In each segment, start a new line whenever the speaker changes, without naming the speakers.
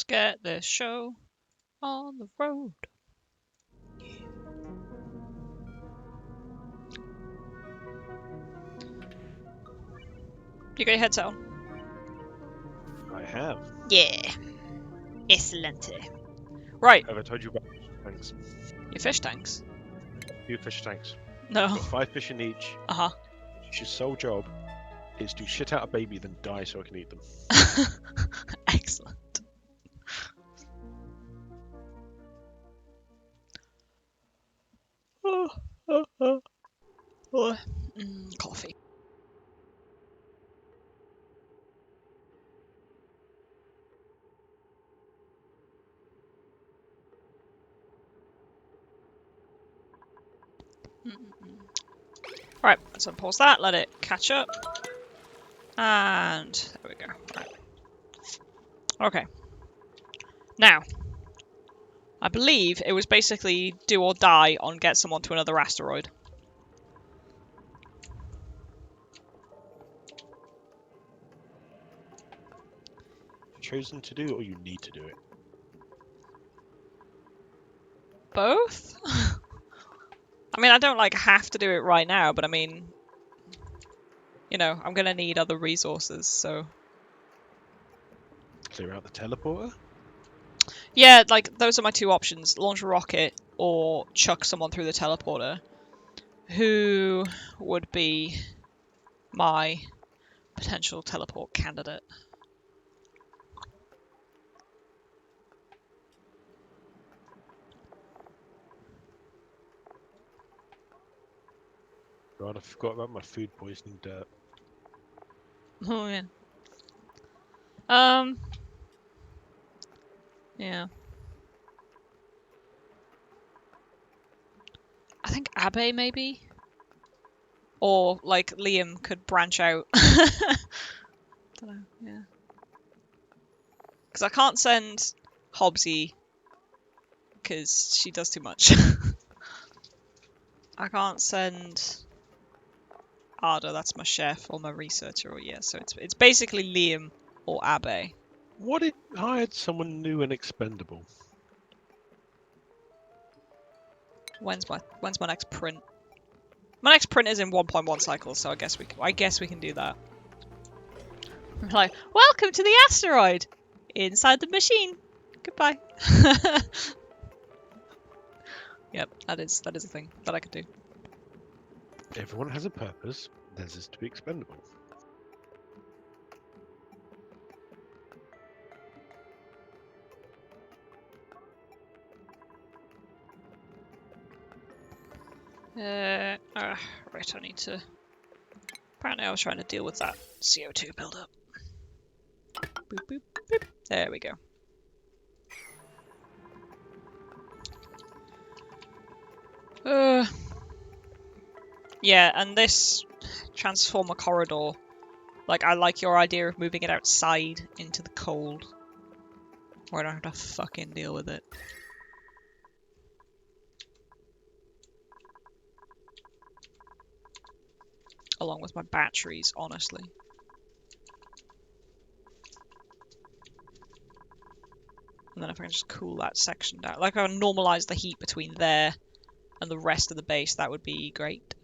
get this show on the road. You got your headset on?
I have.
Yeah. Excellent. Right.
Have I told you about tanks?
Your fish tanks?
Few fish tanks.
No.
Got 5 fish in each.
Uh-huh.
Your sole job is to shit out a baby, then die so I can eat them.
Excellent. Coffee. Right, let's unpause that, let it catch up. And there we go. Right. Okay. Now, I believe it was basically do or die on get someone to another asteroid.
Chosen to do, or you need to do it?
Both? I mean, I don't like have to do it right now, but I mean, you know, I'm gonna need other resources, so.
Clear out the teleporter?
Yeah, like, those are my two options. Launch a rocket or chuck someone through the teleporter. Who would be my potential teleport candidate?
God, I forgot about my food poisoning dirt.
Oh, yeah. Yeah. I think Abe, maybe? Or, like, Liam could branch out. Don't know, yeah. Because I can't send Hobbsy, because she does too much. I can't send Arda, that's my chef, or my researcher, or yeah, so it's basically Liam or Abe.
What if you hired someone new and expendable?
When's my next print? My next print is in 1.1 cycles, so I guess we can do that. I'm like, welcome to the asteroid! Inside the machine. Goodbye. Yep, that is a thing that I could do.
Everyone has a purpose. Theirs is to be expendable.
Right, I need to... Apparently I was trying to deal with that CO2 buildup. Boop, boop, boop. There we go. Yeah, and this transformer corridor, like, I like your idea of moving it outside into the cold, where I don't have to fucking deal with it. Along with my batteries, honestly. And then if I can just cool that section down. Like, I can normalize the heat between there and the rest of the base, that would be great.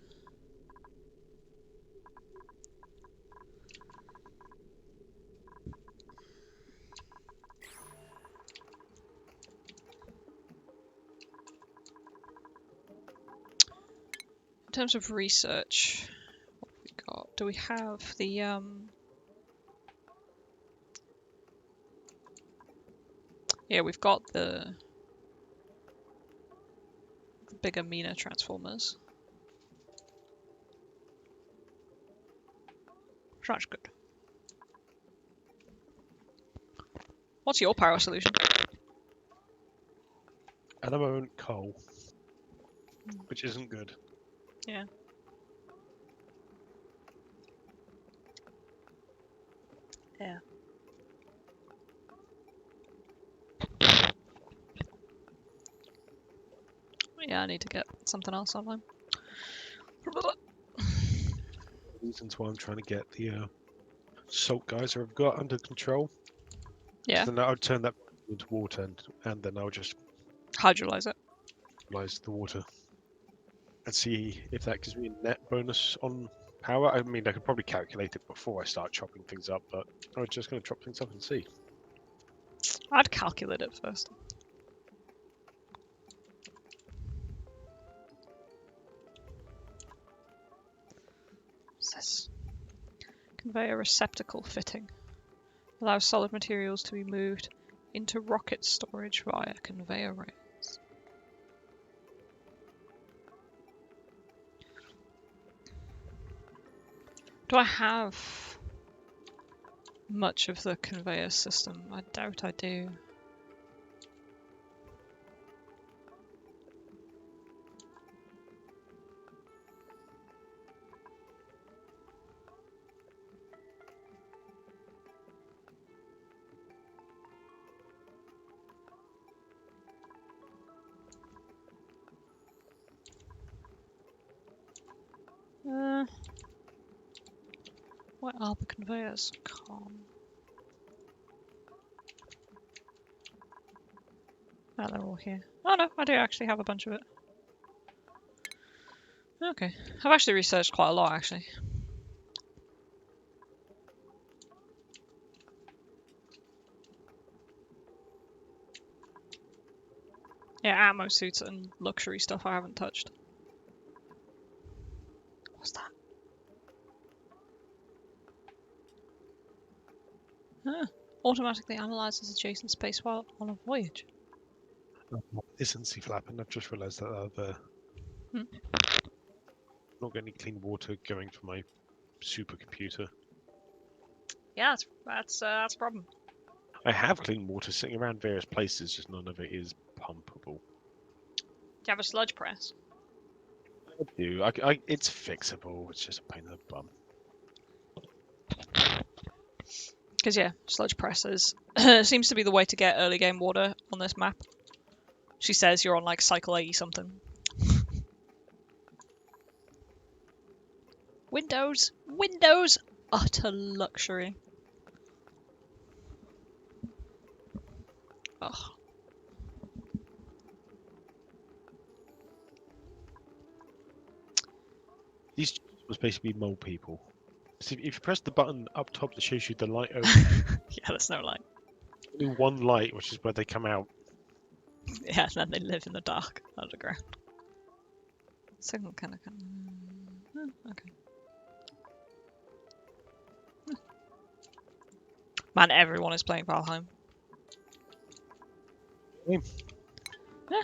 In terms of research, what have we got? Do we have the, Yeah, we've got the bigger Mina transformers. That's good. What's your power solution?
At the moment, coal. Which isn't good.
Yeah. Yeah. Yeah, I need to get something else online.
Reasons why I'm trying to get the salt geyser I've got under control.
Yeah.
So then I would turn that into water, and then I'll just
Hydrolyze it.
utilize the water and see if that gives me a net bonus on power. I mean, I could probably calculate it before I start chopping things up, but I was just going to chop things up and see.
I'd calculate it first. What's this? Conveyor receptacle fitting. Allows solid materials to be moved into rocket storage via conveyor rails. Do I have much of the conveyor system? I doubt I do. What are the conveyors? Com. Oh, they're all here. Oh no, I do actually have a bunch of it. Okay. I've actually researched quite a lot, actually. Yeah, ammo suits and luxury stuff I haven't touched. What's that? Huh. Automatically analyzes adjacent space while on a voyage.
Isn't sea flapping? I've just realised that I've not got any clean water going for my supercomputer.
Yeah, that's a problem.
I have clean water sitting around various places, just none of it is pumpable.
Do you have a sludge press?
I do. It's fixable. It's just a pain in the bum.
Because yeah, sludge presses seems to be the way to get early game water on this map. She says you're on like cycle 80 something. Windows! Windows! Utter luxury. Ugh.
These were supposed to be mole people. So if you press the button up top that shows you the light open,
Yeah, there's no light.
only one light, which is where they come out.
Yeah, and then they live in the dark underground. Signal kind of. Oh, okay. Man, everyone is playing Valheim.
Yeah.
Yeah.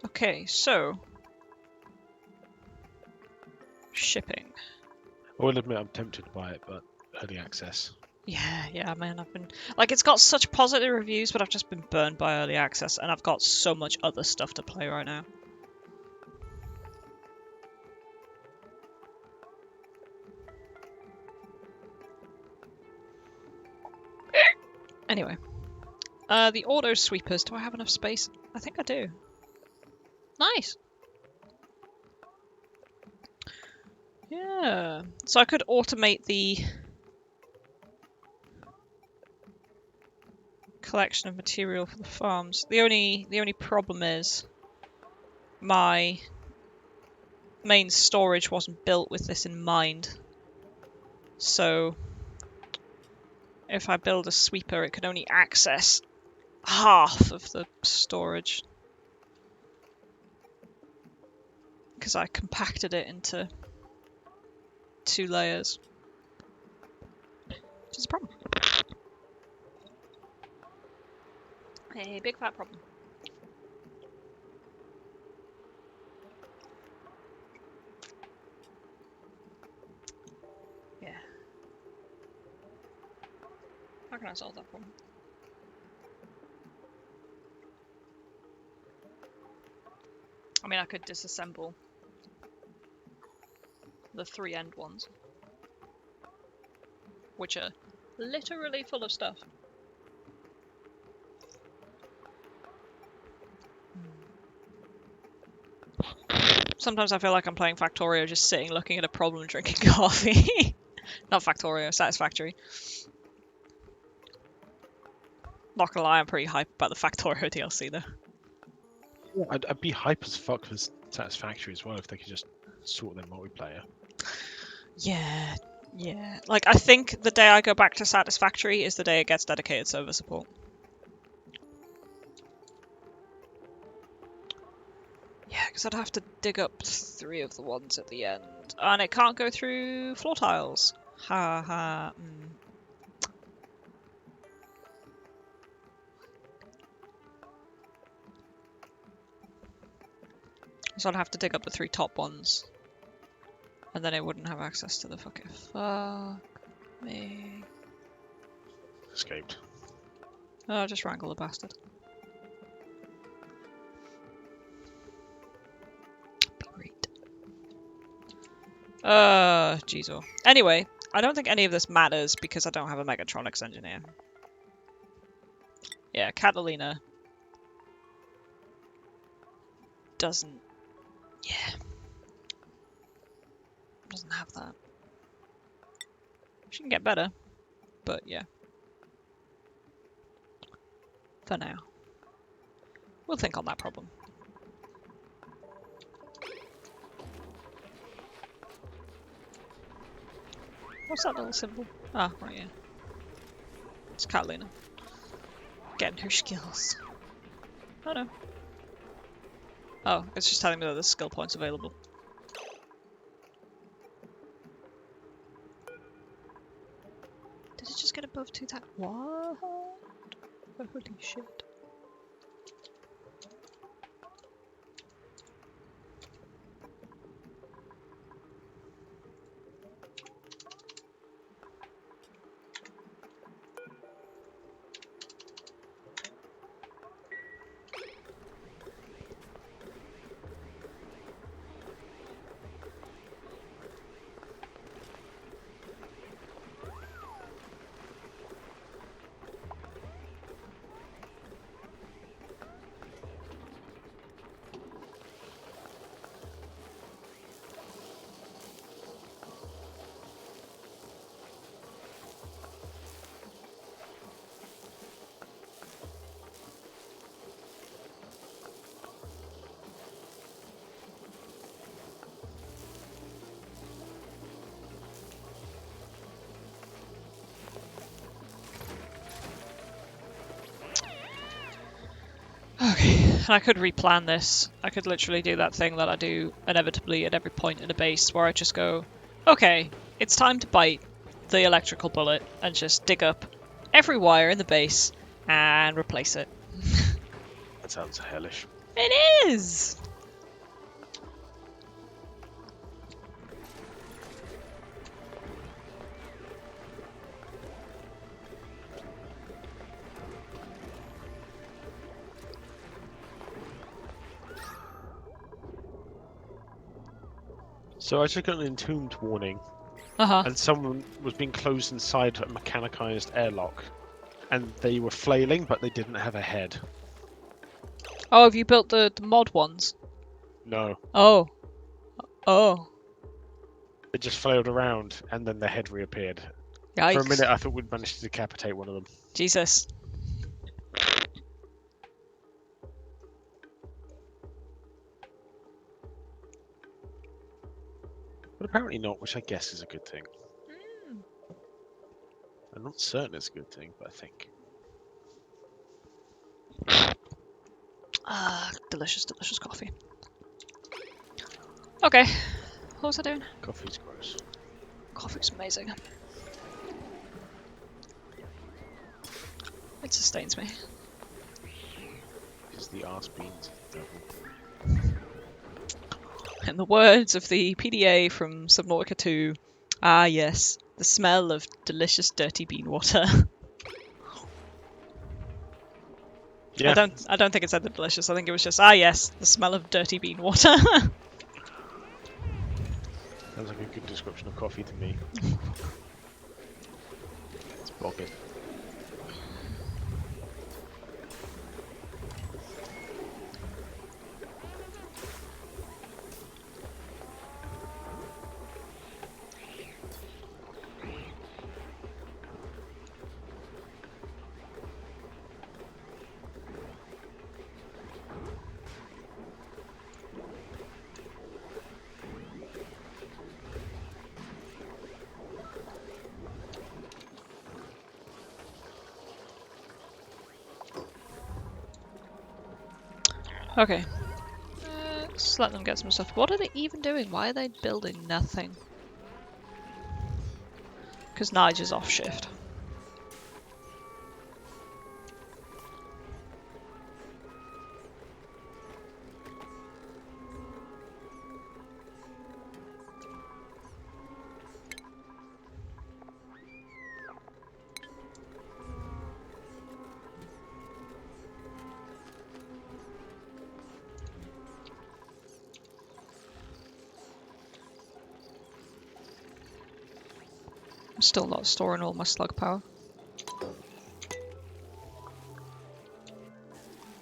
Okay, so shipping.
I will admit I'm tempted to buy it, but early access.
Yeah, man, I've been like, it's got such positive reviews, but I've just been burned by early access, and I've got so much other stuff to play right now. Anyway, the auto sweepers. Do I have enough space? I think I do. Nice. Yeah. So I could automate the collection of material for the farms. The only problem is my main storage wasn't built with this in mind. So if I build a sweeper, it can only access half of the storage. Because I compacted it into 2 layers. Which is a problem. A big fat problem. Yeah. How can I solve that problem? I mean, I could disassemble the 3 end ones, which are literally full of stuff. Sometimes I feel like I'm playing Factorio, just sitting looking at a problem, drinking coffee. Not Factorio, Satisfactory. Not gonna lie, I'm pretty hyped about the Factorio DLC though.
I'd be hype as fuck for Satisfactory as well if they could just sort their multiplayer.
Yeah, yeah. Like, I think the day I go back to Satisfactory is the day it gets dedicated server support. Yeah, because I'd have to dig up 3 of the ones at the end. And it can't go through floor tiles. Ha ha. So I'd have to dig up the 3 top ones. And then it wouldn't have access to the fucking... Fuck me.
Escaped.
Oh, just wrangle the bastard. Great. Jeez. Anyway, I don't think any of this matters because I don't have a Mechatronics engineer. Yeah, Catalina doesn't... Yeah. Doesn't have that. She can get better, but yeah. For now. We'll think on that problem. What's that little symbol? Ah, right, yeah. It's Catalina. Getting her skills. Oh no. Oh, it's just telling me that there's skill points available. Did it just get above 2,000? What? Holy shit. Okay, and I could replan this. I could literally do that thing that I do inevitably at every point in a base where I just go, okay, it's time to bite the electrical bullet and just dig up every wire in the base and replace it.
That sounds hellish.
It is!
So I just got an entombed warning,
Uh-huh.
and someone was being closed inside a mechanized airlock, and they were flailing, but they didn't have a head.
Oh, have you built the mod ones?
No,
Oh. Oh.
they just flailed around, and then their head reappeared.
Yikes.
For a minute, I thought we'd managed to decapitate one of them.
Jesus.
But apparently not, which I guess is a good thing. I'm not certain it's a good thing, but I think.
Ah, delicious, delicious coffee. Okay. What was I doing?
Coffee's gross.
Coffee's amazing. It sustains me.
Because the arse beans devil.
In the words of the PDA from Subnautica 2, ah yes, the smell of delicious dirty bean water.
Yeah.
I don't think it said the delicious, I think it was just, ah yes, the smell of dirty bean water.
Sounds like a good description of coffee to me. It's bogging.
Okay. Let's let them get some stuff. What are they even doing? Why are they building nothing? Because Nigel's off shift. I'm still not storing all my slug power.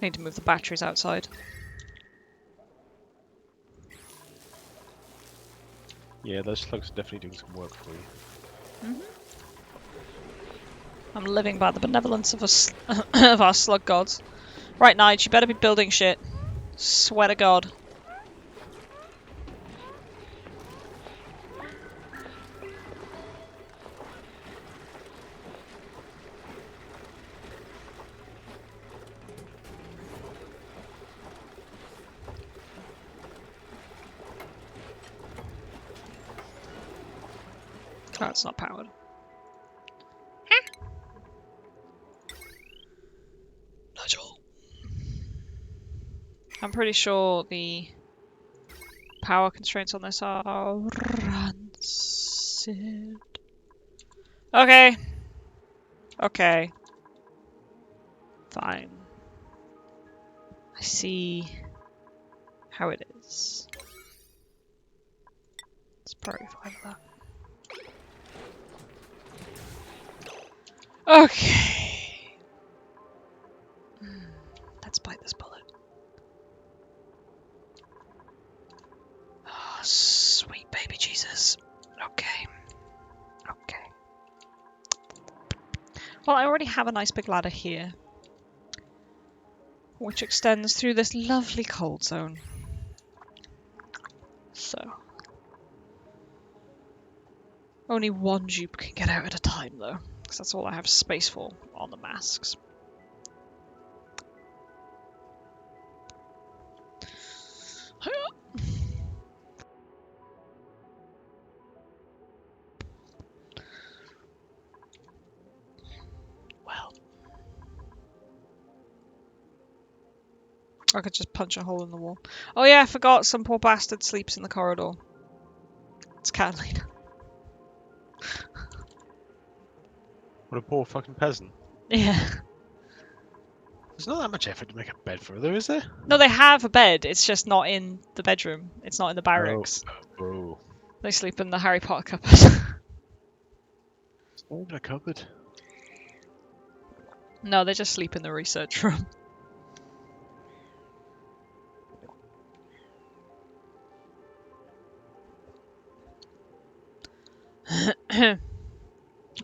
Need to move the batteries outside.
Yeah, those slugs are definitely doing some work for you.
Mm-hmm. I'm living by the benevolence of of our slug gods. Right, Nige, you better be building shit. Swear to God. Oh, it's not powered. Nigel. I'm pretty sure the power constraints on this are rancid. Okay. Okay. Fine. I see how it is. Let's priority 5 of that. Okay. Let's bite this bullet. Oh, sweet baby Jesus. Okay. Okay. Well, I already have a nice big ladder here, which extends through this lovely cold zone. So, only one dupe can get out at a time, though, because that's all I have space for on the masks. Well, I could just punch a hole in the wall. Oh yeah, I forgot some poor bastard sleeps in the corridor. It's Catalina.
What a poor fucking peasant.
Yeah.
There's not that much effort to make a bed for her, though, is there?
No, they have a bed. It's just not in the bedroom. It's not in the barracks.
Oh.
They sleep in the Harry Potter cupboard.
It's not even a cupboard.
No, they just sleep in the research room.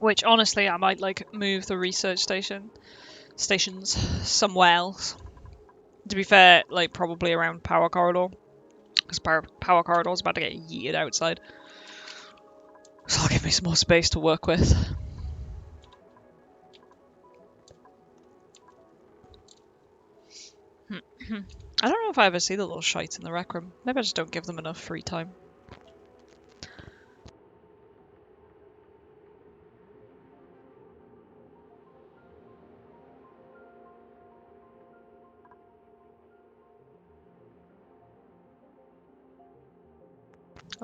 Which, honestly, I might, like, move the research stations somewhere else. To be fair, like, probably around Power Corridor. Because Power Corridor's about to get yeeted outside. So that'll give me some more space to work with. I don't know if I ever see the little shites in the rec room. Maybe I just don't give them enough free time.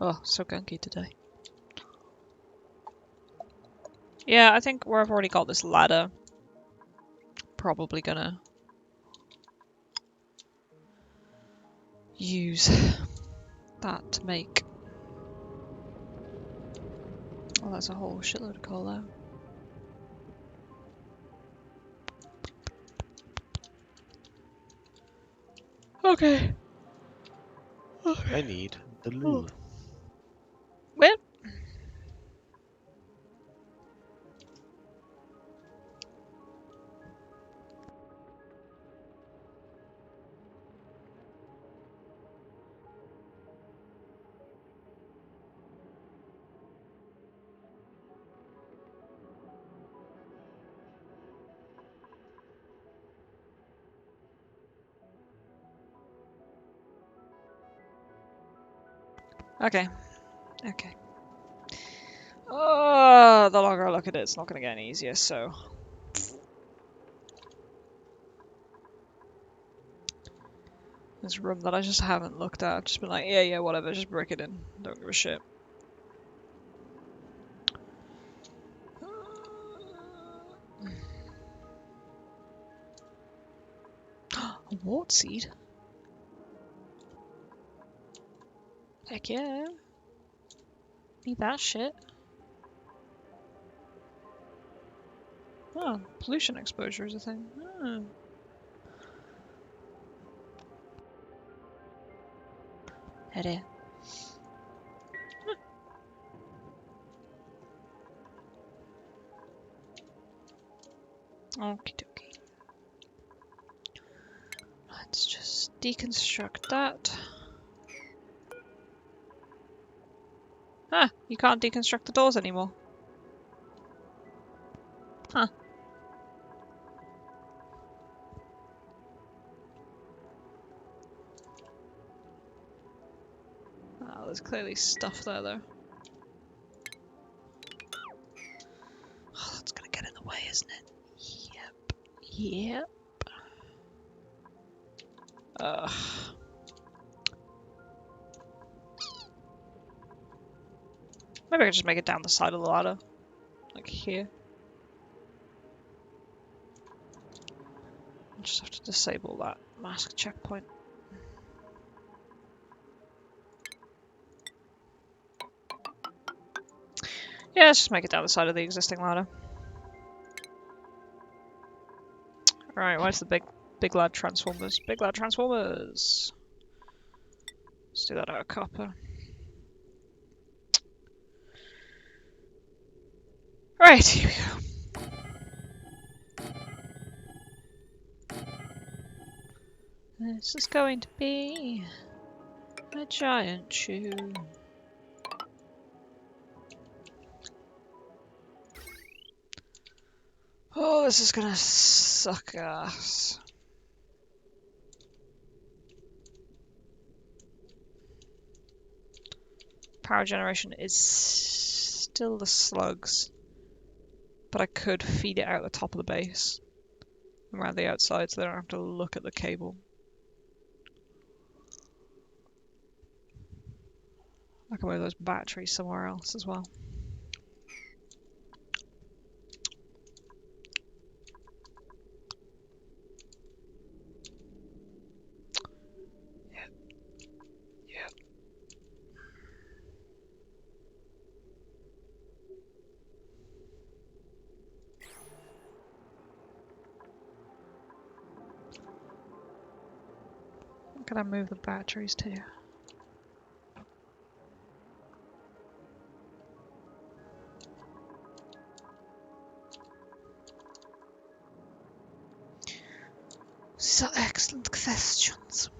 Oh, so gunky today. Yeah, I think where I've already got this ladder, probably gonna use that to make... Oh, that's a whole shitload of coal there. Okay.
I need the loo.
Well, Okay. Okay. Oh, the longer I look at it, it's not going to get any easier, so... This room that I just haven't looked at. I've just been like, yeah, whatever, just break it in. Don't give a shit. A wart seed? Heck yeah. Need that shit. Oh, pollution exposure is a thing. Oh. Head in. Okie dokie. Let's just deconstruct that. Ah, you can't deconstruct the doors anymore. Huh. Oh, there's clearly stuff there, though. Oh, that's gonna get in the way, isn't it? Yep. Ugh. Maybe I can just make it down the side of the ladder. Like here. I just have to disable that mask checkpoint. Yeah, let's just make it down the side of the existing ladder. Right, where's the big lad transformers? Big lad transformers! Let's do that out of copper. Right, here we go. This is going to be a giant chew. Oh, this is gonna suck ass. Power generation is still the slugs, but I could feed it out the top of the base around the outside so they don't have to look at the cable. I can move those batteries somewhere else as well. Yep. Where can I move the batteries to? So excellent questions.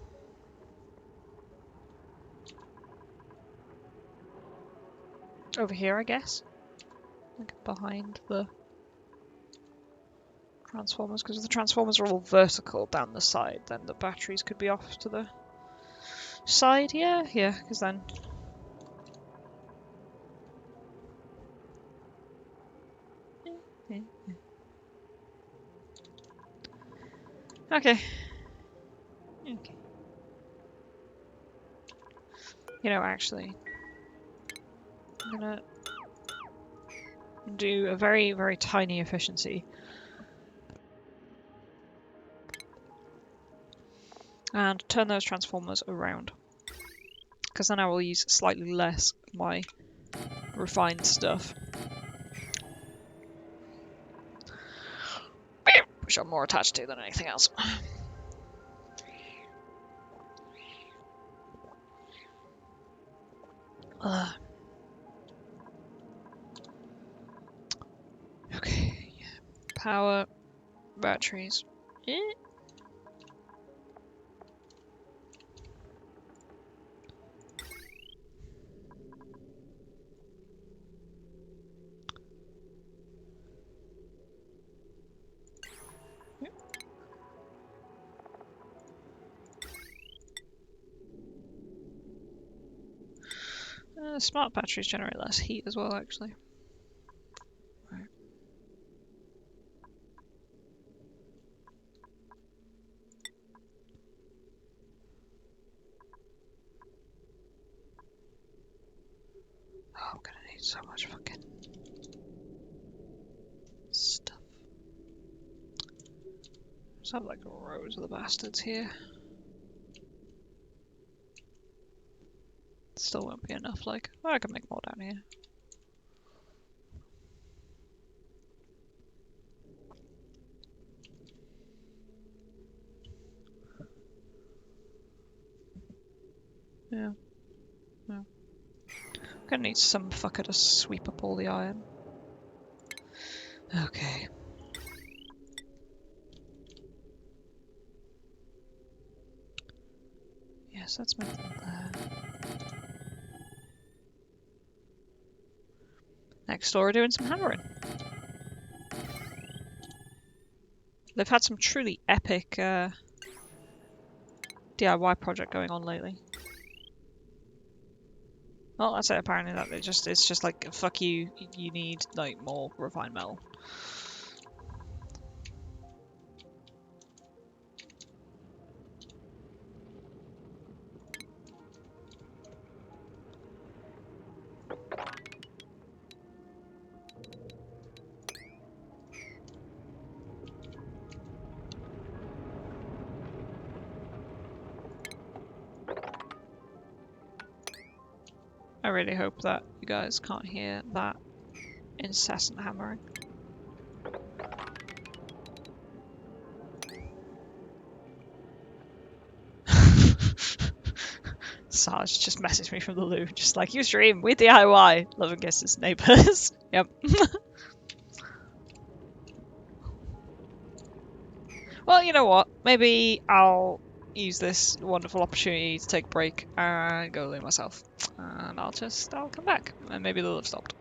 Over here, I guess. Like behind the transformers, because if the transformers are all vertical down the side, then the batteries could be off to the side. Yeah, because then... Okay. Okay. You know, actually, I'm gonna do a very, very tiny efficiency. And turn those transformers around. Because then I will use slightly less of my refined stuff. Which I'm more attached to than anything else. Okay. Power, batteries. Smart batteries generate less heat as well, actually. Right. Oh, I'm gonna need so much fucking stuff. Just have like rows of the bastards here. Still won't be enough, like. Oh, I can make more down here. Yeah. Yeah. Gonna need some fucker to sweep up all the iron. Okay. Yes, let's move them there. Next door, we're doing some hammering. They've had some truly epic DIY project going on lately. Well, that's it. Apparently, that it's just like fuck you. You need like more refined metal. I really hope that you guys can't hear that incessant hammering. Sarge just messaged me from the loo, just like, you stream, we DIY. Love and kisses, neighbours. Yep. Well, you know what? Maybe I'll use this wonderful opportunity to take a break and go loo myself. And I'll come back. And maybe they'll have stopped.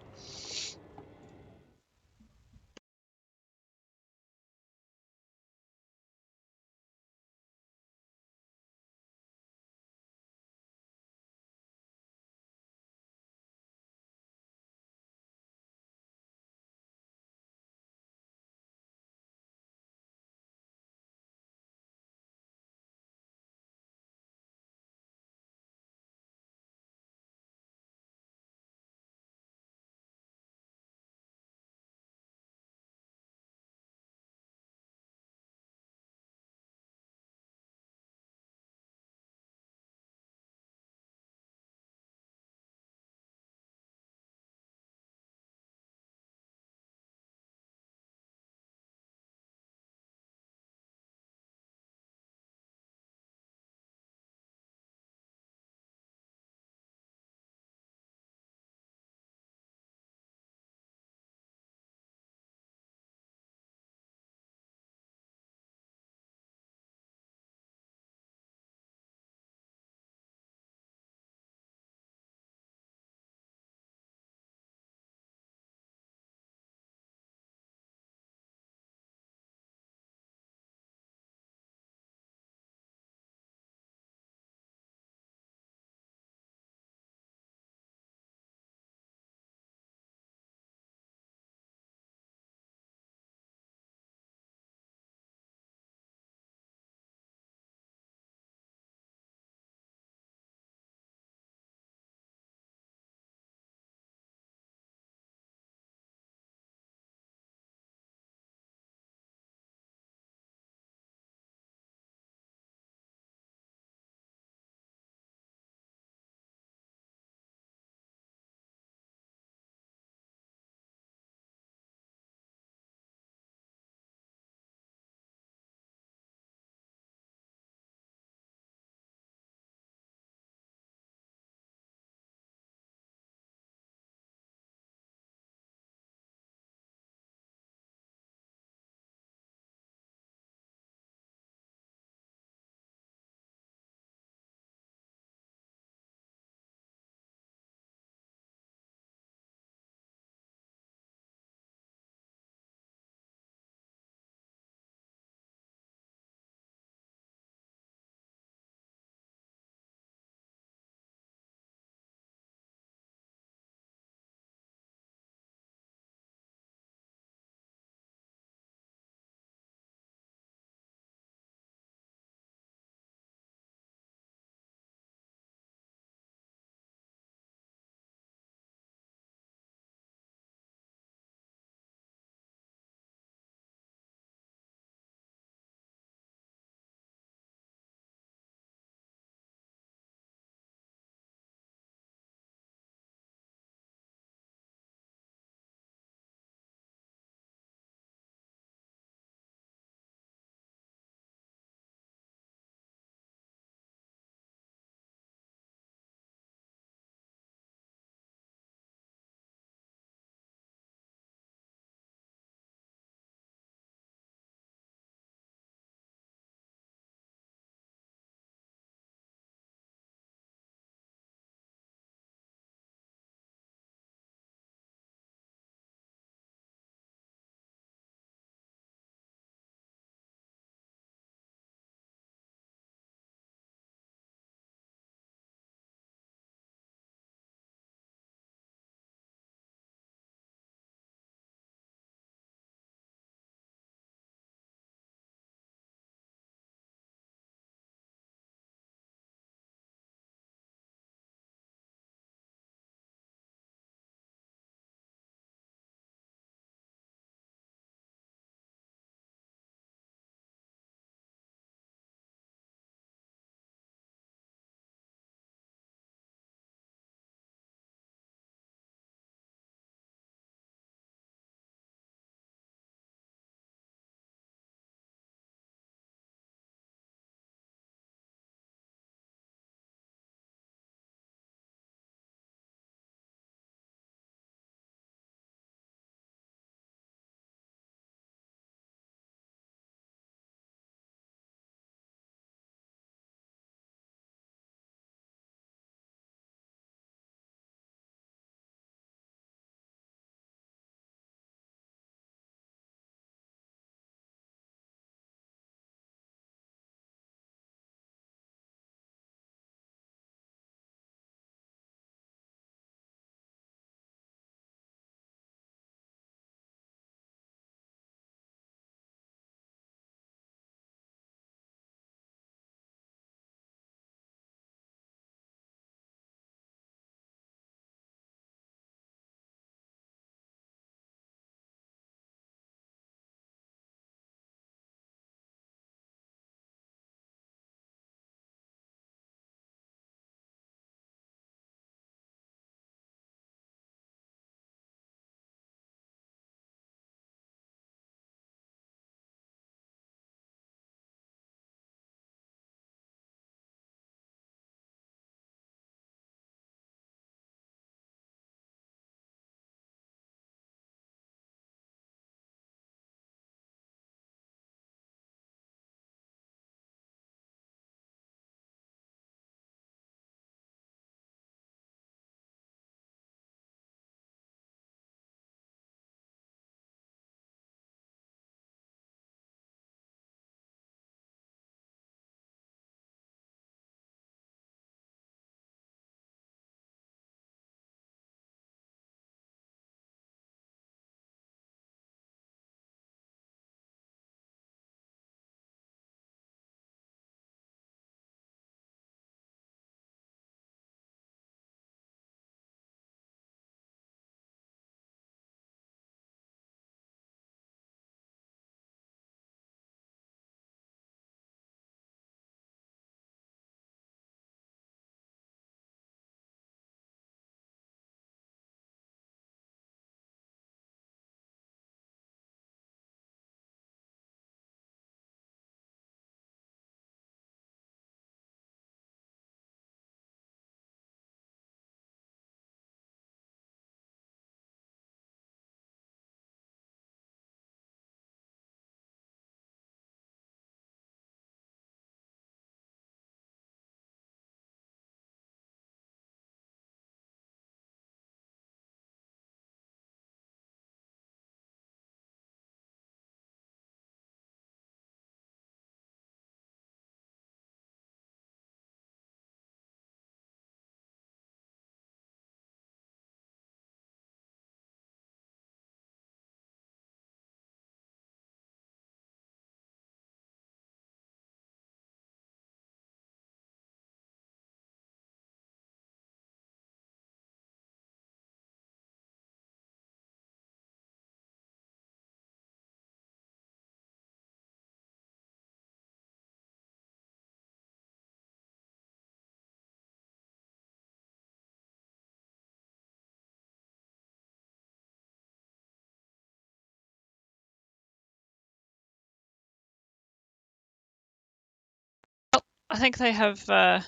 I think they have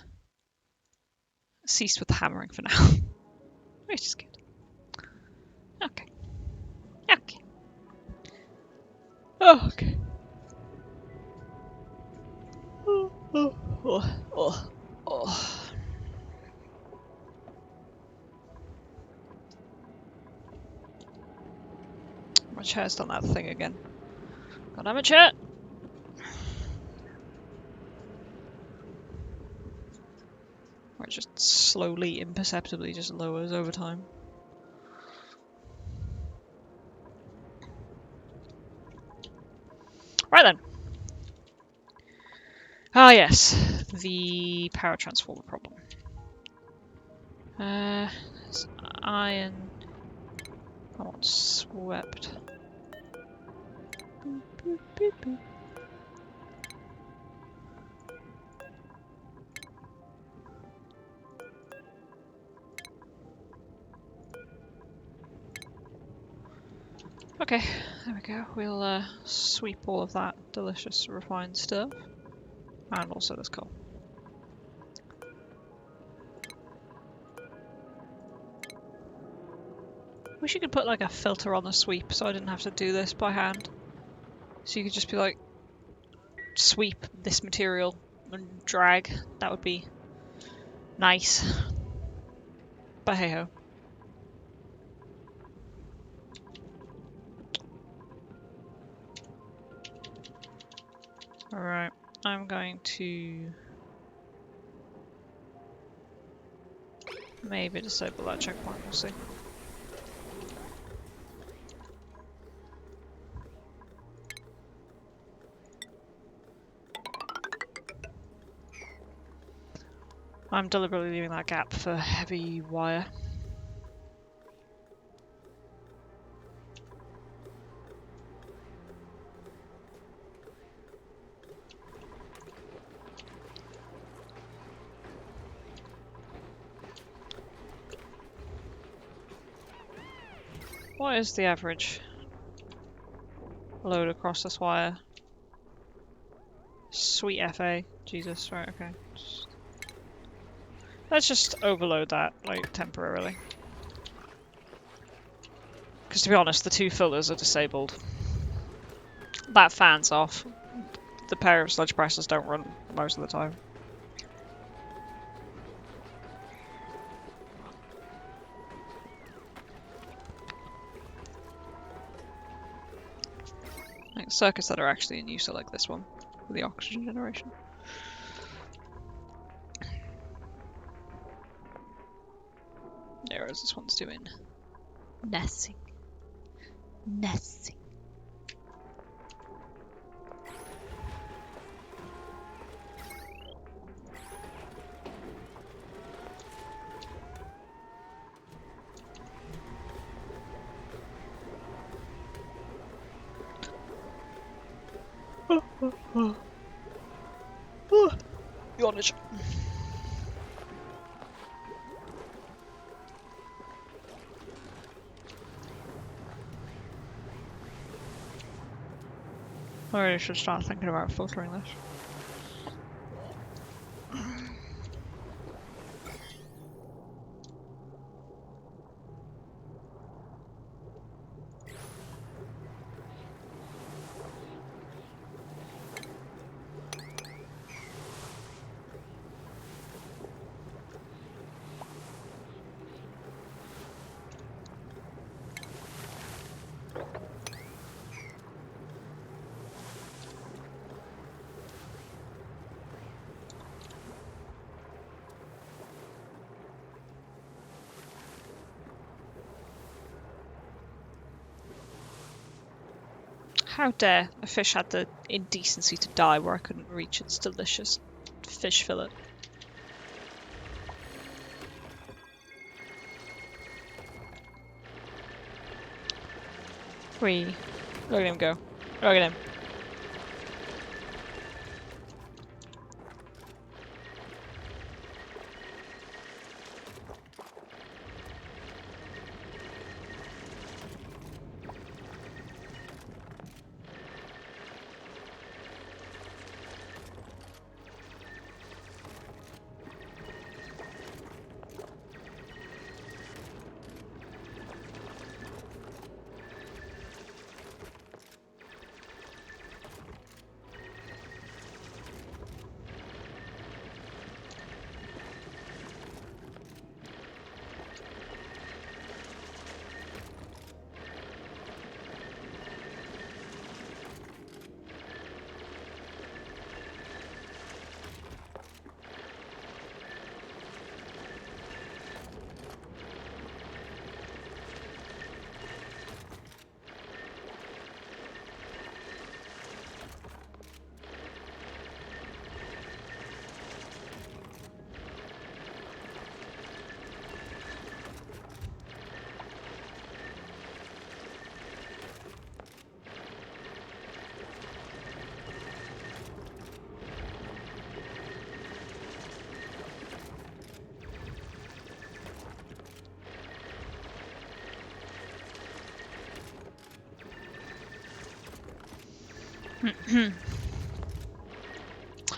ceased with the hammering for now. Which is good. Okay. Okay. Oh, okay. Oh. My chair's done that thing again. God damn it, chair! Where it just slowly, imperceptibly just lowers over time. Right then. Ah yes, the power transformer problem. It's iron. I want swept. Boop, boop, boop, boop. Okay, there we go. We'll sweep all of that delicious refined stuff. And also this coal. Wish you could put like a filter on the sweep so I didn't have to do this by hand. So you could just be like, sweep this material and drag. That would be nice. But hey ho. Alright, I'm going to maybe disable that checkpoint, we'll see. I'm deliberately leaving that gap for heavy wire. What is the average load across this wire? Sweet FA. Jesus, right, okay. Let's just overload that, like, temporarily. Because to be honest, the two filters are disabled. That fan's off. The pair of sludge presses don't run most of the time. Like circuits that are actually in use are like this one, with the oxygen generation. Yeah, whereas this one's doing nothing. Nothing. Yonage. I really should start thinking about filtering this. How dare a fish had the indecency to die where I couldn't reach its delicious fish fillet. Whee. Look at him go. Look at him.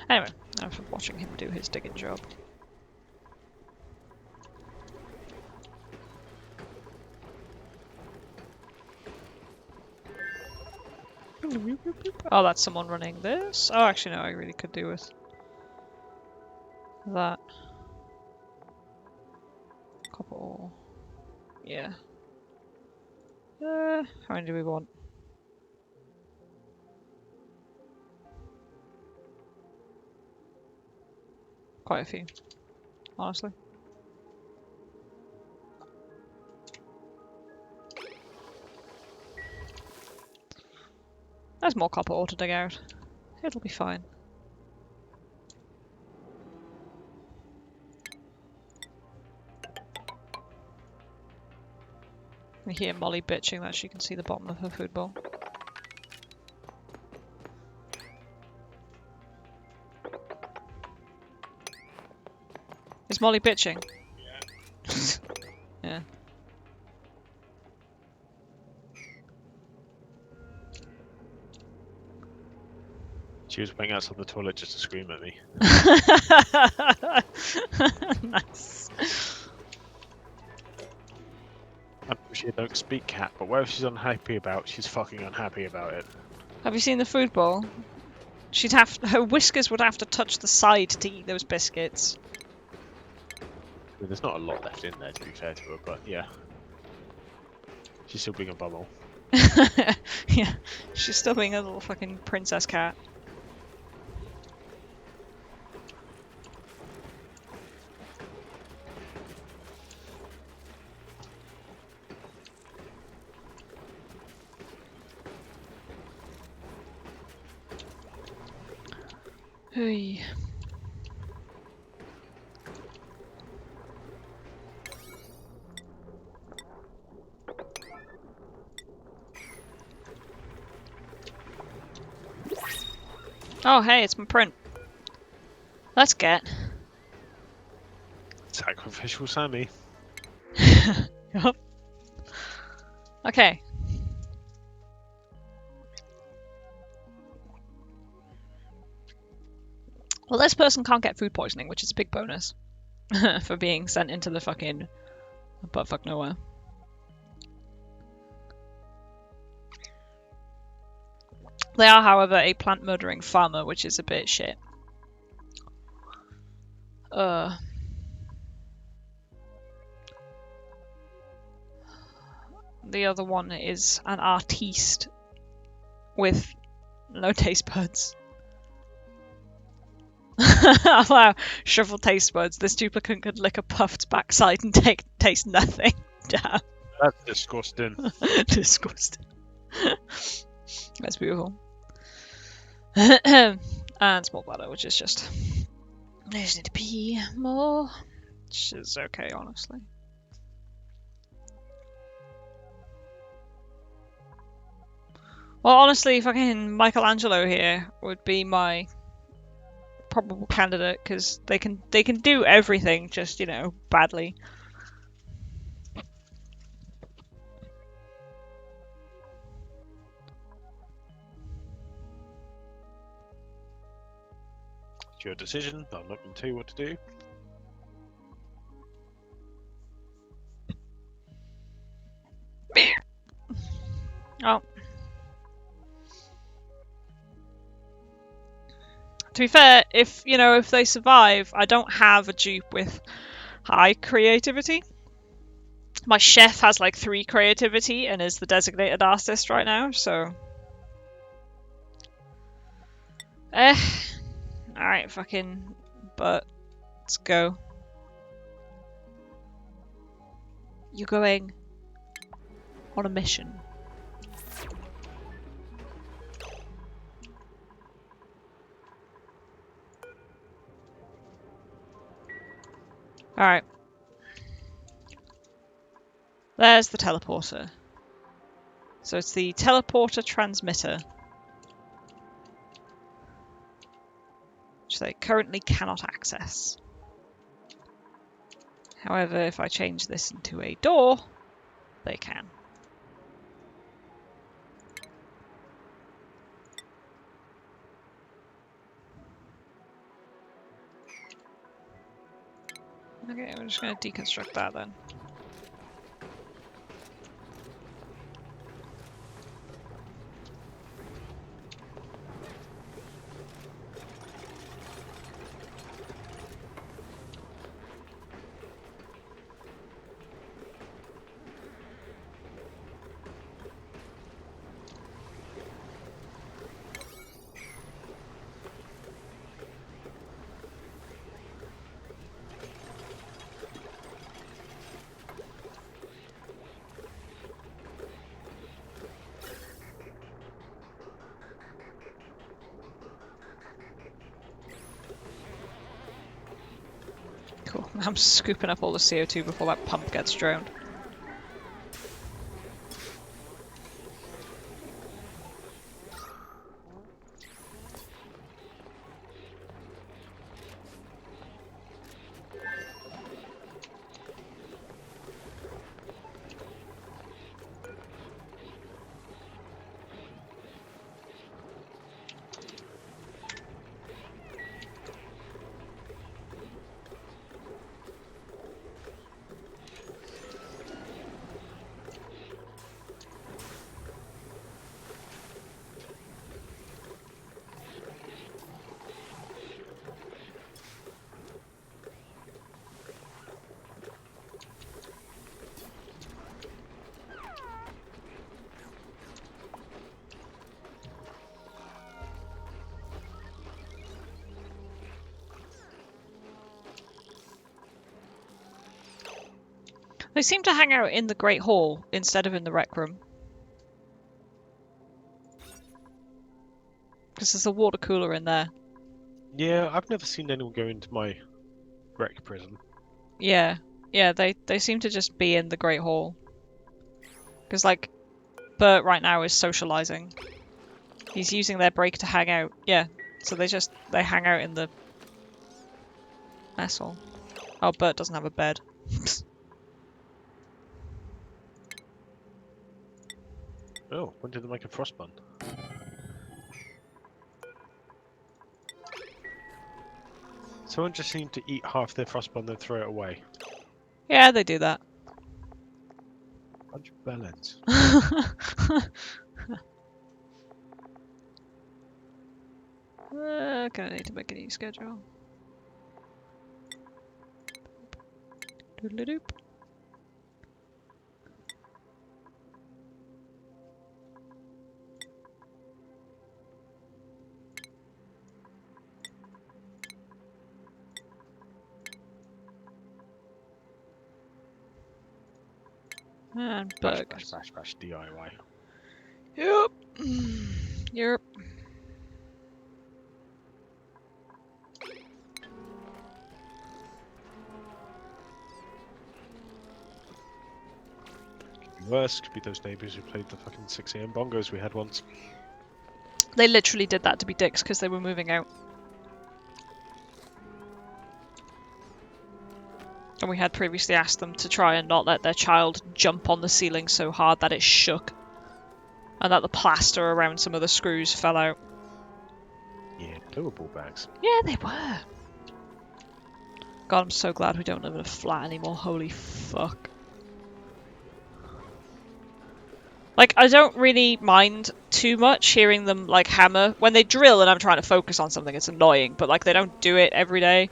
Anyway, enough of watching him do his digging job. Oh, that's someone running this? Oh, actually no, I really could do with that. Copper ore. Yeah. How many do we want? Quite a few, honestly. There's more copper ore to dig out. It'll be fine. We hear Molly bitching that she can see the bottom of her food bowl. Is Molly bitching? Yeah.
She was waiting outside the toilet just to scream at me.
Nice.
I appreciate don't speak cat, but whatever she's unhappy about, she's fucking unhappy about it.
Have you seen the food bowl? Her whiskers would have to touch the side to eat those biscuits.
I mean, there's not a lot left in there, to be fair to her, but yeah. She's still being a bubble.
Yeah, she's still being a little fucking princess cat. Hey. Oh, hey, it's my print. Let's get.
Sacrificial Sammy.
Yup. Okay. Well, this person can't get food poisoning, which is a big bonus for being sent into the fucking buttfuck nowhere. They are, however, a plant murdering farmer, which is a bit shit. The other one is an artiste with no taste buds. Wow, shriveled taste buds. This duplicate could lick a puffed backside and taste nothing. Damn.
That's disgusting.
Disgusting. That's beautiful. And small bladder, which is just. I just need to pee more. Which is okay, honestly. Well, honestly, fucking Michelangelo here would be my probable candidate because they can do everything, just badly.
It's your decision. I'm not going to tell you what to do.
Oh. To be fair, if they survive, I don't have a dupe with high creativity. My chef has like 3 creativity and is the designated artist right now, so. Alright, fucking. But let's go. You're going on a mission. Alright. There's the teleporter. So it's the teleporter transmitter, which they currently cannot access. However, if I change this into a door, they can. Okay, we're just gonna deconstruct that then. Cool. I'm scooping up all the CO2 before that pump gets drowned. They seem to hang out in the Great Hall instead of in the Rec Room. Because there's a water cooler in there.
Yeah, I've never seen anyone go into my rec prison.
Yeah. Yeah, they seem to just be in the Great Hall. Because, like, Bert right now is socializing. He's using their break to hang out. Yeah, so they hang out in the mess hall. Oh, Bert doesn't have a bed.
Oh, when did they make a frost bun? Someone just seemed to eat half their frost bun, then throw it away.
Yeah, they do that.
Bunch of bellends.
Gonna need to make a new schedule. Doodle-doop. And
Bash,
burgers.
bash, bash, bash, DIY.
Yep. Yep.
Could be worse, could be those neighbours who played the fucking 6 AM bongos we had once.
They literally did that to be dicks because they were moving out. And we had previously asked them to try and not let their child jump on the ceiling so hard that it shook. And that the plaster around some of the screws fell out.
Yeah, they were ball bags.
Yeah, they were. God, I'm so glad we don't live in a flat anymore. Holy fuck. Like, I don't really mind too much hearing them, like, hammer. When they drill and I'm trying to focus on something, it's annoying. But, like, they don't do it every day.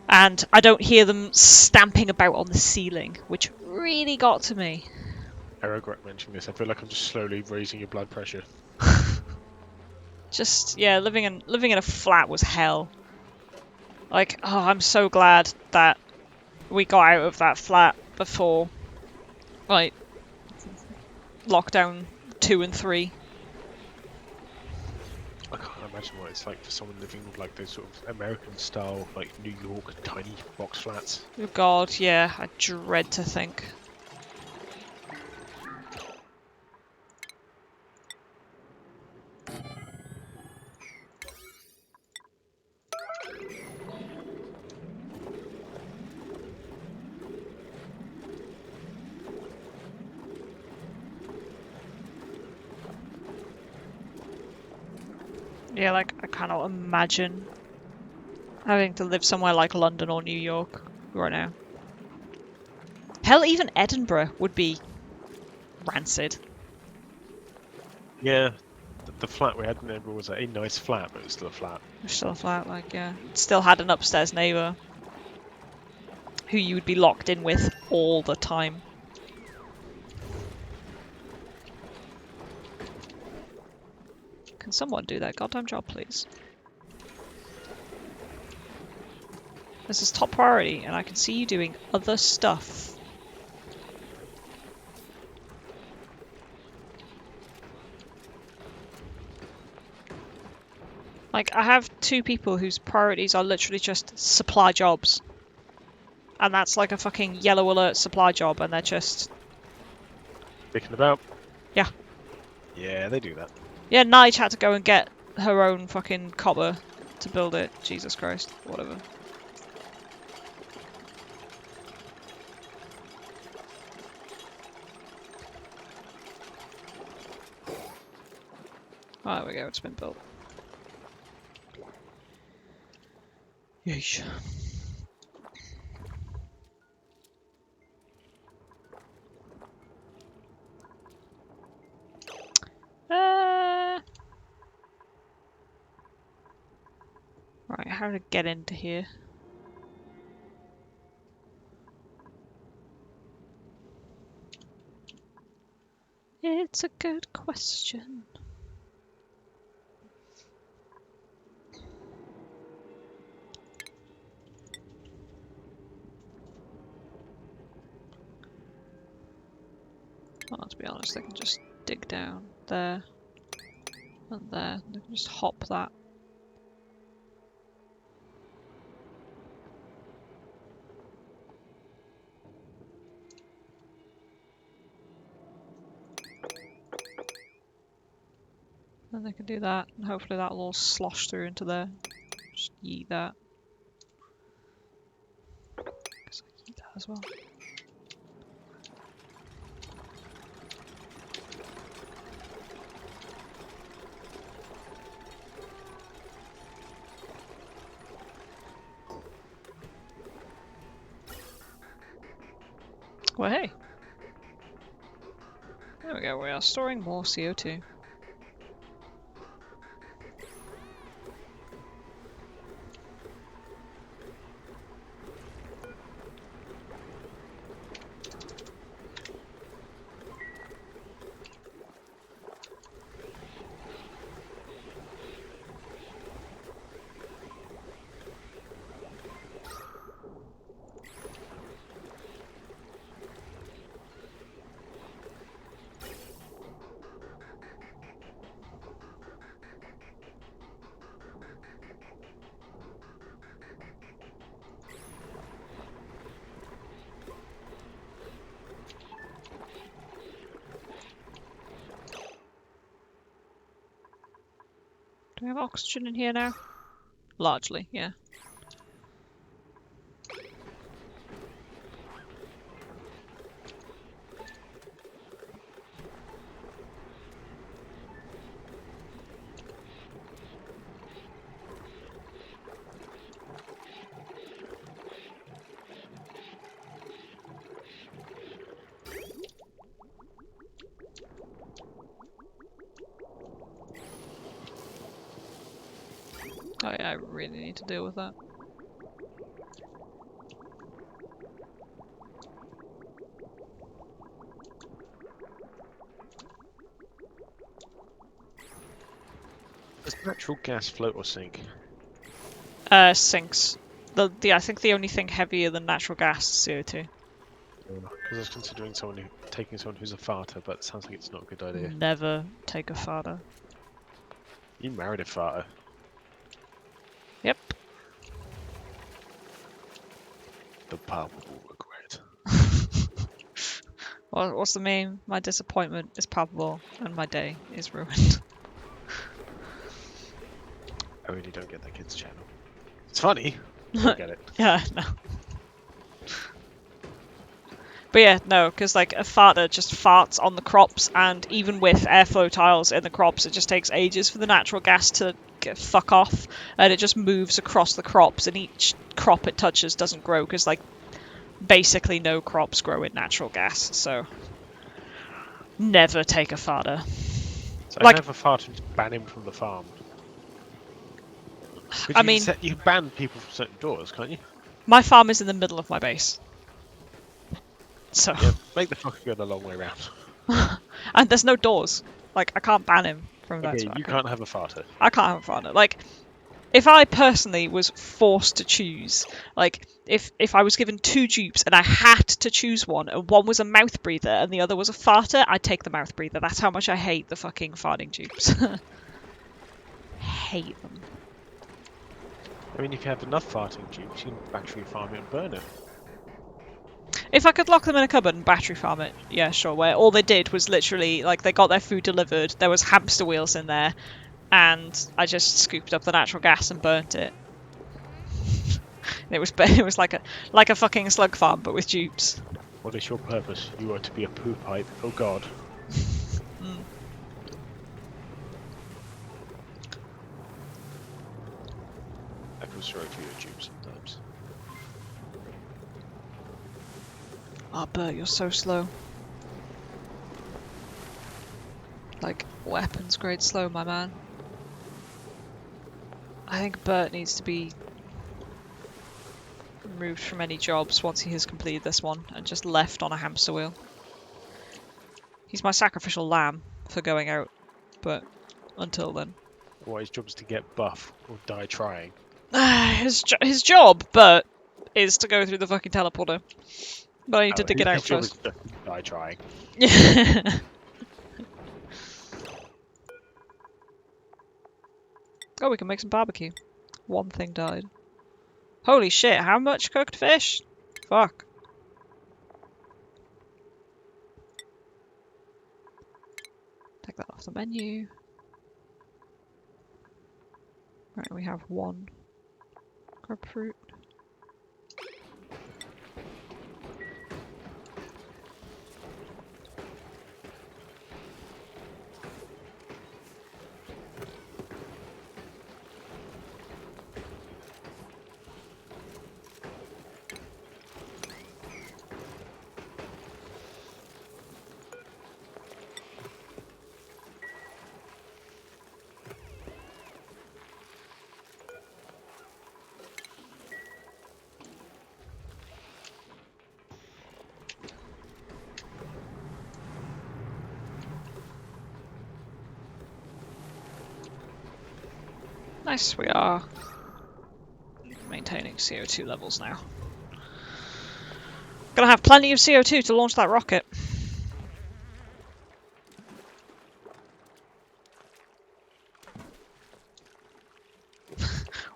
And I don't hear them stamping about on the ceiling, which really got to me.
I regret mentioning this. I feel like I'm just slowly raising your blood pressure.
Just, yeah, living in a flat was hell. Like, oh, I'm so glad that we got out of that flat before, like, lockdown 2 and 3.
I can't imagine what it's like for someone living with like those sort of American style, like New York tiny box flats.
Oh God, yeah, I dread to think. Yeah, like, I cannot imagine having to live somewhere like London or New York right now. Hell, even Edinburgh would be rancid.
Yeah, the flat we had in Edinburgh was a nice flat, but it was still a flat.
It's still a flat, like, yeah. It still had an upstairs neighbour who you would be locked in with all the time. Can someone do that goddamn job, please? This is top priority, and I can see you doing other stuff. Like, I have 2 people whose priorities are literally just supply jobs. And that's like a fucking yellow alert supply job, and they're just...
Picking about.
Yeah.
Yeah, they do that.
Yeah, Nige had to go and get her own fucking copper to build it. Jesus Christ. Whatever. Oh, there we go, it's been built. Yeesh. Right, how to get into here? It's a good question. Well, to be honest, they can just dig down there and there. They can just hop that. Then they can do that, and hopefully that'll all slosh through into there. Just yeet that. Guess I yeet that as well. Well, hey. There we go, we are storing more CO2. Do we have oxygen in here now? Largely, yeah. Oh yeah, I really need to deal with that.
Does natural gas float or sink?
Sinks. I think the only thing heavier than natural gas is CO2.
Because I was considering taking someone who's a farter, but it sounds like it's not a good idea.
Never take a farter.
You married a farter.
Yep.
The palpable regret.
What's the meme? My disappointment is palpable and my day is ruined.
I really don't get that kid's channel. It's funny. I don't get it.
Yeah, no. But yeah, no, because like a farter just farts on the crops, and even with airflow tiles in the crops, it just takes ages for the natural gas to fuck off, and it just moves across the crops, and each crop it touches doesn't grow, because like basically no crops grow in natural gas, so never take a farter.
So
Like-
I never thought to ban him from the farm. But
I
you
mean,
you can ban people from certain doors, can't you?
my farm is in the middle of my base. So,
Yeah, make the fucker go the long way round.
and there's no doors. Like, I can't ban him from that.
Okay,
So
you can't have a farter.
I can't have a farter. Like, if I personally was forced to choose, like, if I was given 2 dupes and I had to choose one, and one was a mouth breather and the other was a farter, I'd take the mouth breather. That's how much I hate the fucking farting dupes. Hate them.
I mean, if you have enough farting dupes, you can battery farm it and burn it.
If I could lock them in a cupboard and battery farm it, yeah, sure. Where all they did was literally, like, they got their food delivered, there was hamster wheels in there, and I just scooped up the natural gas and burnt it. It was like a fucking slug farm, but with dupes.
What is your purpose? You are to be a poo pipe. Oh god.
Mm.
I feel sorry for your dupes sometimes.
Oh, Bert, you're so slow. Like, weapons grade slow, my man. I think Bert needs to be removed from any jobs once he has completed this one and just left on a hamster wheel. He's my sacrificial lamb for going out, but until then.
Well, his job is to get buff or die trying.
His job, Bert, is to go through the fucking teleporter. But I needed to get out
his job
first.
is just to die trying.
Yeah. Oh, we can make some barbecue. One thing died. Holy shit, how much cooked fish? Fuck. Take that off the menu. Right, we have 1 grapefruit. Nice, we are maintaining CO2 levels now. Gonna have plenty of CO2 to launch that rocket.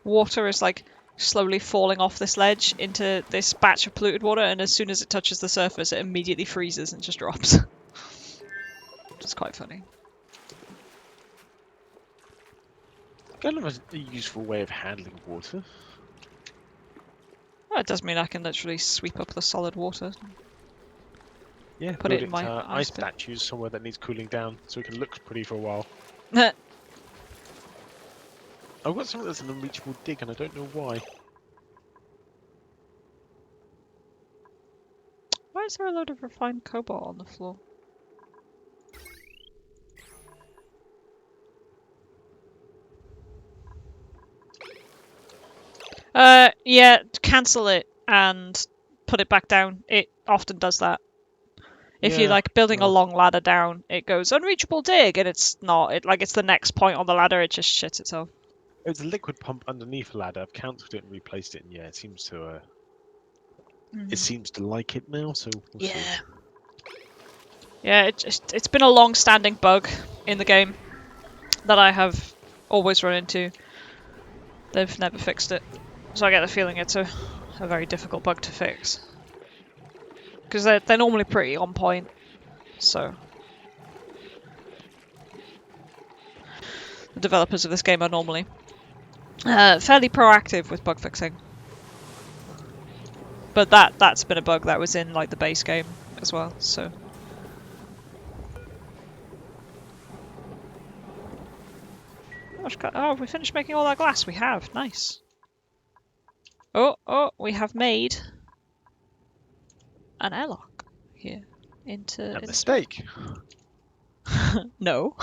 Water is like slowly falling off this ledge into this batch of polluted water, and as soon as it touches the surface, it immediately freezes and just drops. Which is quite funny.
Kind of a useful way of handling water.
Well, it does mean I can literally sweep up the solid water.
Yeah,
Put
build
it in my
ice
ice pit.
statues somewhere that needs cooling down so it can look pretty for a while. I've got something that's an unreachable dig and I don't know why.
Why is there a load of refined cobalt on the floor? Yeah, cancel it and put it back down. It often does that. If you're
Yeah,
like building a
well.
long ladder down, it goes unreachable dig, and it's not. It's the next point on the ladder. It just shits itself.
There's a liquid pump underneath the ladder. I've cancelled it and replaced it, and yeah, it seems to like it now. So we'll see.
Yeah. It's been a long-standing bug in the game that I have always run into. They've never fixed it, so I get the feeling it's a very difficult bug to fix. Because they're normally pretty on point, so the developers of this game are normally fairly proactive with bug fixing. But that's been a bug that was in like the base game as well, so. Oh, we finished making all that glass. We have. Nice. Oh, we have made an airlock here into.
A mistake.
No.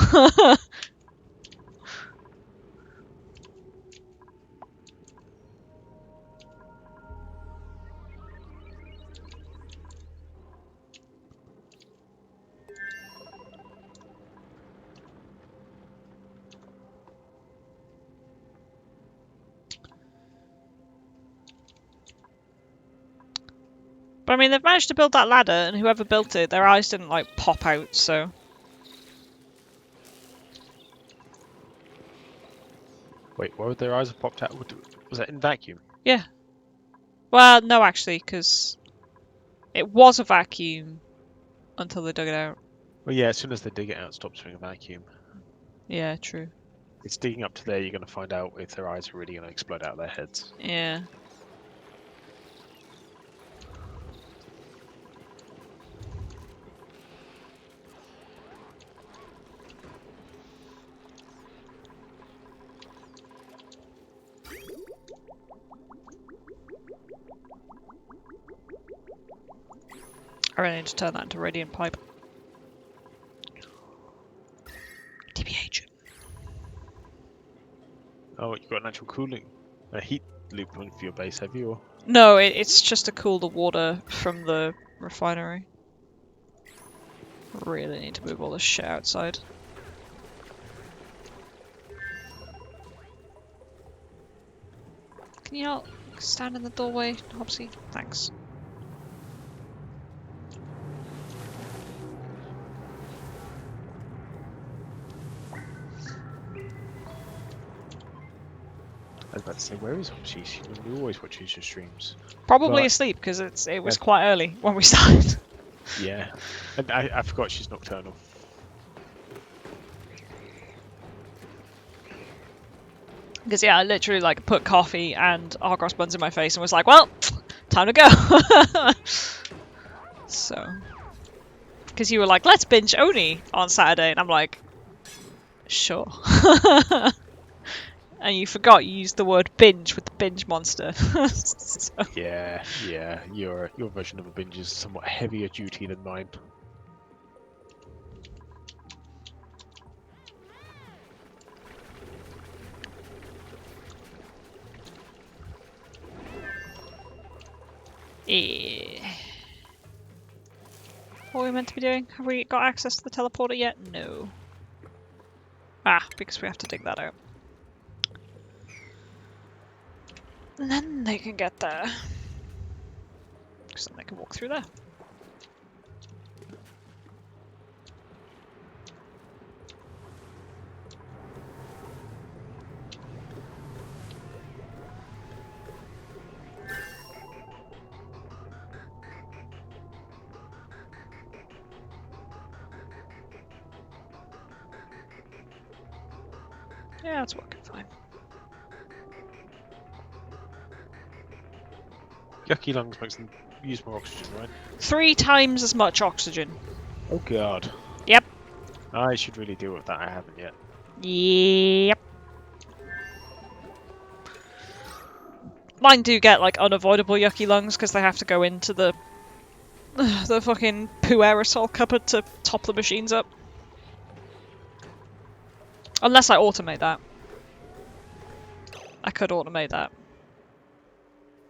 But I mean, they've managed to build that ladder, and whoever built it, their eyes didn't like pop out, so.
Wait, why would their eyes have popped out? Was that in vacuum?
Yeah. Well, no, actually, because it was a vacuum until they dug it out.
Well, yeah, as soon as they dig it out, it stops being a vacuum.
Yeah, true.
It's digging up to there, you're going to find out if their eyes are really going to explode out of their heads.
Yeah. I really need to turn that into radiant pipe. TBH.
Oh, you've got an actual cooling, a heat loop on for your base, have you? Or?
No, it's just to cool the water from the refinery. Really need to move all this shit outside. Can you not stand in the doorway, Hopsy? Thanks.
I was about to say, where is Hopsy? She normally always watches your streams.
Probably
But-
asleep because it was quite early when we started.
Yeah, and I forgot she's nocturnal.
Because yeah, I literally like put coffee and Argos buns in my face and was like, well, time to go. So, because you were like, let's binge Oni on Saturday, and I'm like, sure. And you forgot you used the word binge with the binge monster. So,
Yeah, your version of a binge is somewhat heavier duty than mine.
yeah. What are we meant to be doing? Have we got access to the teleporter yet? No. Ah, because we have to dig that out. And then they can get there. Because then they can walk through there. Yeah, it's working fine.
Yucky lungs makes them use more oxygen, right?
3 times as much oxygen.
Oh god.
Yep.
I should really deal with that. I haven't yet.
Yep. Mine do get like unavoidable yucky lungs because they have to go into the fucking poo aerosol cupboard to top the machines up. Unless I automate that. I could automate that.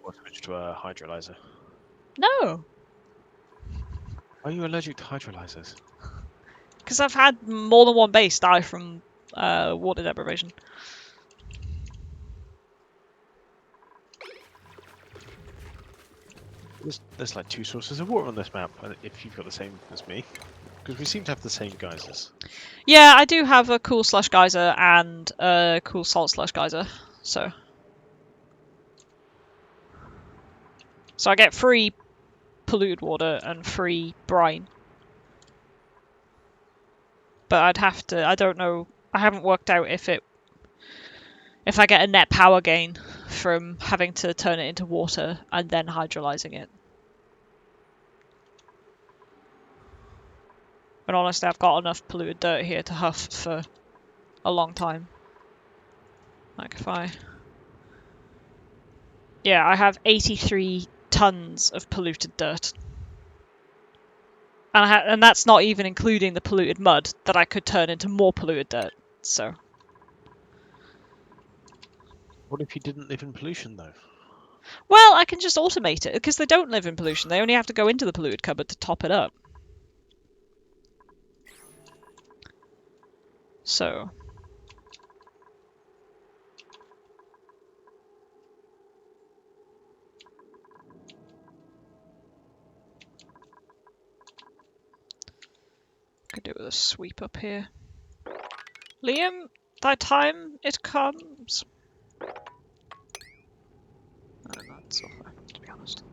Or switch to a hydrolyzer.
No,
Are you allergic to hydrolyzers?
because I've had more than one base die from water deprivation.
There's like 2 sources of water on this map, if you've got the same as me. Because we seem to have the same geysers.
Yeah, I do have a cool slush geyser and a cool salt slush geyser, so I get free polluted water and free brine. But I'd have to, I don't know, I haven't worked out if I get a net power gain from having to turn it into water and then hydrolyzing it. But honestly, I've got enough polluted dirt here to huff for a long time. Like if I... Yeah, I have 83 tons of polluted dirt. And that's not even including the polluted mud that I could turn into more polluted dirt. So.
What if you didn't live in pollution, though?
Well, I can just automate it, because they don't live in pollution. They only have to go into the polluted cupboard to top it up. So. Could do with a sweep up here. Liam, thy time it comes. Oh, that's all fair, to be honest.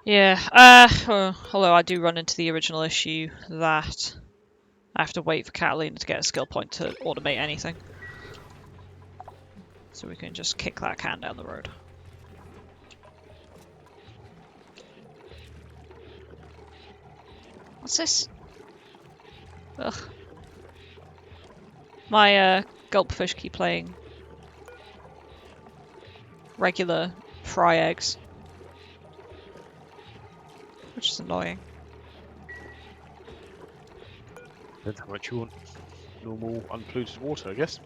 Yeah, although I do run into the original issue that I have to wait for Catalina to get a skill point to automate anything. So we can just kick that can down the road. What's this? Ugh. My gulpfish keep laying regular fry eggs. Which is annoying.
Depends how much you want. Normal, unpolluted water, I guess.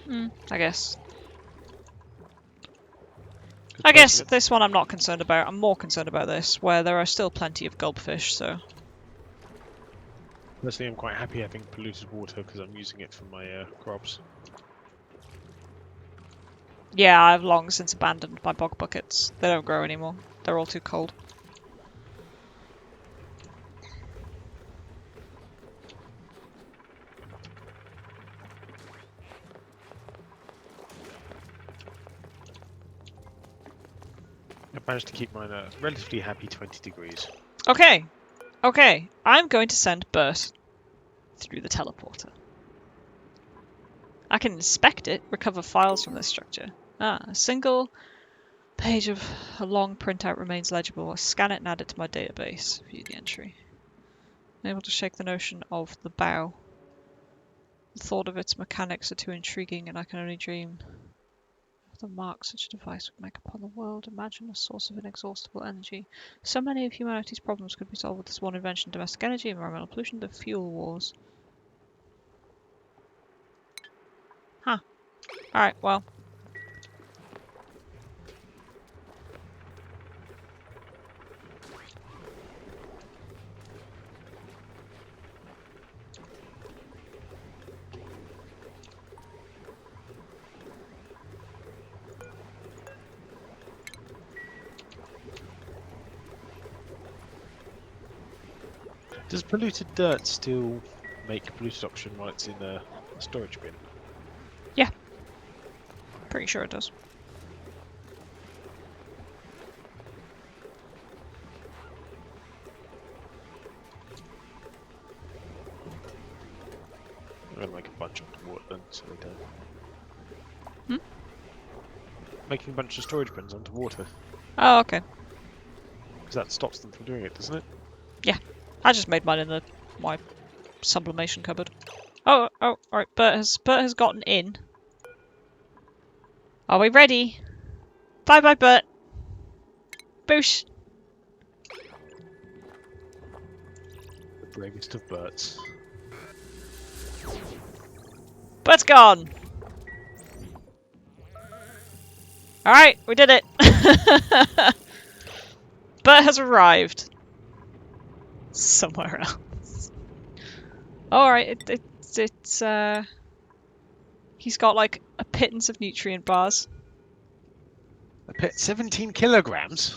I guess.
Good
I guess
person.
this one I'm not concerned about. I'm more concerned about this, where there are still plenty of gulpfish, so...
Personally, I'm quite happy having polluted water because I'm using it for my crops.
Yeah, I've long since abandoned my bog buckets. They don't grow anymore. They're all too cold.
I've managed to keep mine at a relatively happy 20 degrees.
Okay. Okay. I'm going to send Bert through the teleporter. I can inspect it, recover files from this structure. A single page of a long printout remains legible. I scan it and add it to my database. View the entry. I'm able to shake the notion of the bow. The thought of its mechanics are too intriguing, and I can only dream of the mark such a device would make upon the world. Imagine a source of inexhaustible energy. So many of humanity's problems could be solved with this one invention: domestic energy, environmental pollution, the fuel wars. Huh. Alright, well.
Does polluted dirt still make polluted oxygen while it's in a storage bin?
Pretty sure it does.
I'm gonna make a bunch of water then, so they don't. Making a bunch of storage bins onto water,
Oh, okay.
because that stops them from doing it, doesn't it?
I just made mine in my sublimation cupboard. Oh, alright. Bert has gotten in. Are we ready? Bye bye, Bert. Boosh.
The bravest of birds.
Bert's gone. Alright, we did it. Bert has arrived. Somewhere else. Alright, it's he's got like a pittance of nutrient bars.
A pet 17 kilograms?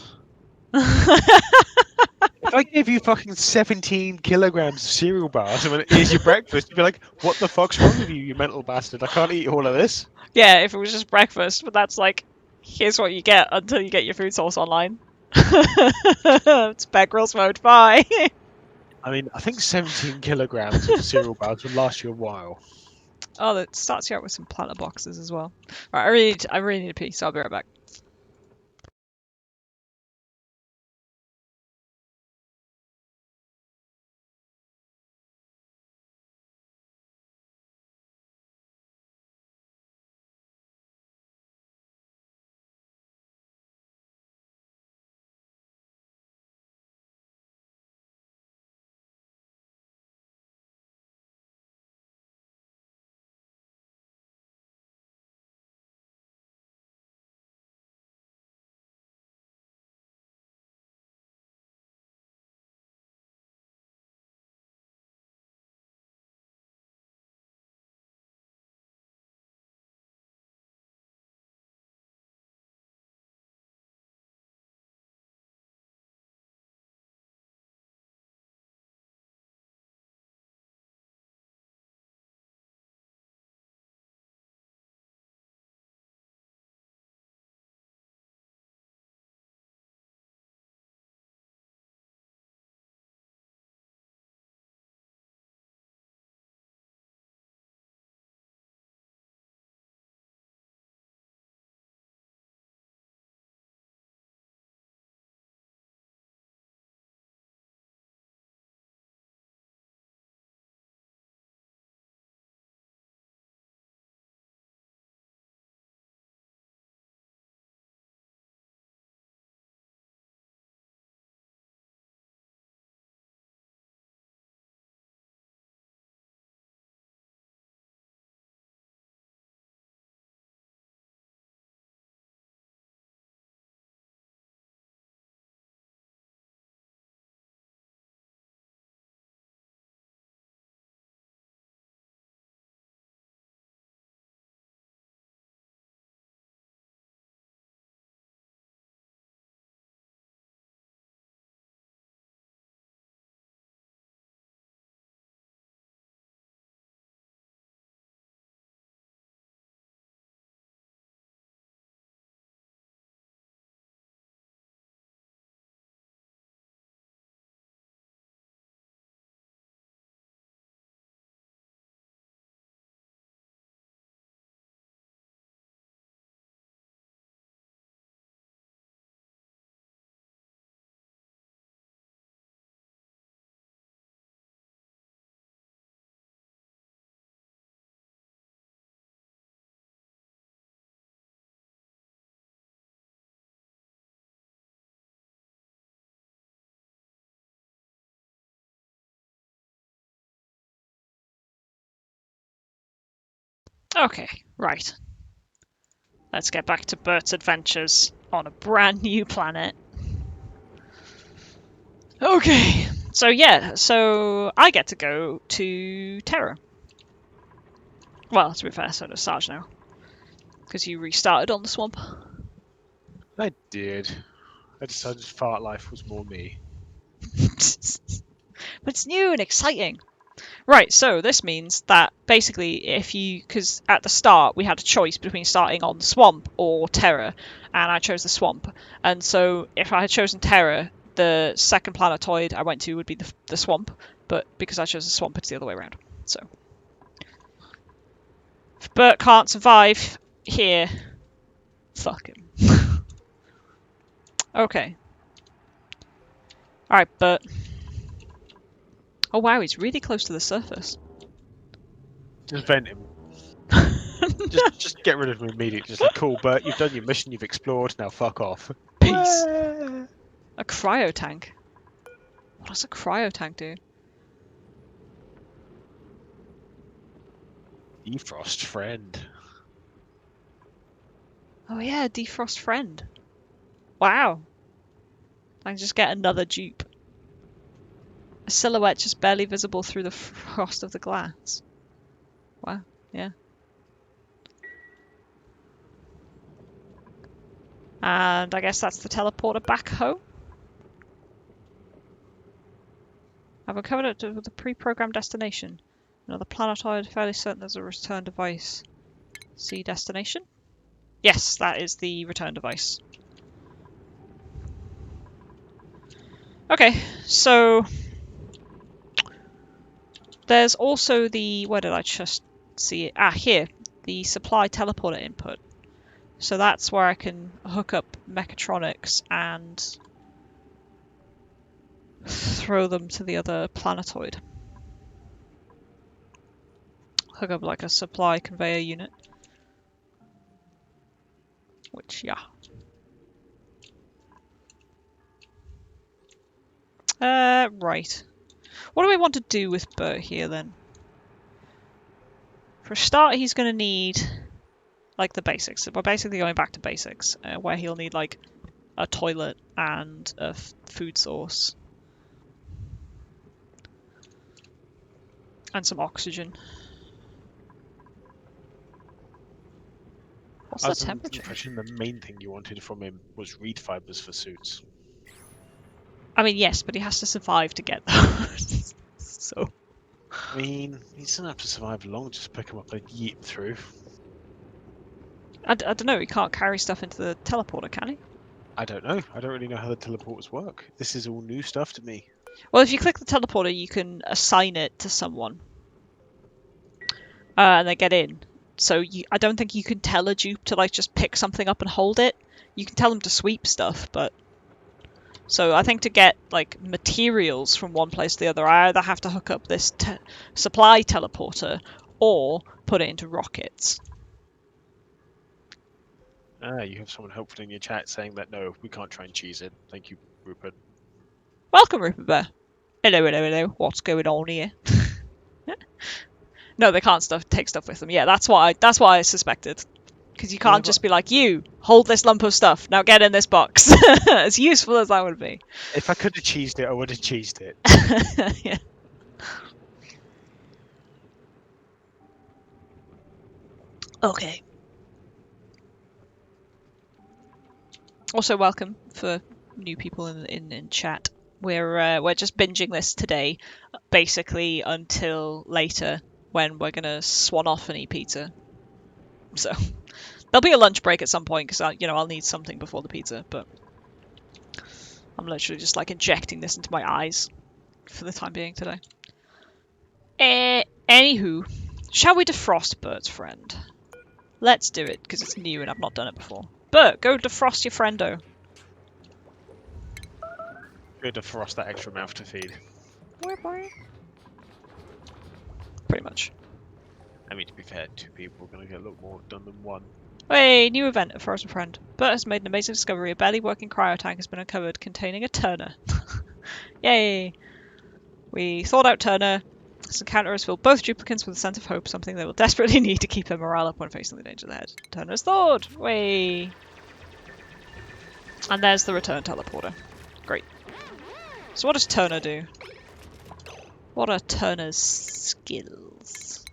If I gave you fucking 17 kilograms of cereal bars and went, here's your breakfast, you'd be like, what the fuck's wrong with you, you mental bastard? I can't eat all of this.
Yeah, if it was just breakfast, but that's like Here's what you get until you get your food source online. It's Bear Grylls mode. Bye.
I mean, I think 17 kilograms of cereal bars would last you a while.
Oh, that starts you out with some planter boxes as well. Right, I really need a pee, so I'll be right back. Okay, right. Let's get back to Bert's adventures on a brand new planet. Okay, so yeah, so I get to go to Terra. Well, to be fair, so does Sarge now. Because you restarted on the swamp.
I did. I decided fart life was more me.
But it's new and exciting. Right, so this means that basically if you... Because at the start we had a choice between starting on the swamp or Terra, and I chose the swamp. And so if I had chosen Terra, the second planetoid I went to would be the swamp, but because I chose the swamp, it's the other way around. So if Bert can't survive here, fuck him. Okay. Alright, Bert. Oh wow, he's really close to the surface.
Just vent him. just get rid of him immediately. Just like, cool, Bert, you've done your mission, you've explored, now fuck off.
Peace. A cryo tank. What does a cryo tank do?
Defrost friend.
Oh yeah, defrost friend. Wow. I can just get another dupe. A silhouette just barely visible through the frost of the glass. Wow, yeah. And I guess that's the teleporter back home. I've uncovered it with a pre-programmed destination. Another planetoid, fairly certain there's a return device. See destination? Yes, that is the return device. Okay, so there's also the, where did I just see it? Ah, here, the supply teleporter input. So that's where I can hook up mechatronics and throw them to the other planetoid. Hook up like a supply conveyor unit. Which, yeah. Right. What do we want to do with Bert here then? For a start, he's going to need, like, the basics. We're basically going back to basics, where he'll need, like, a toilet and a food source. And some oxygen. What's
I
the
was under the
temperature?
impression the main thing you wanted from him was reed fibers for suits.
I mean, yes, but he has to survive to get those. So,
I mean, he doesn't have to survive long, just pick him up and yeet him through.
I don't know, he can't carry stuff into the teleporter, can he?
I don't know. I don't really know how the teleporters work. This is all new stuff to me.
Well, if you click the teleporter, you can assign it to someone. And they get in. So I don't think you can tell a dupe to, like, just pick something up and hold it. You can tell them to sweep stuff, but... So I think to get, like, materials from one place to the other, I either have to hook up this supply teleporter or put it into rockets.
You have someone helpful in your chat saying that no, we can't try and cheese it. Thank you, Rupert.
Welcome, Rupert Bear. Hello, hello, hello. What's going on here? No, they can't take stuff with them. Yeah, that's why I suspected. Because you can't just be like, you, hold this lump of stuff, now get in this box. As useful as that would be.
If I could have cheesed it, I would have cheesed it.
Yeah. Okay. Also, welcome for new people in chat. We're just binging this today, basically until later when we're gonna swan off and eat pizza. So there'll be a lunch break at some point because I'll need something before the pizza. But I'm literally just like injecting this into my eyes for the time being today. Anywho, shall we defrost Bert's friend? Let's do it because it's new and I've not done it before. Bert, go defrost your friendo.
Good to defrost that extra mouth to feed.
Pretty much.
I mean, to be fair, 2 people are going to get a lot more done than 1.
Hey, new event, a frozen friend. Bert has made an amazing discovery. A barely working cryo tank has been uncovered containing a Turner. Yay! We thought out Turner. This encounter has filled both duplicants with a sense of hope, something they will desperately need to keep their morale up when facing the dangers ahead. Turner's thawed! Way! And there's the return teleporter. Great. So what does Turner do? What are Turner's skills?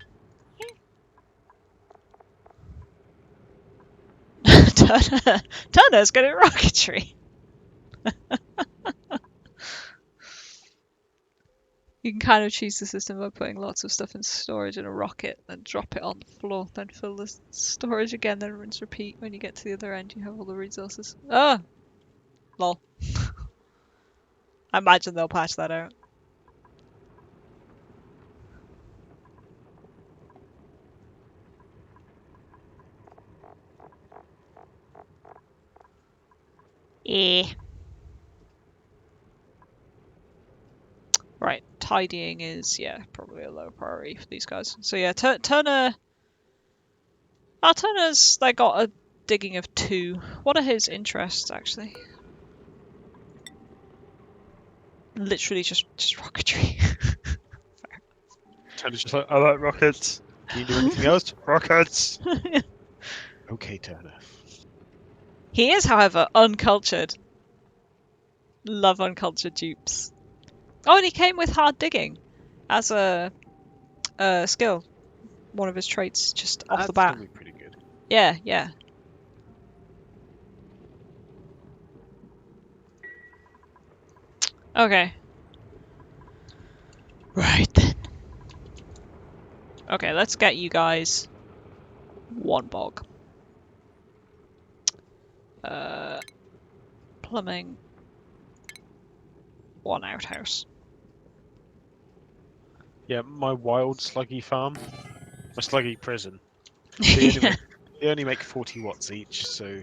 Turner's good at rocketry! You can kind of choose the system by putting lots of stuff in storage in a rocket, then drop it on the floor, then fill the storage again, then rinse repeat. When you get to the other end, you have all the resources. Oh! Lol. I imagine they'll patch that out. Eh. Right, tidying is, yeah, probably a low priority for these guys. So yeah, Turner... Oh, Turner's, they got a digging of 2. What are his interests, actually? Literally just rocketry.
Turner's just like, I like rockets. Can you do anything else? Rockets! Okay, Turner.
He is, however, uncultured. Love uncultured dupes. Oh, and he came with hard digging as a skill. One of his traits, just off the bat.
That's pretty good.
Yeah, yeah. Okay. Right then. Okay, let's get you guys 1 bog. Plumbing. 1 outhouse.
Yeah, my wild sluggy farm, my sluggy prison. They only make 40 watts each, so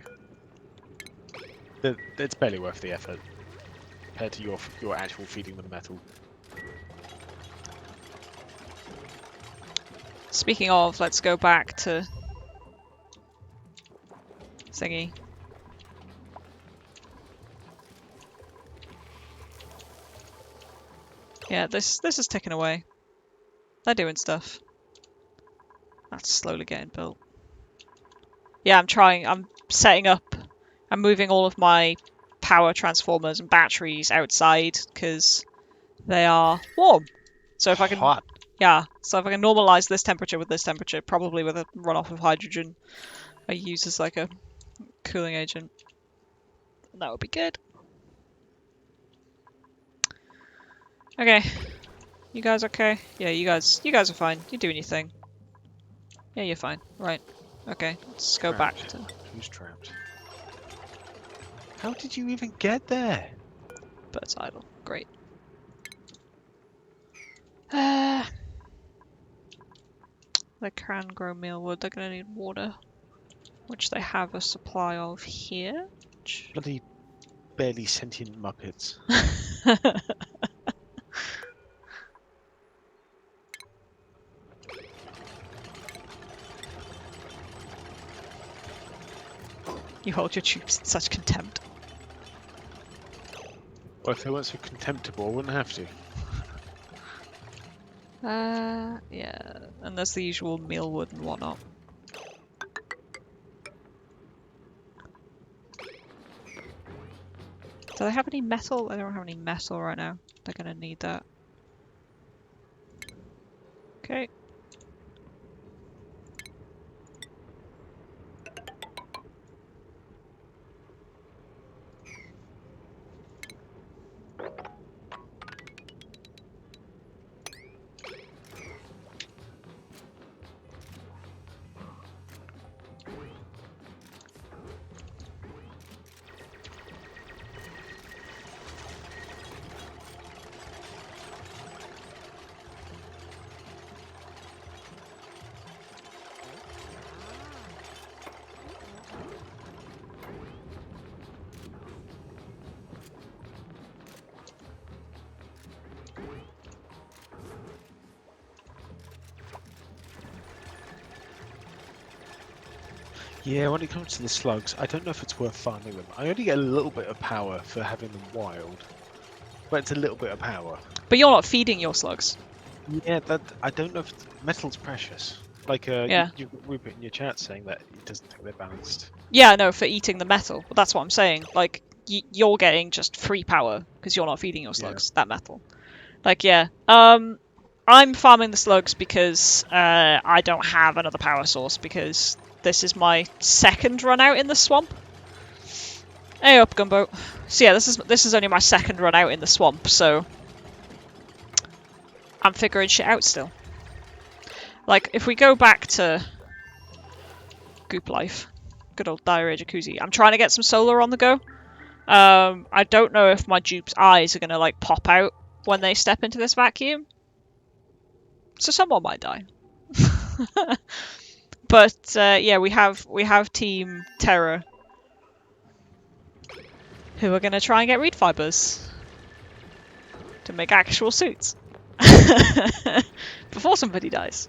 it's barely worth the effort compared to your actual feeding them metal.
Speaking of, let's go back to thingy. Yeah, this is ticking away. They're doing stuff. That's slowly getting built. Yeah, I'm setting up, I'm moving all of my power transformers and batteries outside because they are warm. So if I can,
Hot.
yeah, so if I can normalize this temperature with this temperature, probably with a runoff of hydrogen I use as like a cooling agent, that would be good. Okay, you guys okay? Yeah, you guys are fine. You're doing your thing. Yeah, you're fine. Right. Okay, let's go back
Trapped.
to
Who's trapped? How did you even get there?
Bird's Idle. Great. They can grow mealwood. They're gonna need water, which they have a supply of here.
Bloody barely sentient muppets.
You hold your troops in such contempt.
Well, if they weren't so contemptible, I wouldn't have to.
Yeah, and there's the usual mealwood and whatnot. Do they have any metal? They don't have any metal right now. They're gonna need that. Okay.
Yeah, when it comes to the slugs, I don't know if it's worth farming them. I only get a little bit of power for having them wild, but it's a little bit of power.
But you're not feeding your slugs.
Yeah, that I don't know if metal's precious. Like
Yeah.
we put in your chat saying that it doesn't think they're balanced.
Yeah, no, for eating the metal. But that's what I'm saying. Like, you're getting just free power because you're not feeding your slugs that metal. Like, yeah. I'm farming the slugs because I don't have another power source because this is my second run out in the swamp. Hey up, Gunboat. So yeah, this is only my second run out in the swamp, so I'm figuring shit out still. Like, if we go back to Goop Life, good old Diarrhea Jacuzzi, I'm trying to get some solar on the go. I don't know if my dupe's eyes are gonna like pop out when they step into this vacuum, so someone might die. But yeah, we have Team Terror who are gonna try and get reed fibers to make actual suits before somebody dies.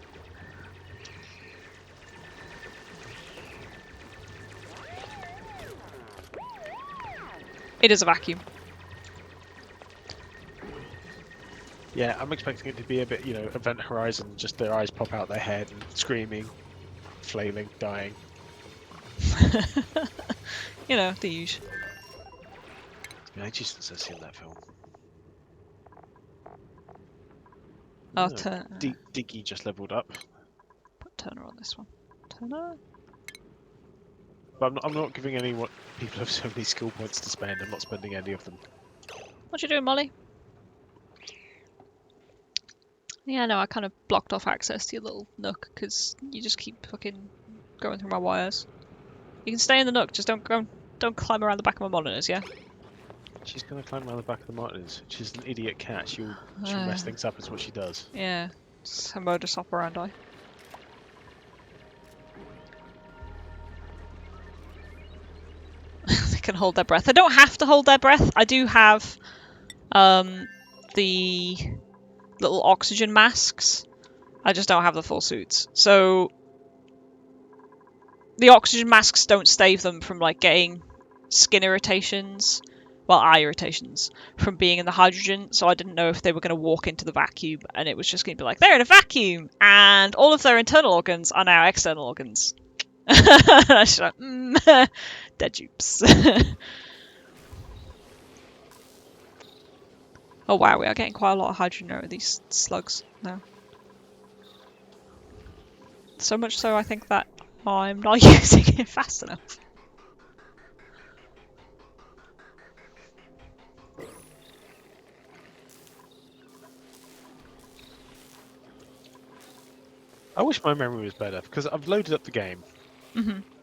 It is a vacuum.
Yeah, I'm expecting it to be a bit, Event Horizon, just their eyes pop out their head and screaming, flailing, dying.
You know, the usual.
It's been ages since I've seen that film.
I'll
Diggy just leveled up.
Put Turner on this one. Turner?
But I'm not giving anyone people have so many skill points to spend. I'm not spending any of them.
What you doing, Molly? Yeah, no, I kind of blocked off access to your little nook because you just keep fucking going through my wires. You can stay in the nook, just don't go don't climb around the back of my monitors, yeah?
She's gonna climb around the back of the monitors. She's an idiot cat. She'll mess things up. Is what she does.
Yeah. It's her modus operandi. They can hold their breath. They don't have to hold their breath. I do have the little oxygen masks. I just don't have the full suits. So the oxygen masks don't stave them from like getting skin irritations, well, eye irritations from being in the hydrogen. So I didn't know if they were going to walk into the vacuum and it was just going to be like, they're in a vacuum and all of their internal organs are now external organs. I was like, dead dupes. Oh wow, we are getting quite a lot of hydrogen out of these slugs now. So much so I think that I'm not using it fast enough.
I wish my memory was better because I've loaded up the game.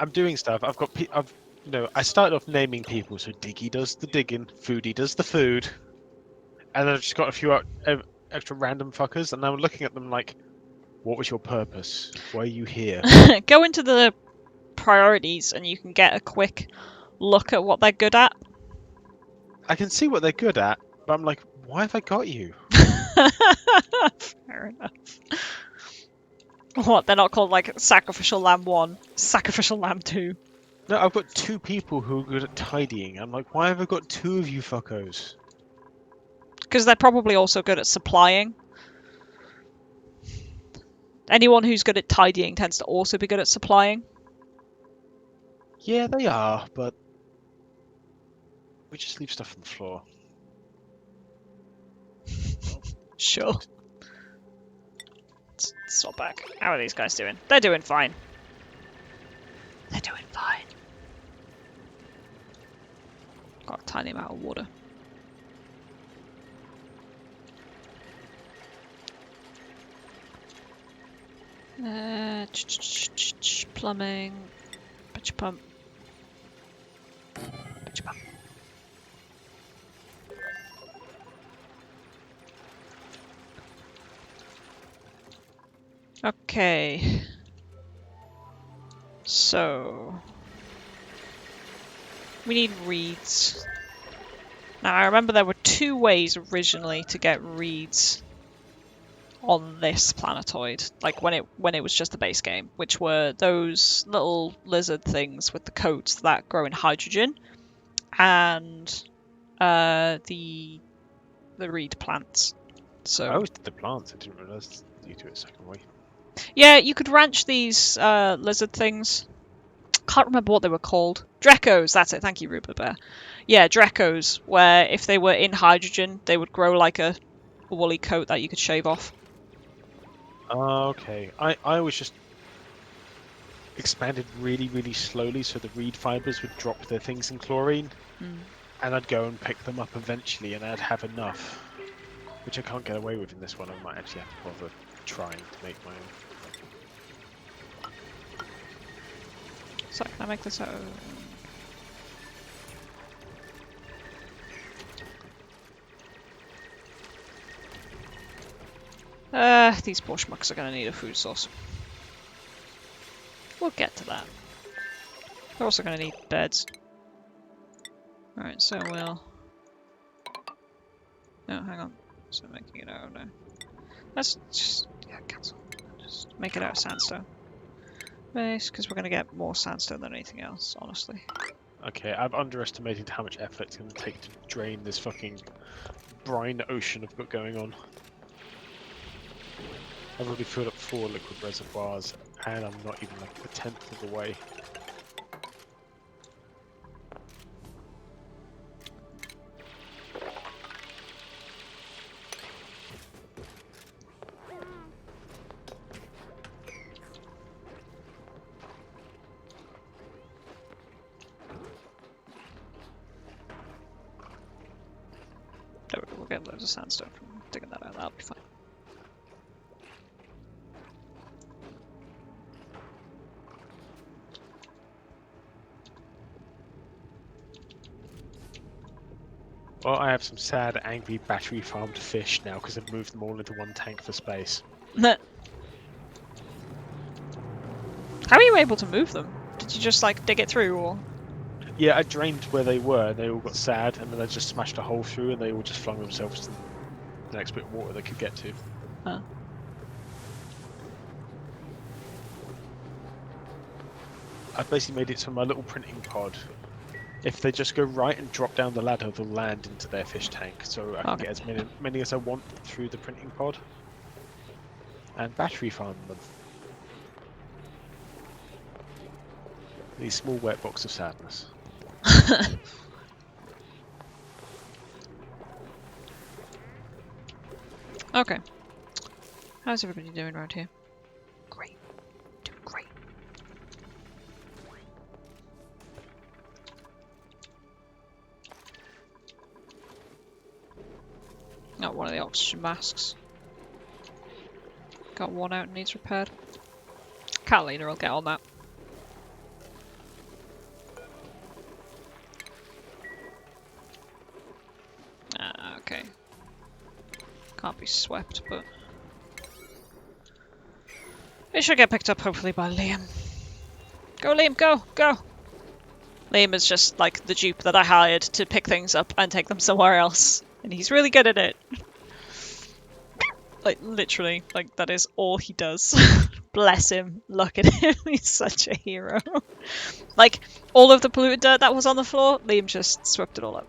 I'm doing stuff. I've got. I started off naming people. So Diggy does the digging, Foodie does the food, and then I've just got a few extra random fuckers, and I'm looking at them like, what was your purpose? Why are you here?
Go into the priorities and you can get a quick look at what they're good at.
I can see what they're good at, but I'm like, why have I got you?
Fair enough. What, they're not called like Sacrificial Lamb 1, Sacrificial Lamb 2?
No, I've got 2 people who are good at tidying. I'm like, why have I got 2 of you fuckos?
Because they're probably also good at supplying. Anyone who's good at tidying tends to also be good at supplying.
Yeah, they are, but we just leave stuff on the floor.
Sure. Let's swap back. How are these guys doing? They're doing fine. They're doing fine. Got a tiny amount of water. Plumbing. Pitch pump. Pitch pump. Okay. So we need reeds. Now I remember there were 2 ways originally to get reeds on this planetoid, like when it was just the base game, which were those little lizard things with the coats that grow in hydrogen, and the reed plants. So
I always did the plants. I didn't realise you do it a second way.
yeah, you could ranch these lizard things. Can't remember what they were called. Drecos, that's it. Thank you, Rupert Bear. Yeah, Drecos, where if they were in hydrogen, they would grow like a woolly coat that you could shave off.
Oh, okay. I was just expanded really, really slowly so the reed fibers would drop their things in chlorine, and I'd go and pick them up eventually, and I'd have enough, which I can't get away with in this one. I might actually have to bother trying to make my own.
So can I make this out of... these poor schmucks are going to need a food source. We'll get to that. They're also going to need beds. Alright, so we'll... No, hang on. So making it out of now. Let's just... Yeah, cancel. Just make it out of sandstone. Base, because we're going to get more sandstone than anything else, honestly.
Okay, I've underestimated how much effort it's going to take to drain this fucking brine ocean I've got going on. I've already filled up 4 liquid reservoirs, and I'm not even like a 10th of the way.
There we go, we'll get loads of sandstone from digging that out, that'll be fine.
Well, I have some sad, angry, battery-farmed fish now because I've moved them all into one tank for space.
How are you able to move them? Did you just like dig it through, or?
Yeah, I drained where they were, and they all got sad, and then I just smashed a hole through, and they all just flung themselves to the next bit of water they could get to.
Huh.
I've basically made it so my little printing pod, if they just go right and drop down the ladder, they'll land into their fish tank, so I can get as many as I want through the printing pod. And battery farm them. These small wet box of sadness.
Okay. How's everybody doing around here? Great. Doing great. Not one of the oxygen masks. Got one out and needs repaired. Catalina will get on that. Okay. Can't be swept, but it should get picked up hopefully by Liam. Go Liam, go, go! Liam is just like the dupe that I hired to pick things up and take them somewhere else. And he's really good at it. Like, literally, like, that is all he does. Bless him. Look at him. He's such a hero. Like, all of the polluted dirt that was on the floor, Liam just swept it all up.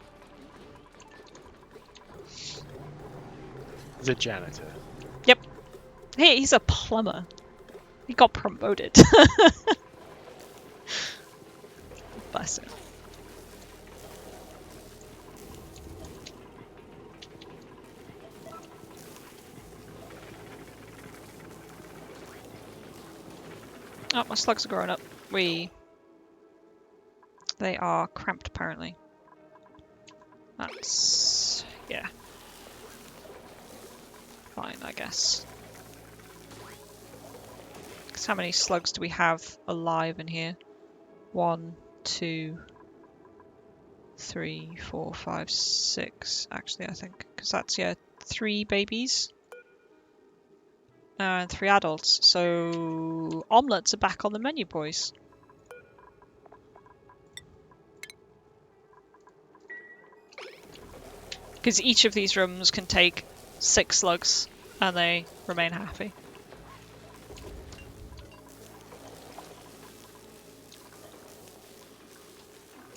The janitor.
Yep. Hey, he's a plumber. He got promoted. Bless him. Oh, my slugs are growing up. They are cramped, apparently. That's... yeah. Fine, I guess. Because how many slugs do we have alive in here? 1, 2, 3, 4, 5, 6, actually, I think. Because that's, yeah, 3 babies. And 3 adults. So omelets are back on the menu, boys. Because each of these rooms can take 6 slugs and they remain happy.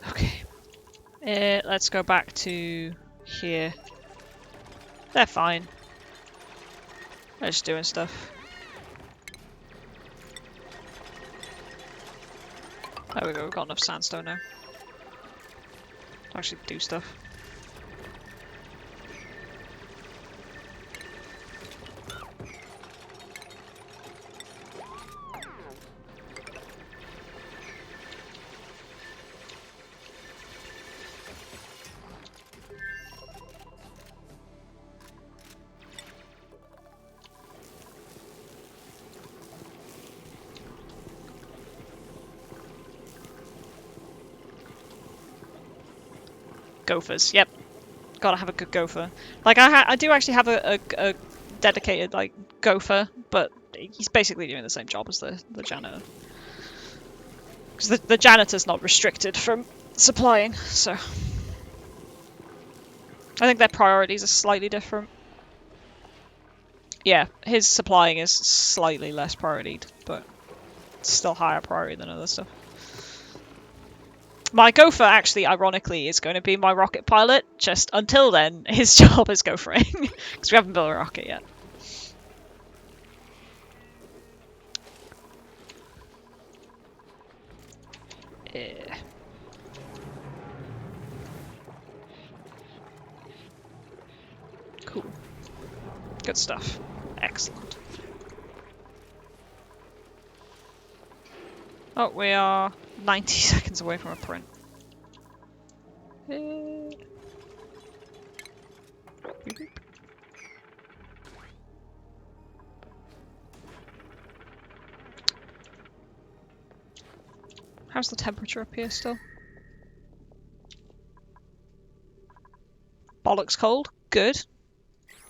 Okay. Let's go back to here. They're fine. They're just doing stuff. There we go, we've got enough sandstone now. To actually do stuff. Gophers, yep. Gotta have a good gopher. Like, I do actually have a dedicated, like, gopher, but he's basically doing the same job as the janitor. Because the janitor's not restricted from supplying, so... I think their priorities are slightly different. Yeah, his supplying is slightly less prioritied, but still higher priority than other stuff. My gopher, actually, ironically, is going to be my rocket pilot. Just until then, his job is gophering. Because we haven't built a rocket yet. Yeah. Cool. Good stuff. Excellent. Oh, we are 90 seconds away from a print. How's the temperature up here still? Bollocks cold. Good.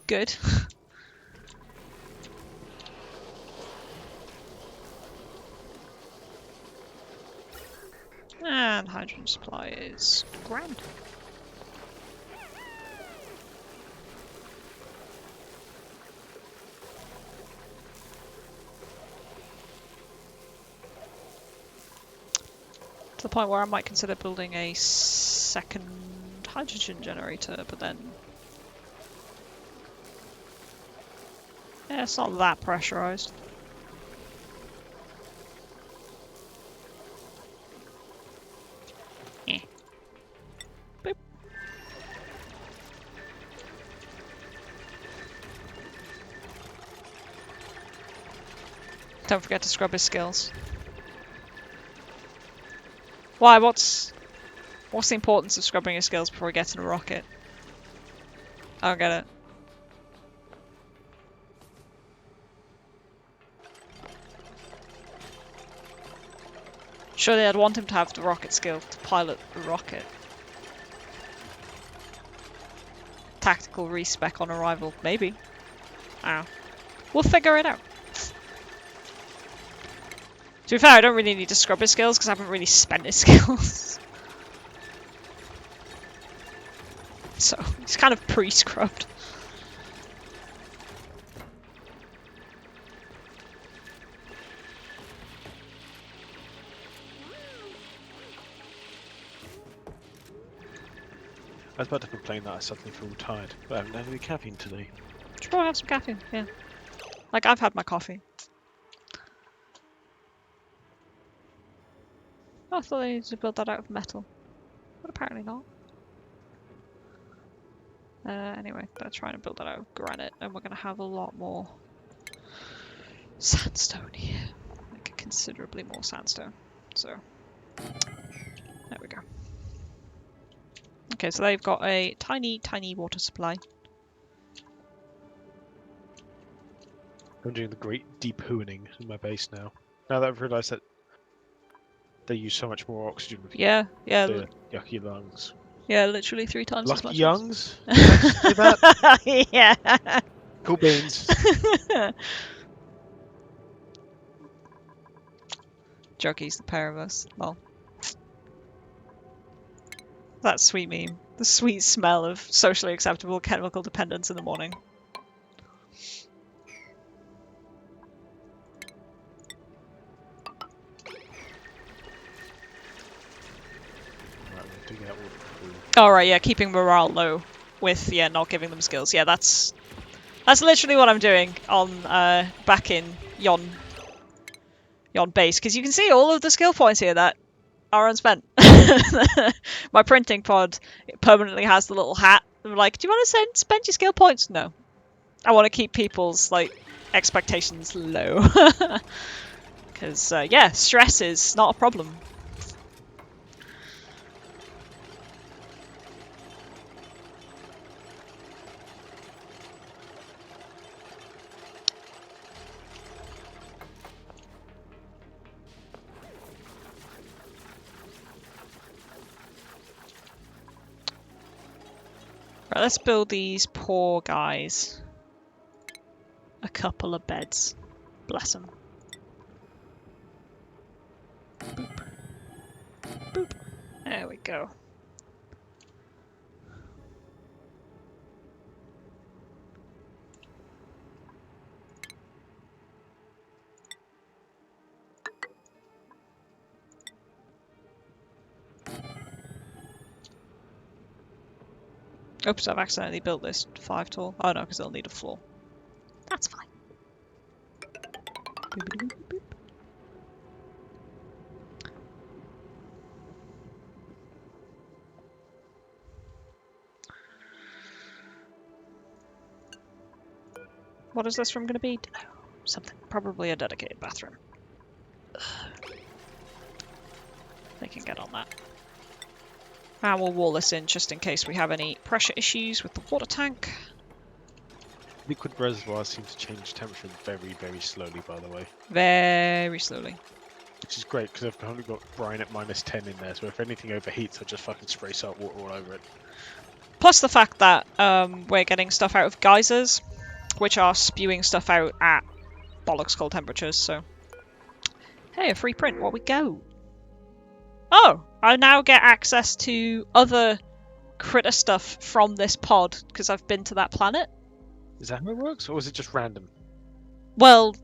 Good. And hydrogen supply is grand. To the point where I might consider building a second hydrogen generator, but then... yeah, it's not that pressurized. Eh. Boop. Don't forget to scrub his skills. Why? What's the importance of scrubbing his skills before he gets in a rocket? I don't get it. Surely I'd want him to have the rocket skill to pilot the rocket. Tactical respec on arrival, maybe. Oh. We'll figure it out. To be fair, I don't really need to scrub his skills because I haven't really spent his skills. So, he's kind of pre-scrubbed.
I was about to complain that I suddenly feel tired, but I haven't had any caffeine today.
Should probably have some caffeine, yeah. Like, I've had my coffee. Oh, I thought they needed to build that out of metal. But apparently not. Anyway, they're trying to build that out of granite, and we're going to have a lot more sandstone here. Like, considerably more sandstone. So, there we go. Okay, so they've got a tiny, tiny water supply.
I'm doing the great deep hooning in my base now. Now that I've realised that they use so much more oxygen with
Yeah, yeah.
the yucky lungs.
Yeah, literally 3 times as
Lucky
much.
youngs? Did I just say that?
Yeah.
Cool beans.
Juggies, the pair of us. Well. That sweet meme. The sweet smell of socially acceptable chemical dependence in the morning.
Right, we're digging out all the food.
Oh right, yeah, keeping morale low with not giving them skills. Yeah, that's literally what I'm doing on back in Yon base, because you can see all of the skill points here that are unspent. My printing pod permanently has the little hat. I'm like, do you want to spend your skill points? No, I want to keep people's expectations low, because yeah, stress is not a problem. Right, let's build these poor guys a couple of beds. Bless them. Boop. Boop. There we go. Oops, I've accidentally built this 5 tall. Oh no, because they'll need a floor. That's fine. Boop, boop, boop, boop. What is this room going to be? Dunno. Something. Probably a dedicated bathroom. Ugh. They can get on that. And we'll wall this in just in case we have any pressure issues with the water tank.
Liquid reservoirs seem to change temperature very, very slowly, by the way.
Very slowly.
Which is great, because I've currently got brine at -10 in there, so if anything overheats, I'll just fucking spray salt water all over it.
Plus the fact that we're getting stuff out of geysers, which are spewing stuff out at bollocks cold temperatures, so... Hey, a free print, what we go? Oh, I now get access to other critter stuff from this pod, because I've been to that planet.
Is that how it works, or is it just random?
Well,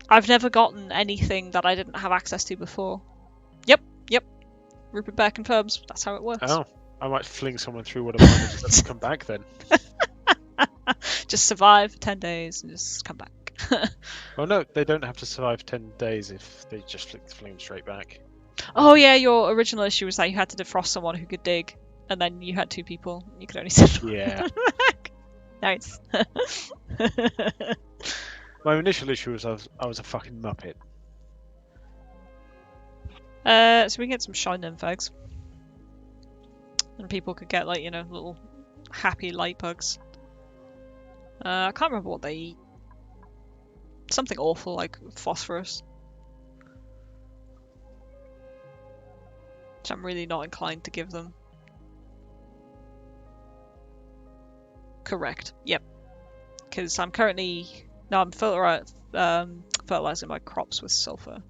I've never gotten anything that I didn't have access to before. Yep. Rupert Bear confirms, that's how it works.
Oh, I might fling someone through one of mine and just let them come back then.
Just survive for 10 days and just come back.
Well, no, they don't have to survive 10 days if they just fling them straight back.
Oh yeah, your original issue was that you had to defrost someone who could dig, and then you had 2 people. You could only send one
Yeah.
back. Nice.
My initial issue was I was a fucking muppet.
So we can get some shine nymphags. And people could get, like, you know, little happy light bugs. I can't remember what they eat. Something awful, like phosphorus. Which I'm really not inclined to give them. Correct. Yep. Because I'm currently... No, I'm fertilizing my crops with sulfur.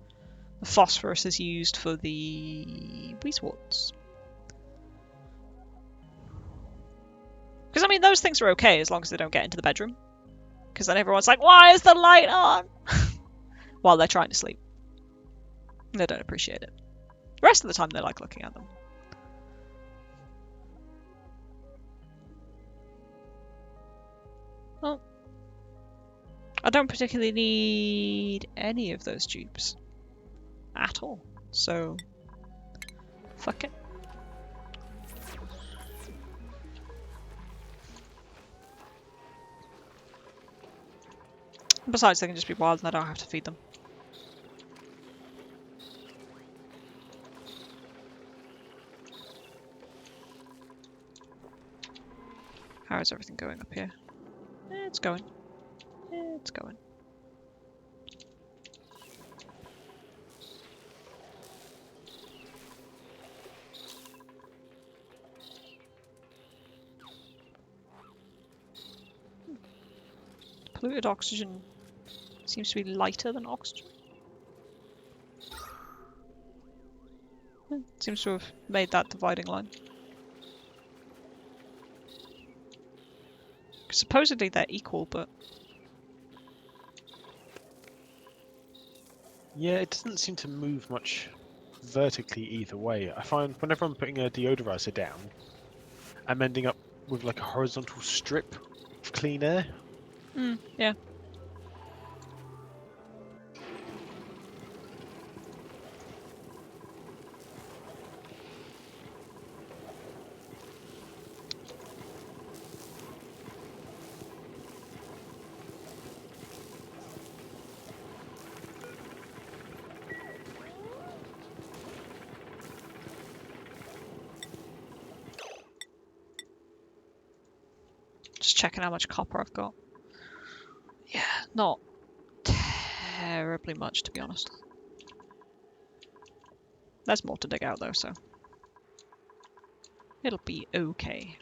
The phosphorus is used for the beeswarts. Because, I mean, those things are okay as long as they don't get into the bedroom. Because then everyone's like, why is the light on? While they're trying to sleep. They don't appreciate it. The rest of the time they like looking at them. Well, I don't particularly need any of those dupes. At all. So, fuck it. Besides, they can just be wild and I don't have to feed them. How is everything going up here? It's going. It's going. Polluted oxygen seems to be lighter than oxygen. Seems to have made that dividing line. Supposedly they're equal, but...
Yeah, it doesn't seem to move much vertically either way. I find whenever I'm putting a deodorizer down, I'm ending up with like a horizontal strip of clean air.
Yeah. Just checking how much copper I've got. Yeah, not terribly much, to be honest. There's more to dig out, though, so... it'll be okay.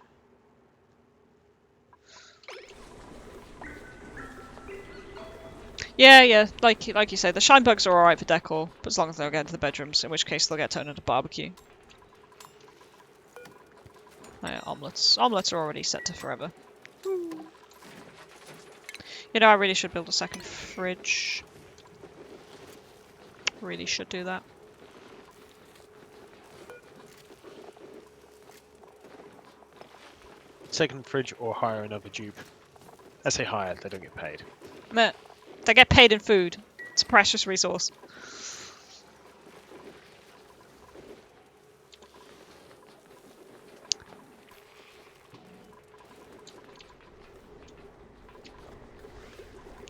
Yeah, like you say, the shine bugs are alright for decor, but as long as they don't get into the bedrooms, in which case they'll get turned into barbecue. Oh, yeah, omelets. Omelets are already set to forever. You know, I really should build a second fridge. Really should do that.
Second fridge or hire another dupe. I say hire, they don't get paid.
Meh. They get paid in food. It's a precious resource.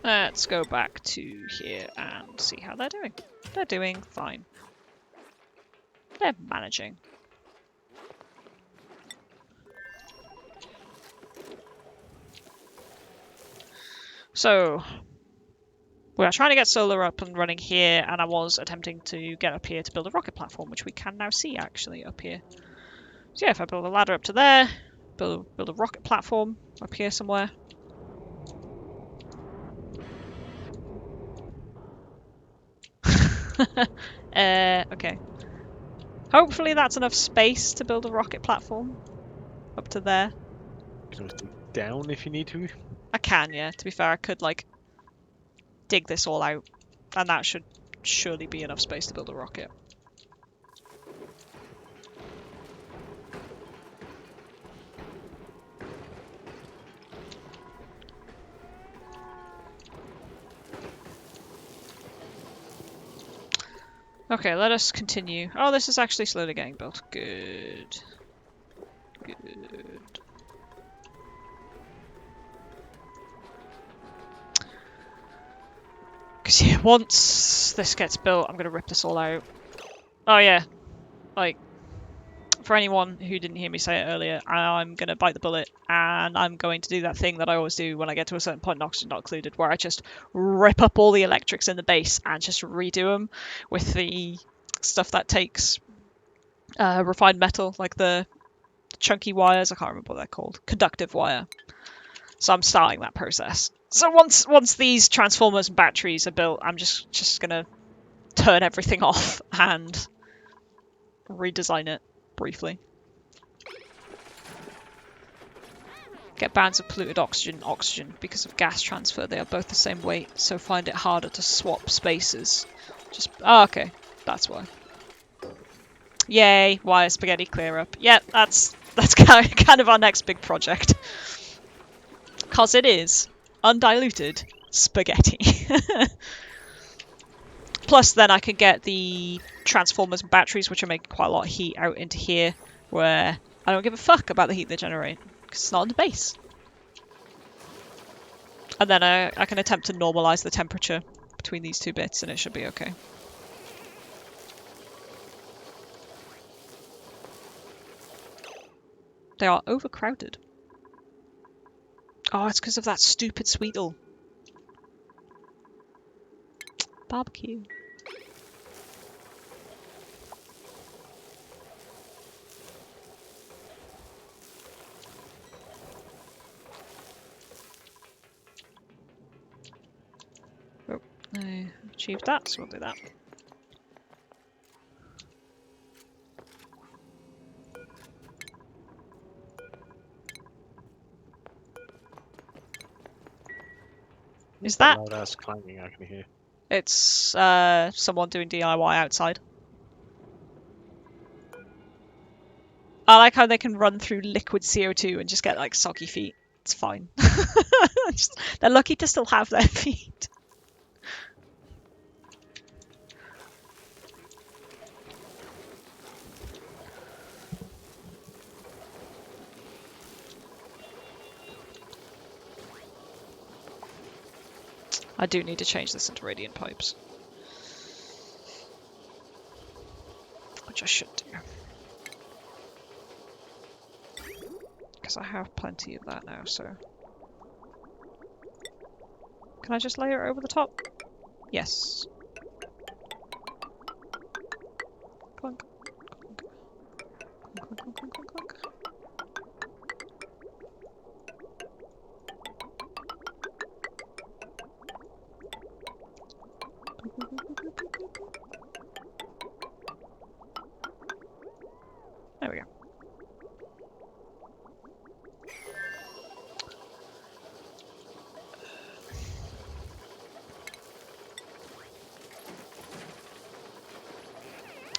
Let's go back to here and see how they're doing. They're doing fine. They're managing. So, we are trying to get solar up and running here, and I was attempting to get up here to build a rocket platform, which we can now see actually up here. So yeah, if I build a ladder up to there, build a rocket platform up here somewhere. Okay. Hopefully that's enough space to build a rocket platform up to there.
You can always dig down if you need to.
I can, yeah. To be fair, I could like dig this all out, and that should surely be enough space to build a rocket. Okay, let us continue. Oh, this is actually slowly getting built. Good. Good. Because yeah, once this gets built, I'm going to rip this all out. Oh yeah, like, for anyone who didn't hear me say it earlier, I'm going to bite the bullet, and I'm going to do that thing that I always do when I get to a certain point in Oxygen Not Included, where I just rip up all the electrics in the base and just redo them with the stuff that takes refined metal, like the chunky wires. I can't remember what they're called. Conductive wire. So I'm starting that process. So once these transformers and batteries are built, I'm just gonna turn everything off and redesign it briefly. Get bands of polluted oxygen. Because of gas transfer, they are both the same weight, so find it harder to swap spaces. Okay, that's why. Yay, wire spaghetti clear up. Yeah, that's kind of our next big project. Cause it is undiluted spaghetti. Plus then I can get the transformers and batteries, which are making quite a lot of heat, out into here, where I don't give a fuck about the heat they generate, because it's not in the base. And then I can attempt to normalise the temperature between these two bits, and it should be okay. They are overcrowded. Oh, it's because of that stupid Sweetle. Barbecue. Oh, I achieved that, so we'll do that. Is that?
Loud ass clanging I can hear.
It's someone doing DIY outside. I like how they can run through liquid CO2 and just get like soggy feet. It's fine. They're lucky to still have their feet. I do need to change this into radiant pipes. Which I should do. Because I have plenty of that now, so... Can I just layer it over the top? Yes. Clunk. Clunk. Clunk, clunk, clunk, clunk, clunk. There we go.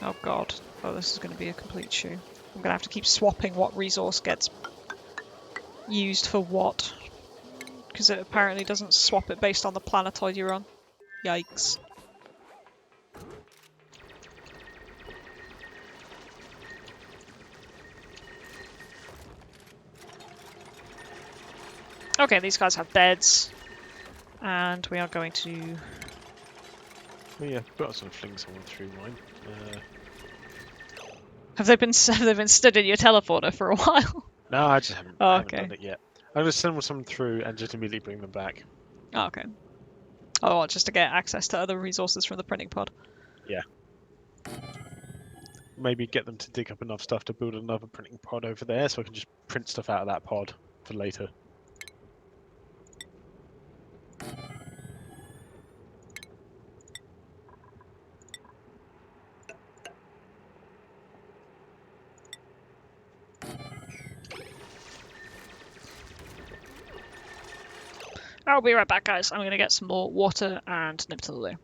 Oh god. Oh, this is going to be a complete shoe. I'm going to have to keep swapping what resource gets used for what. Because it apparently doesn't swap it based on the planetoid you're on. Yikes. Okay, these guys have beds. And we are going to...
Oh yeah, but I was gonna fling someone through mine.
Have they been stood in your teleporter for a while?
No, I just haven't,
Oh,
I haven't
okay.
done it yet. I'm just send someone through and just immediately bring them back.
Oh, okay. Oh, well, just to get access to other resources from the printing pod.
Yeah. maybe get them to dig up enough stuff to build another printing pod over there, so I can just print stuff out of that pod for later.
I'll be right back, guys. I'm going to get some more water and nip to the loo.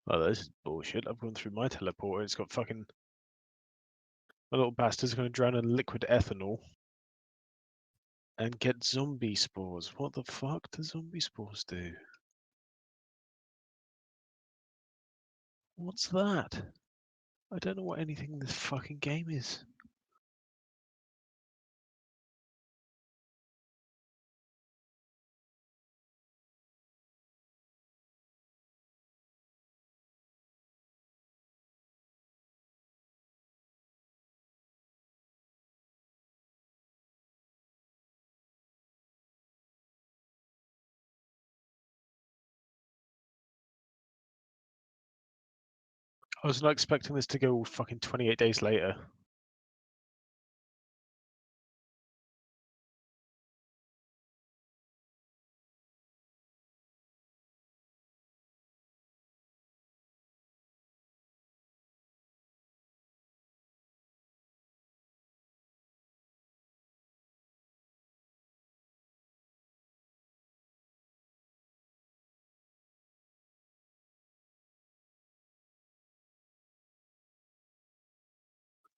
Oh, this is bullshit. I've gone through my teleporter. It's got fucking... My little bastard's going to drown in liquid ethanol and get zombie spores. What the fuck do zombie spores do? What's that? I don't know what anything in this fucking game is. I was not expecting this to go fucking 28 days later.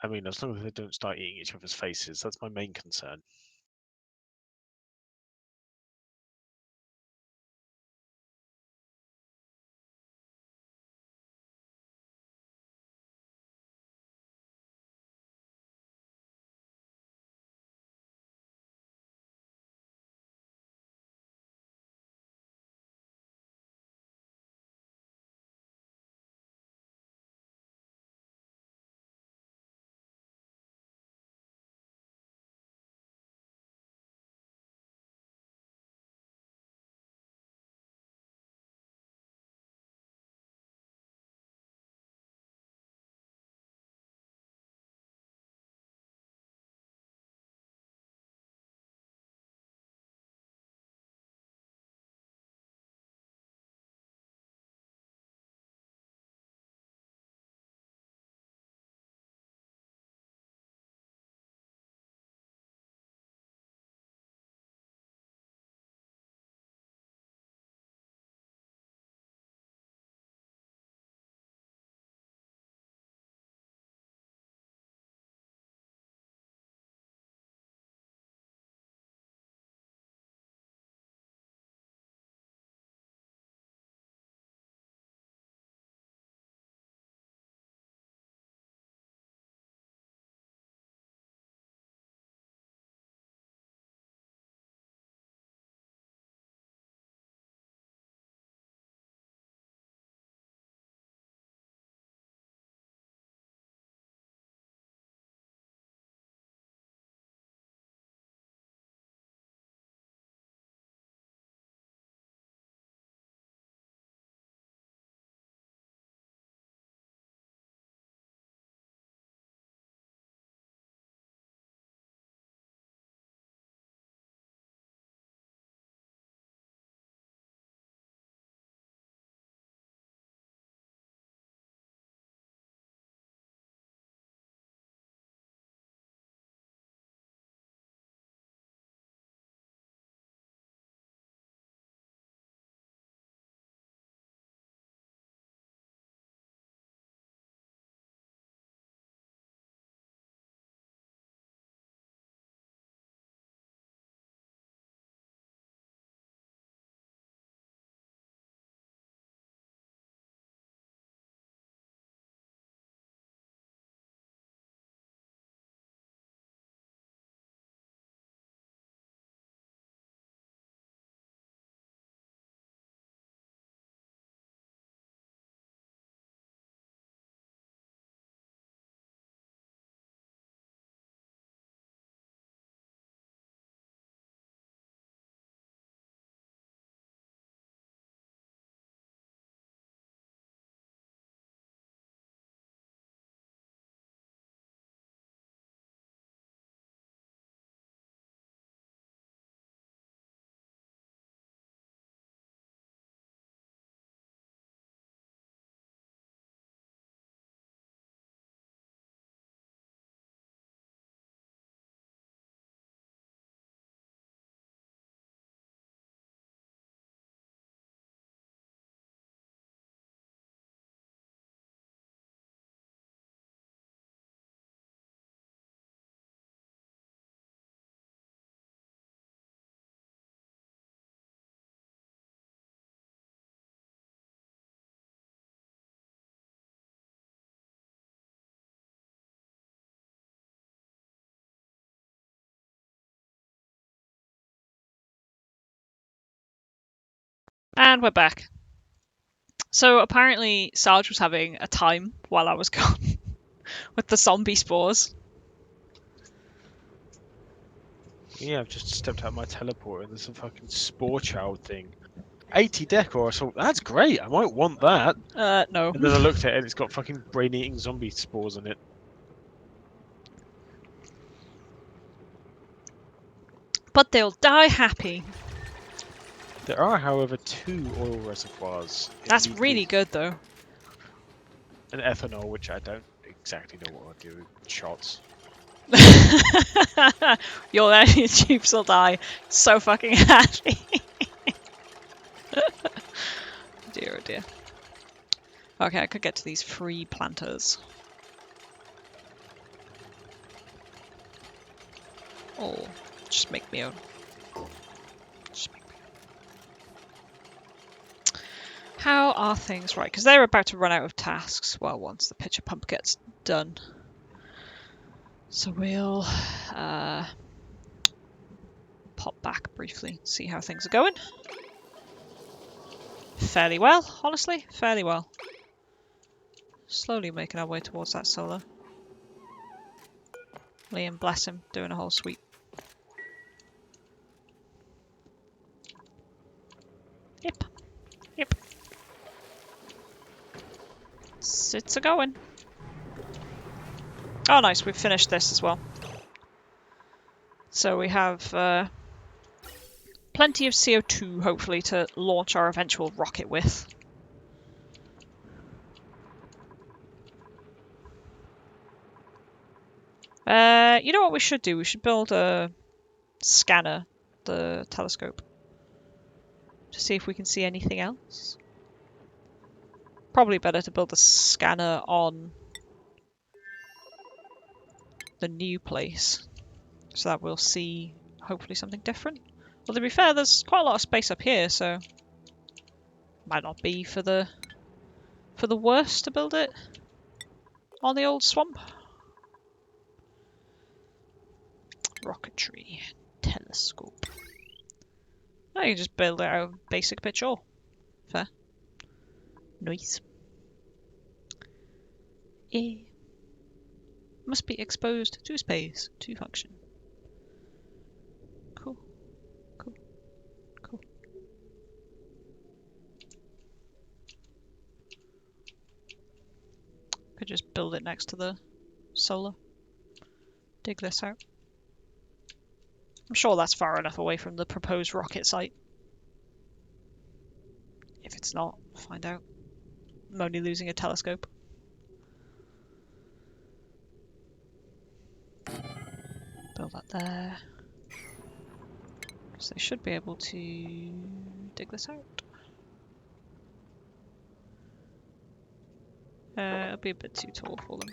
I mean, as long as they don't start eating each other's faces, that's my main concern.
And we're back. So apparently Sarge was having a time while I was gone with the zombie spores.
Yeah, I've just stepped out my teleporter and there's a fucking spore child thing. 80 decor, so that's great. I might want that.
No.
And then I looked at it and it's got fucking brain-eating zombie spores on it.
But they'll die happy.
There are, however, 2 oil reservoirs.
That's really good, though.
And ethanol, which I don't exactly know what I'll do with shots.
Your energy tubes will die so fucking happy. Dear, oh dear. Okay, I could get to these free planters. Oh, just make me own. Just make me own. How are things? Right, because they're about to run out of tasks. Well, once the pitcher pump gets done. So we'll pop back briefly, see how things are going. Fairly well, honestly, fairly well. Slowly making our way towards that solar. Liam, bless him, doing a whole sweep. Yep, yep. It's a going. Oh nice, we've finished this as well. So we have plenty of CO2, hopefully, to launch our eventual rocket with. You know what we should do? We should build a scanner, the telescope, to see if we can see anything else. Probably better to build a scanner on the new place, so that we'll see, hopefully, something different. Well, to be fair, there's quite a lot of space up here, so might not be for the worst to build it on the old swamp. Rocketry telescope. Oh, you can just build it out of basic pitch ore. Fair. Nice. Must be exposed to space to function. Cool. Cool. Cool. Could just build it next to the solar. Dig this out. I'm sure that's far enough away from the proposed rocket site. If it's not, find out. I'm only losing a telescope. Build that there. So they should be able to dig this out. It'll be a bit too tall for them.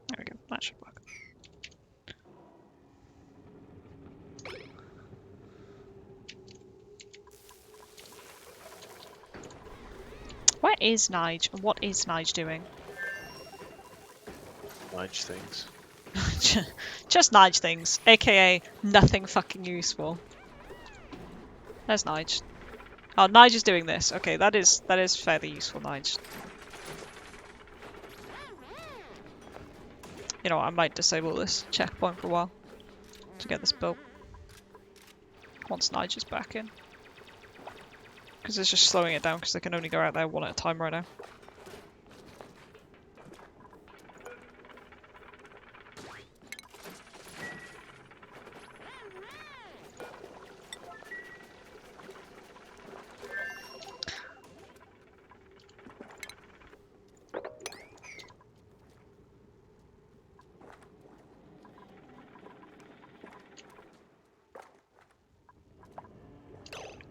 There we go, that should work. Where is Nige? And what is Nige doing?
Nige things.
Just Nige things, aka nothing fucking useful. There's Nige. Oh, Nige is doing this. Okay, that is fairly useful, Nige. You know what, I might disable this checkpoint for a while to get this built. Once Nige is back in. Because it's just slowing it down because they can only go out there one at a time right now.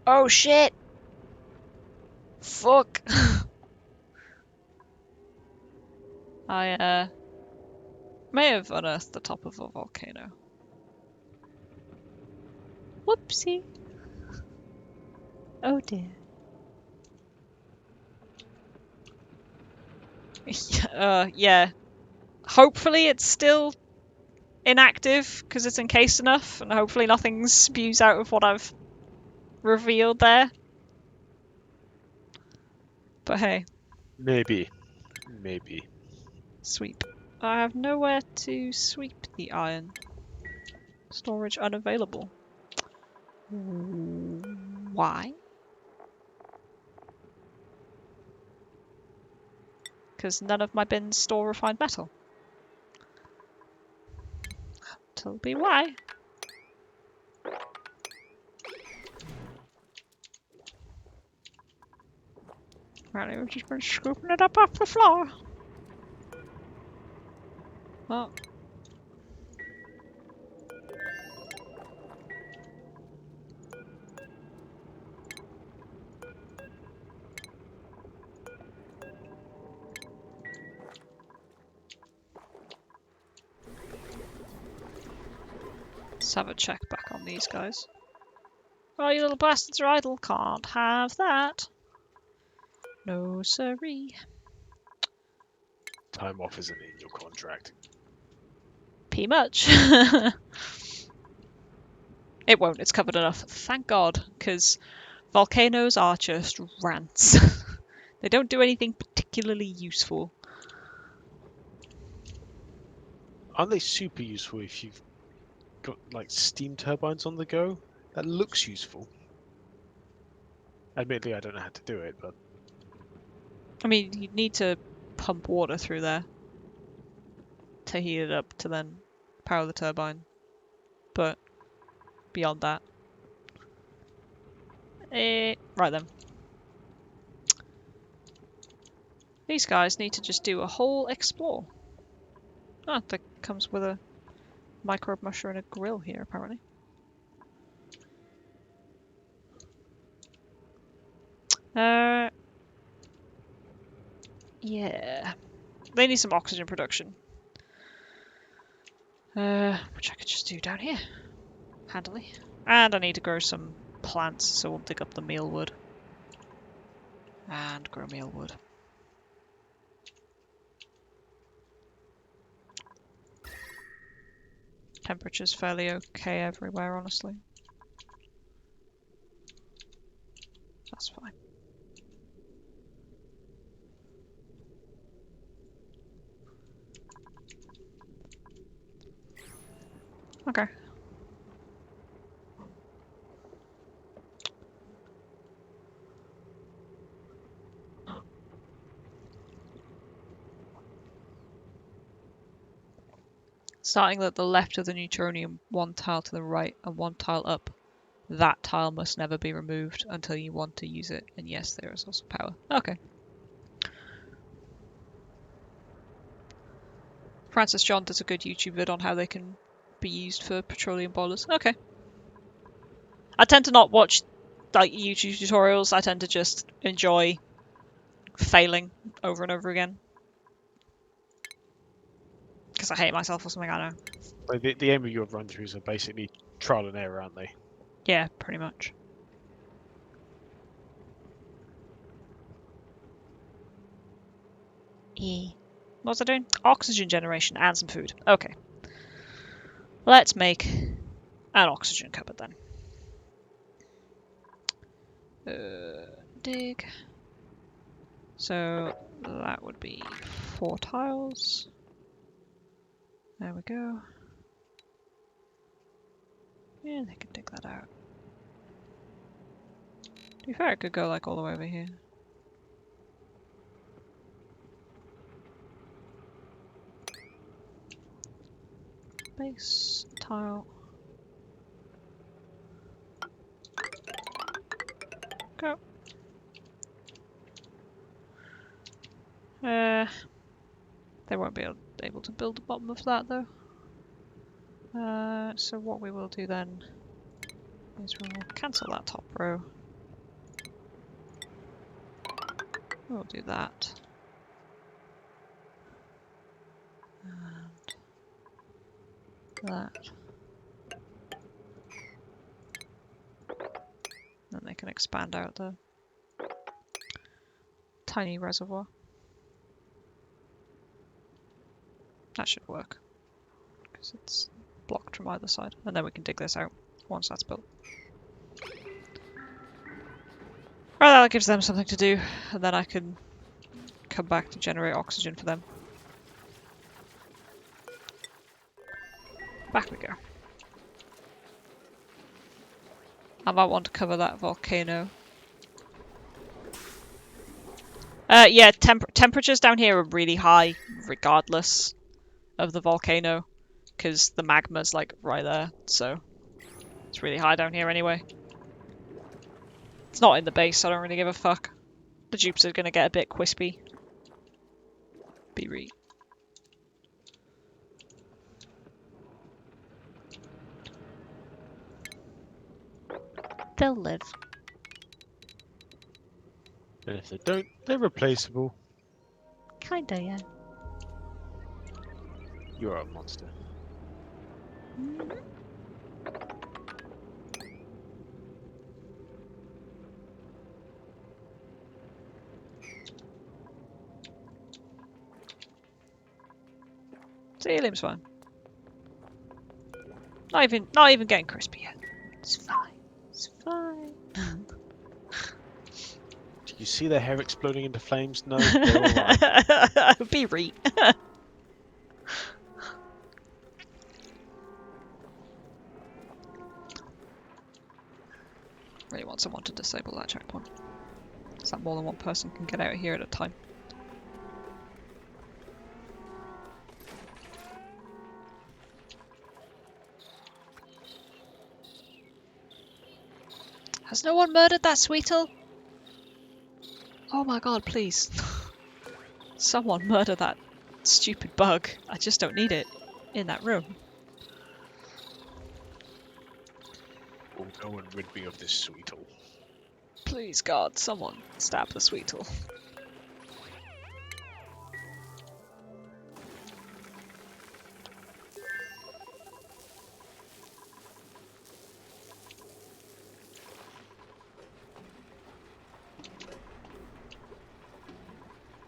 Oh shit! Fuck! I may have unearthed the top of a volcano. Whoopsie! Oh dear. Yeah. Hopefully it's still inactive because it's encased enough, and hopefully nothing spews out of what I've revealed there. But hey.
Maybe. Maybe.
Sweep. I have nowhere to sweep the iron. Storage unavailable. Why? Because none of my bins store refined metal. Tell me why. Apparently we've just been scooping it up off the floor. Well. Let's have a check back on these guys. Oh, you little bastards are idle. Can't have that. No siree.
Time off isn't in your contract.
P much. It won't, it's covered enough. Thank God, because volcanoes are just rants. They don't do anything particularly useful.
Aren't they super useful if you've got like steam turbines on the go? That looks useful. Admittedly, I don't know how to do it, but
I mean, you'd need to pump water through there to heat it up to then power the turbine. But beyond that. Right then. These guys need to just do a whole explore. Oh, that comes with a microbe musher and a grill here, apparently. Yeah. They need some oxygen production. Which I could just do down here. Handily. And I need to grow some plants, so we'll dig up the mealwood. And grow mealwood. Temperature's fairly okay everywhere, honestly. That's fine. Okay. Starting at the left of the neutronium, one tile to the right and one tile up. That tile must never be removed until you want to use it. And yes, there is also power. Okay. Francis John does a good YouTube vid on how they can be used for petroleum boilers. Okay. I tend to not watch like YouTube tutorials. I tend to just enjoy failing over and over again. Because I hate myself or something, I don't know.
like the aim of your run-throughs are basically trial and error, aren't they?
Yeah, pretty much. What's I doing? Oxygen generation and some food. Okay. Let's make an oxygen cupboard then. Dig. So that would be 4 tiles. There we go. Yeah, they can dig that out. To be fair, it could go like all the way over here. Base tile. Go. They won't be able to build the bottom of that though. So what we will do then is we will cancel that top row. We'll do that. And that. Then they can expand out the tiny reservoir. That should work. Because it's blocked from either side. And then we can dig this out once that's built. Right, that gives them something to do. And then I can come back to generate oxygen for them. Back we go. I might want to cover that volcano. Yeah, temperatures down here are really high, regardless of the volcano, because the magma's like right there, so it's really high down here anyway. It's not in the base, so I don't really give a fuck. The Jupiter's gonna get a bit quispy. Be re. They'll live.
And if they don't, they're replaceable.
Kinda, yeah.
You're a monster.
See, helium's fine. Not even getting crispy yet. It's fine. It's fine.
Do you see their hair exploding into flames? No, they're alright.
Be re. Really want someone to disable that checkpoint. So that more than one person can get out of here at a time. Has no one murdered that Sweetle? Oh my god, please. Someone murder that stupid bug. I just don't need it in that room.
Oh, go and rid me of this Sweetle.
Please God, someone stab the Sweetle.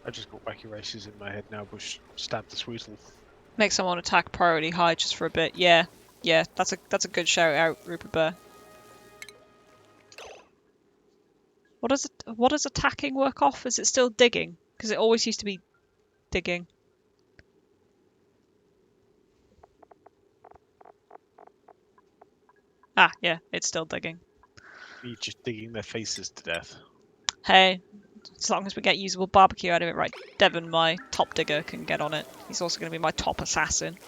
I just got wacky races in my head now, but stab the Sweetle.
Make someone attack priority high just for a bit. Yeah, yeah, that's a good shout out, Rupert Bear. What does attacking work off? Is it still digging? Because it always used to be digging. Ah, yeah, it's still digging.
Me just digging their faces to death.
Hey, as long as we get usable barbecue out of it, right? Devon, my top digger, can get on it. He's also going to be my top assassin.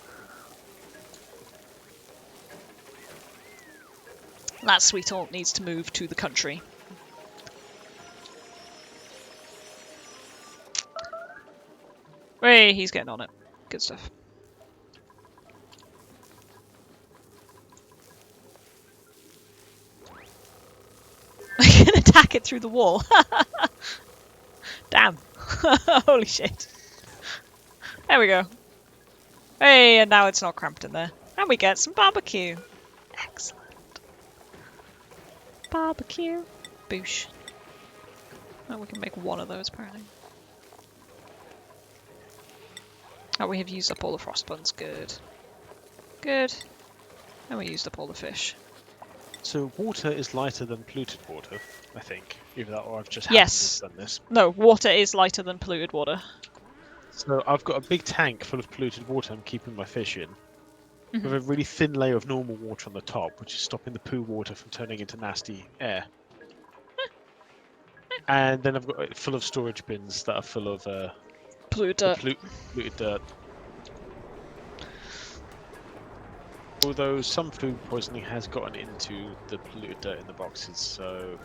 That Sweetle needs to move to the country. Hey, he's getting on it. Good stuff. I can attack it through the wall. Damn. Holy shit. There we go. Hey, and now it's not cramped in there. And we get some barbecue. Excellent. Barbecue. Boosh. Oh, we can make one of those, apparently. Oh, we have used up all the frost buns. Good. Good. And we used up all the fish.
So water is lighter than polluted water, I think. Either that or I've just
Yes.
done this.
No, water is lighter than polluted water.
So I've got a big tank full of polluted water I'm keeping my fish in.
Mhm.
With a really thin layer of normal water on the top, which is stopping the poo water from turning into nasty air. And then I've got it full of storage bins that are full of
Polluted dirt.
polluted dirt. Although some food poisoning has gotten into the polluted dirt in the boxes, so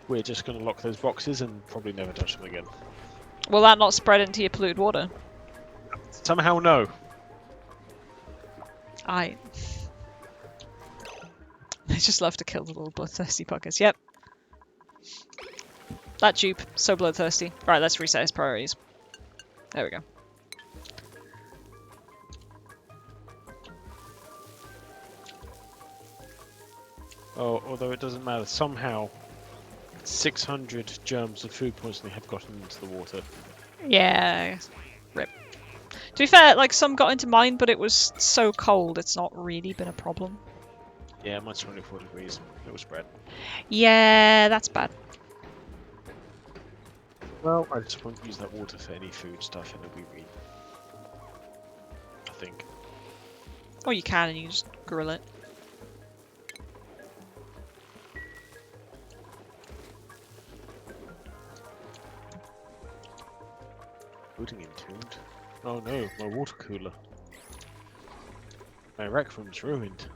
we're just going to lock those boxes and probably never touch them again.
Will that not spread into your polluted water?
Somehow no.
I just love to kill the little bloodthirsty buggers. Yep. That dupe, so bloodthirsty. Right, let's reset his priorities. There we go.
Oh, although it doesn't matter. Somehow 600 germs of food poisoning have gotten into the water.
Yeah. Rip. To be fair, like some got into mine, but it was so cold, it's not really been a problem.
Yeah, mine's 24 degrees. It was spread.
Yeah, that's bad.
Well, I just won't use that water for any food stuff, and it'll be green. I think.
Or you can and you just grill it.
Pudding entombed. Oh no, my water cooler. My rec room's ruined.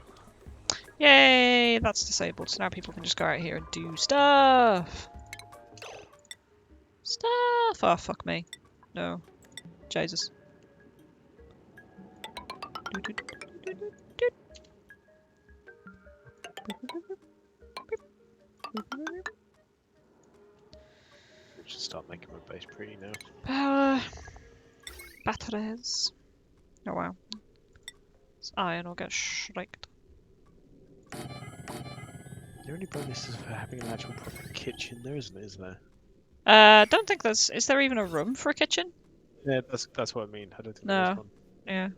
Yay, that's disabled. So now people can just go out here and do stuff. Stuff! Oh, fuck me. No. Jesus.
We should start making my base pretty now.
Power. Batteries. Oh wow. This iron will get shreked.
The only bonus is for having an actual proper kitchen there, isn't it? Isn't there?
Don't think there's... Is there even a room for a kitchen?
Yeah, that's what I mean. I don't think
No.
there's one.
Yeah.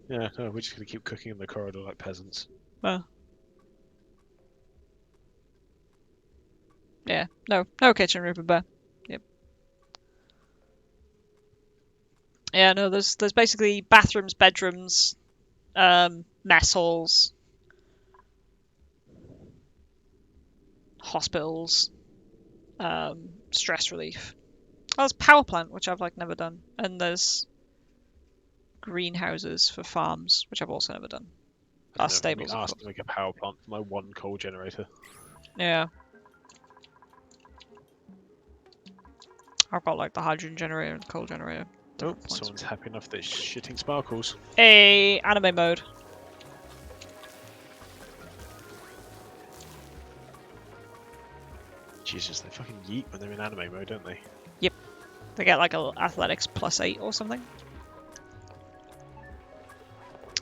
Yeah, no, we're just gonna keep cooking in the corridor like peasants.
Well. Yeah. No. No kitchen, Rupert Bear. Yep. Yeah, no, there's basically bathrooms, bedrooms, mess halls, hospitals, stress relief. Oh, there's power plant, which I've like never done, and there's greenhouses for farms, which I've also never done.
I've
Stables.
been asked to make a power plant for my one coal generator.
Yeah. I've got like the hydrogen generator and the coal generator.
Oh, someone's happy enough that it's shitting sparkles.
Hey, anime mode.
Jesus, they fucking yeet when they're in anime mode, don't they?
Yep. They get like a athletics +8 or something.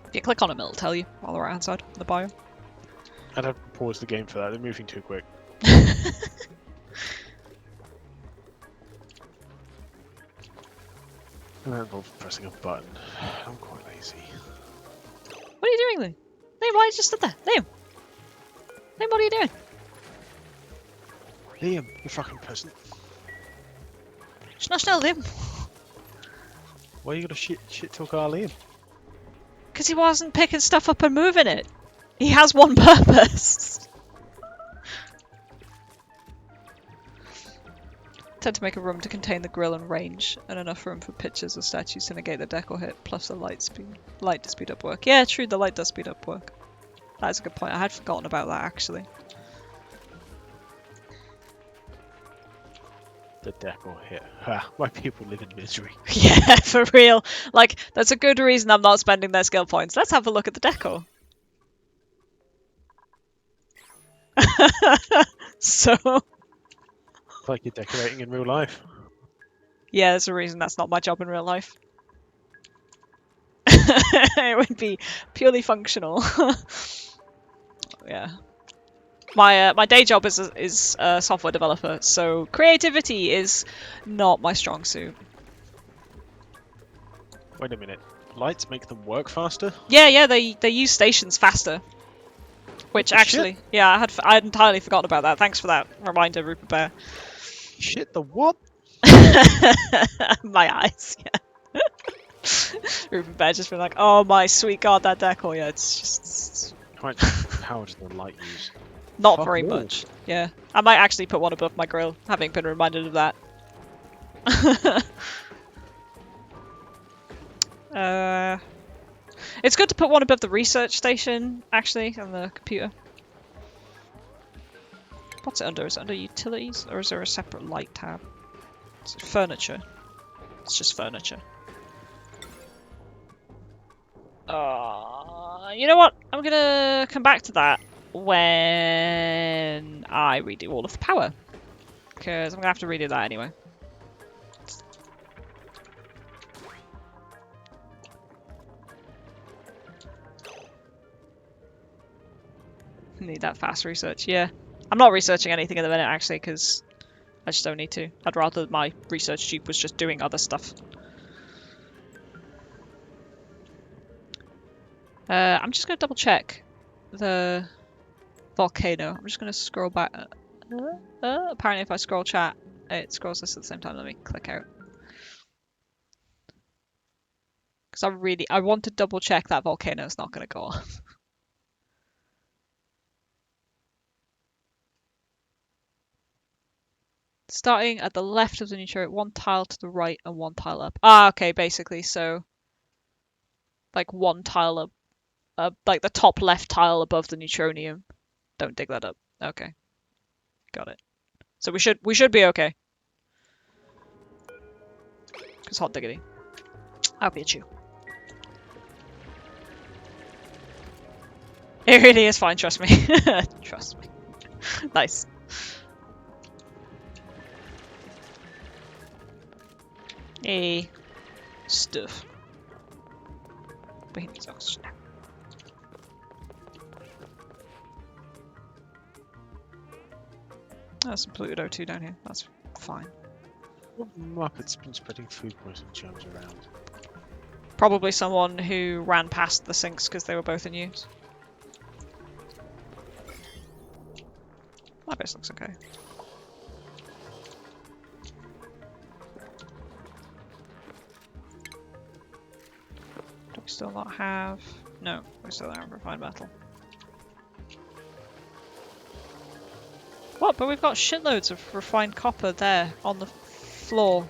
If you click on them, it'll tell you on the right hand side in the bio.
I'd have to pause the game for that, they're moving too quick. And that involves pressing a button. I'm quite lazy.
What are you doing, Liam? Liam, why you just stood there? Liam! Liam, what are you doing?
Liam, you fucking peasant.
Snush now, Liam.
Why are you gonna shit talk our Liam?
Because he wasn't picking stuff up and moving it. He has one purpose. Tend to make a room to contain the grill and range, and enough room for pictures or statues to negate the decor hit, plus the light to speed up work. Yeah, true, the light does speed up work. That is a good point. I had forgotten about that, actually.
The decor hit. Ha, my people live in misery.
Yeah, for real. Like, that's a good reason I'm not spending their skill points. Let's have a look at the decor. So...
It's like you're decorating in real life.
Yeah, there's a reason that's not my job in real life. It would be purely functional. Yeah. My day job is a software developer, so creativity is not my strong suit.
Wait a minute. Lights make them work faster?
Yeah, they use stations faster. Which actually,
shit?
yeah, I had entirely forgotten about that. Thanks for that reminder, Rupert Bear.
Shit, the what?
My eyes, yeah. Rupert Bear just been like, oh my sweet god, that decor, yeah, it's just...
How much power does the light use?
Not
Fuck
very
all.
much, yeah. I might actually put one above my grill, having been reminded of that. It's good to put one above the research station, actually, on the computer. What's it under? Is it under utilities? Or is there a separate light tab? Is it furniture? It's just furniture. You know what? I'm gonna come back to that when I redo all of the power. Because I'm gonna have to redo that anyway. Need that fast research, yeah. I'm not researching anything at the minute, actually, because I just don't need to. I'd rather my research jeep was just doing other stuff. I'm just gonna double check the volcano. I'm just gonna scroll back. Apparently if I scroll chat, it scrolls this at the same time. Let me click out. Because I want to double check that volcano is not gonna go off. Starting at the left of the neutrino, one tile to the right and one tile up. Ah, okay, basically, so like one tile up, like the top left tile above the neutronium. Don't dig that up. Okay, got it. So we should be okay. Cause hot diggity, I'll be at you. It really is fine. Trust me. Trust me. Nice. Hey, stuff. We need oxygen. There's some polluted O2 down here. That's fine.
What Muppet's been spreading food poisoning germs around?
Probably someone who ran past the sinks because they were both in use. My base looks okay. Do we still not have... No, we still don't have refined metal. What? But we've got shitloads of refined copper there on the floor.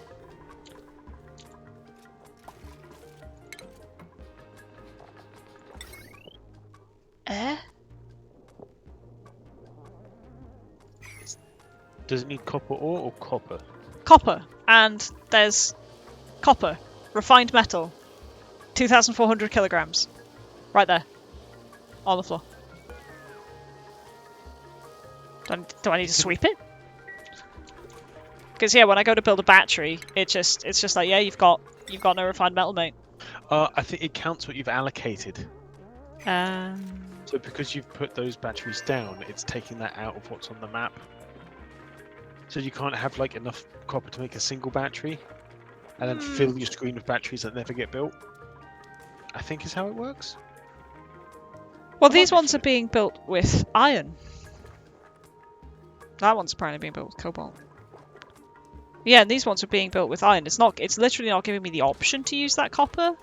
Eh?
Does it need copper ore or copper?
Copper. And there's copper. Refined metal. 2,400 kilograms. Right there. On the floor. Do I need to sweep it? Because yeah, when I go to build a battery, it's just like, yeah, you've got no refined metal, mate.
I think it counts what you've allocated.
Um.
So because you've put those batteries down, it's taking that out of what's on the map. So you can't have like enough copper to make a single battery, and then fill your screen with batteries that never get built. I think is how it works.
Well, these ones are being built with iron. That one's apparently being built with cobalt. Yeah, and these ones are being built with iron. It's literally not giving me the option to use that copper.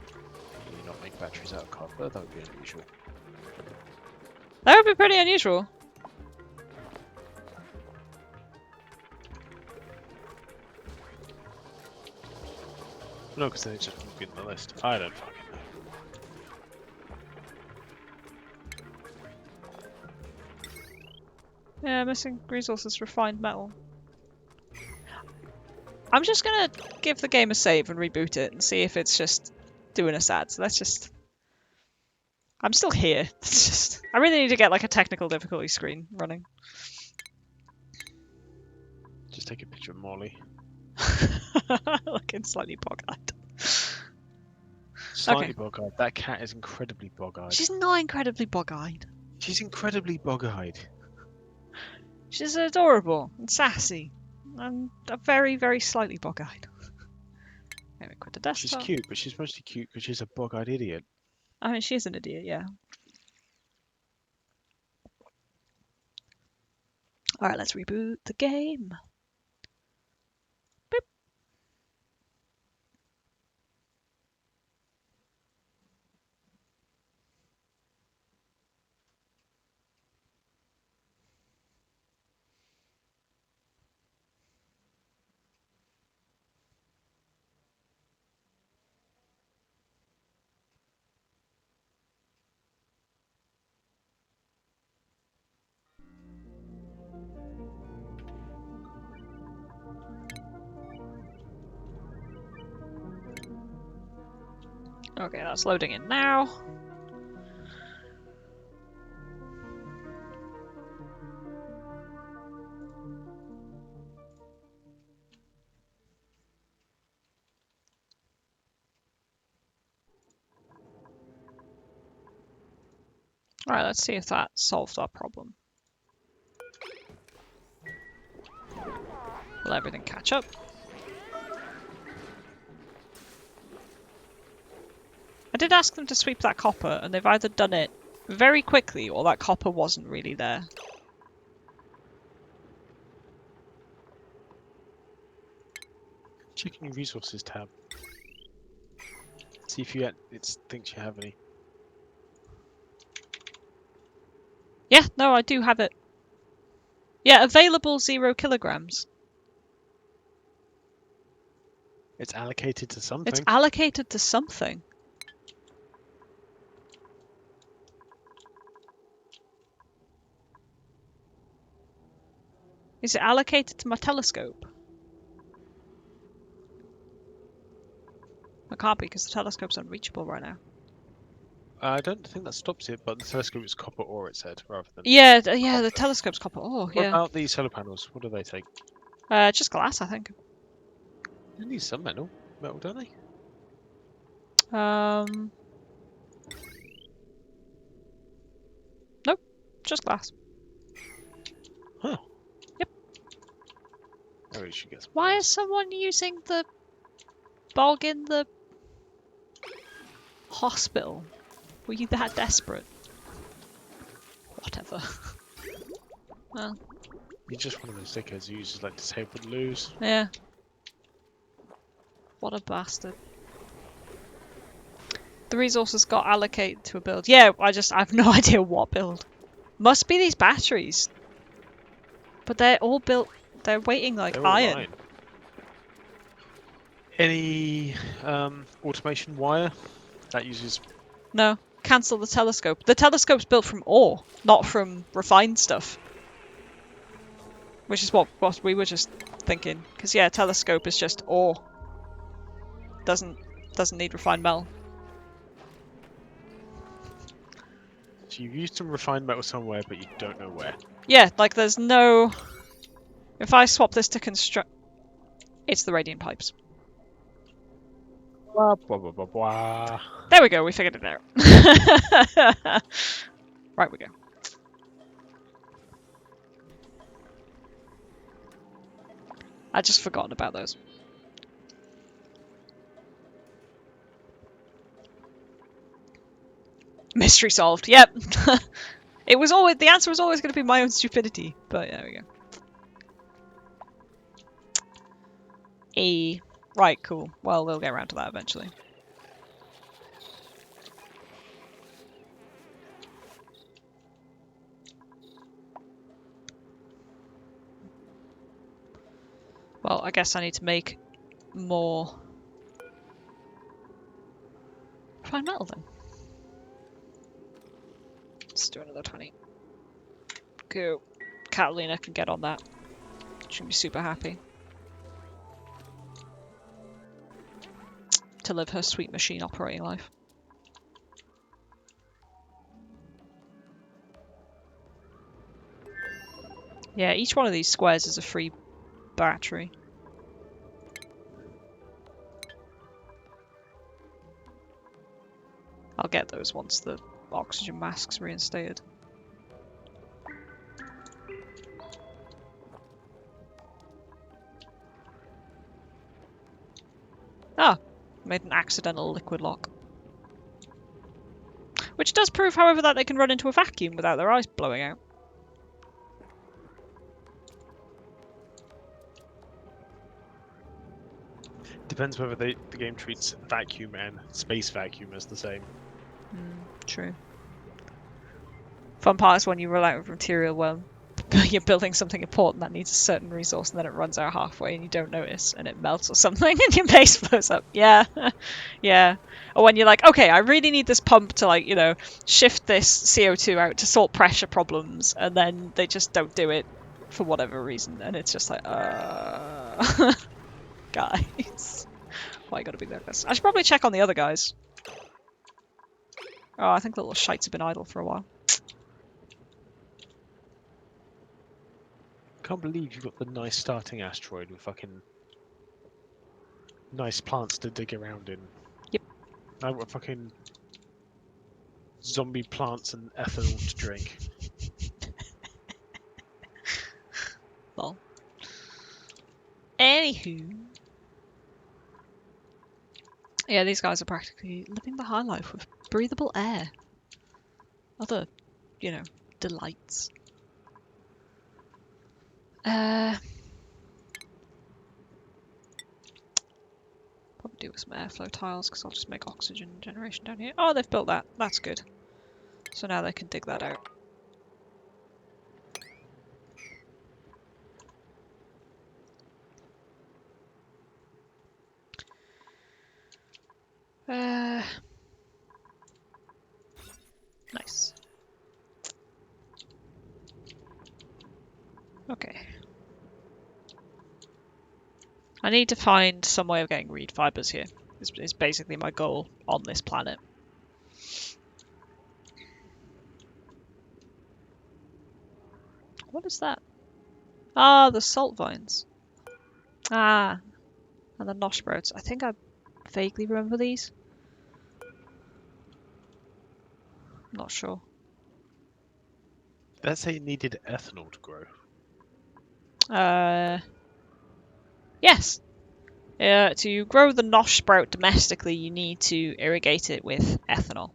Can you not make batteries out of copper? That would be unusual.
That would be pretty unusual.
No, because then it just won't be in the list. I don't fucking know.
Yeah, missing resources, refined metal. I'm just gonna give the game a save and reboot it and see if it's just doing us ads. Let's just... I'm still here. It's just... I really need to get like a technical difficulty screen running.
Just take a picture of Molly.
Looking slightly bog-eyed.
Slightly
Okay.
bog-eyed. That cat is incredibly bog-eyed.
She's not incredibly bog-eyed.
She's incredibly bog-eyed.
She's adorable and sassy. And very, very slightly bog-eyed. Maybe quit the desktop.
She's cute, but she's mostly cute because she's a bog-eyed idiot.
I mean, she is an idiot, yeah. Alright, let's reboot the game. Boop. Okay, that's loading in now. Alright, let's see if that solved our problem. Will everything catch up? I did ask them to sweep that copper, and they've either done it very quickly or that copper wasn't really there.
Checking resources tab. See if you thinks you have any.
Yeah, no, I do have it. Yeah, available 0 kilograms.
It's allocated to something.
It's allocated to something. Is it allocated to my telescope? It can't be because the telescope's unreachable right now.
I don't think that stops it, but the telescope is copper ore, it said, rather than...
Yeah, the telescope's copper. Oh,
What
yeah.
about the solar panels? What do they take?
Just glass, I think.
They need some metal, don't they?
Nope, just glass.
Huh.
Yep.
Oh, we should get some
Why
glass.
is someone using the bog in the hospital? Were you that desperate? Whatever. Well,
You're just one of those dickheads who uses like disabled loos.
yeah. What a bastard. The resources got allocated to a build. Yeah, I have no idea what build. Must be these batteries. But they're all built, they're weighting like
They're all
iron.
iron. Any automation wire that uses...
No, cancel the telescope. The telescope's built from ore, not from refined stuff. Which is what we were just thinking. Because yeah, telescope is just ore. Doesn't need refined metal.
So you've used some refined metal somewhere, but you don't know where.
Yeah, like there's no... If I swap this to construct... It's the radiant pipes.
Blah, blah, blah, blah, blah.
There we go, we figured it out. Right we go. I'd just forgotten about those. Mystery solved. Yep. It was always... The answer was always going to be my own stupidity. But there we go. Right, cool. Well, we'll get around to that eventually. Well, I guess I need to make more refined metal then. Let's do another 20. Go. Catalina can get on that. She'll be super happy. To live her sweet machine operating life. Yeah, each one of these squares is a free battery. I'll get those once the oxygen mask's reinstated. Ah, made an accidental liquid lock. Which does prove, however, that they can run into a vacuum without their eyes blowing out.
Depends whether the game treats vacuum and space vacuum as the same.
True. Fun part is when you run out of material when you're building something important that needs a certain resource and then it runs out halfway and you don't notice and it melts or something and your base blows up. Yeah. Yeah. Or when you're like, okay, I really need this pump to, like, you know, shift this CO2 out to sort pressure problems, and then they just don't do it for whatever reason, and it's just like, guys, why you gotta be like this? I should probably check on the other guys. Oh, I think the little shites have been idle for a while.
Can't believe you've got the nice starting asteroid with fucking nice plants to dig around in.
Yep.
I've got fucking zombie plants and ethanol to drink.
Lol. Anywho. Yeah, these guys are practically living the high life with breathable air. Other, delights. Probably do with some airflow tiles, because I'll just make oxygen generation down here. Oh, they've built that. That's good. So now they can dig that out. Nice. Okay. I need to find some way of getting reed fibers here. Is basically my goal on this planet. What is that? Ah, the salt vines. Ah, and the nosh sprouts. I think I vaguely remember these. I'm not sure.
Let's say it needed ethanol to grow.
Yes. To grow the nosh sprout domestically, you need to irrigate it with ethanol.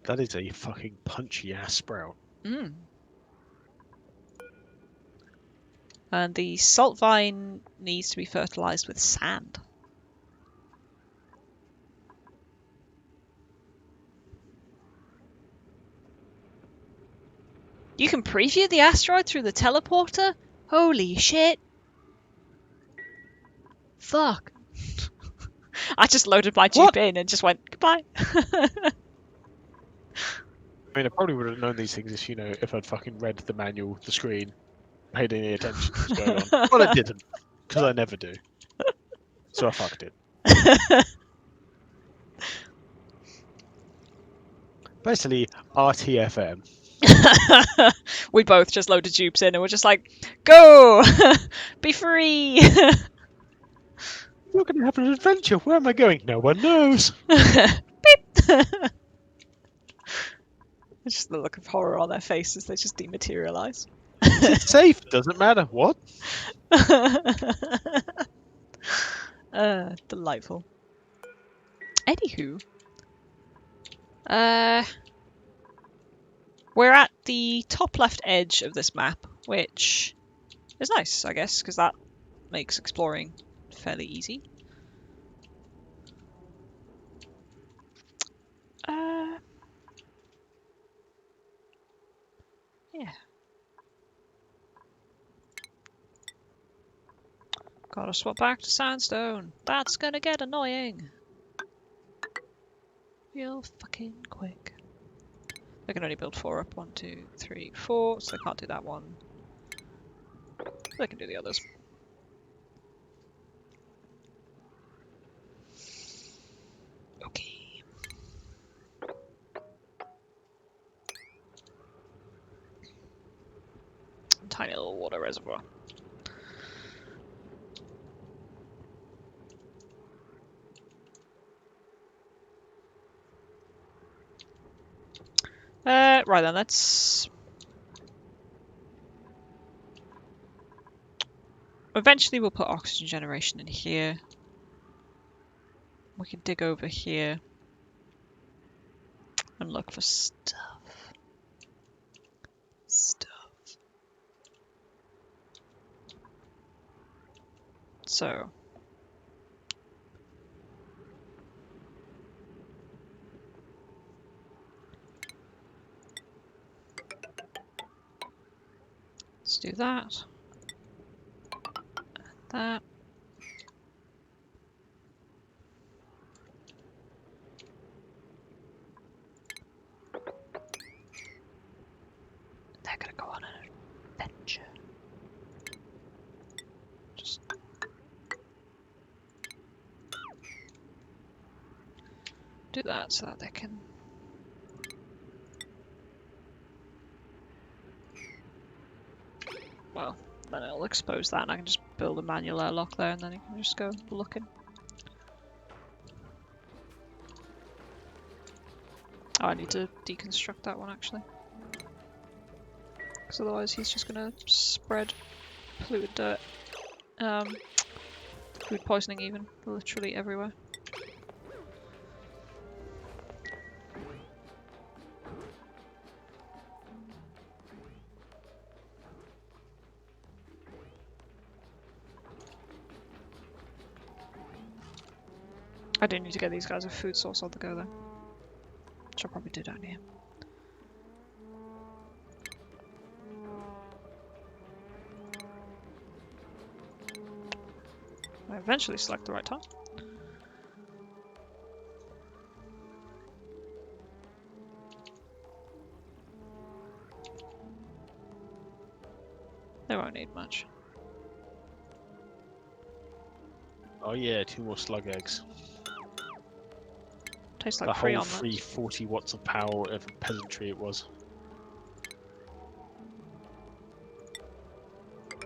That is a fucking punchy ass sprout.
Mm. And the salt vine needs to be fertilized with sand. You can preview the asteroid through the teleporter? Holy shit. Fuck. I just loaded my Jeep in and just went, goodbye.
I mean, I probably would have known these things if I'd fucking read the manual, the screen, paid any attention to what's going on. Well, I didn't, because I never do. So I fucked it. Basically, RTFM.
We both just loaded Jeeps in and we're just like, go! Be free!
You're going to have an adventure. Where am I going? No one knows.
Beep! It's just the look of horror on their faces. They just dematerialize.
It's safe. Doesn't matter. What?
Delightful. Anywho. We're at the top left edge of this map, which is nice, I guess, because that makes exploring fairly easy. Yeah. Gotta swap back to sandstone. That's gonna get annoying. Real fucking quick. They can only build 4 up. 1, 2, 3, 4, so they can't do that one. They can do the others. Okay. Tiny little water reservoir. Right then, let's... Eventually we'll put oxygen generation in here. We can dig over here and look for stuff. So... let's do that. And that. They're gonna go on an adventure. Just do that so that they can... Well, then it'll expose that and I can just build a manual airlock there and then you can just go looking. Oh, I need to deconstruct that one actually. Because otherwise he's just gonna spread polluted dirt. Food poisoning even, literally everywhere. I do need to get these guys a food source on the go though. Which I'll probably do down here. I eventually select the right time. They won't need much.
Oh yeah, 2 more slug eggs.
Tastes
The
like free
whole
omelets.
free 40 watts of power, whatever peasantry it was.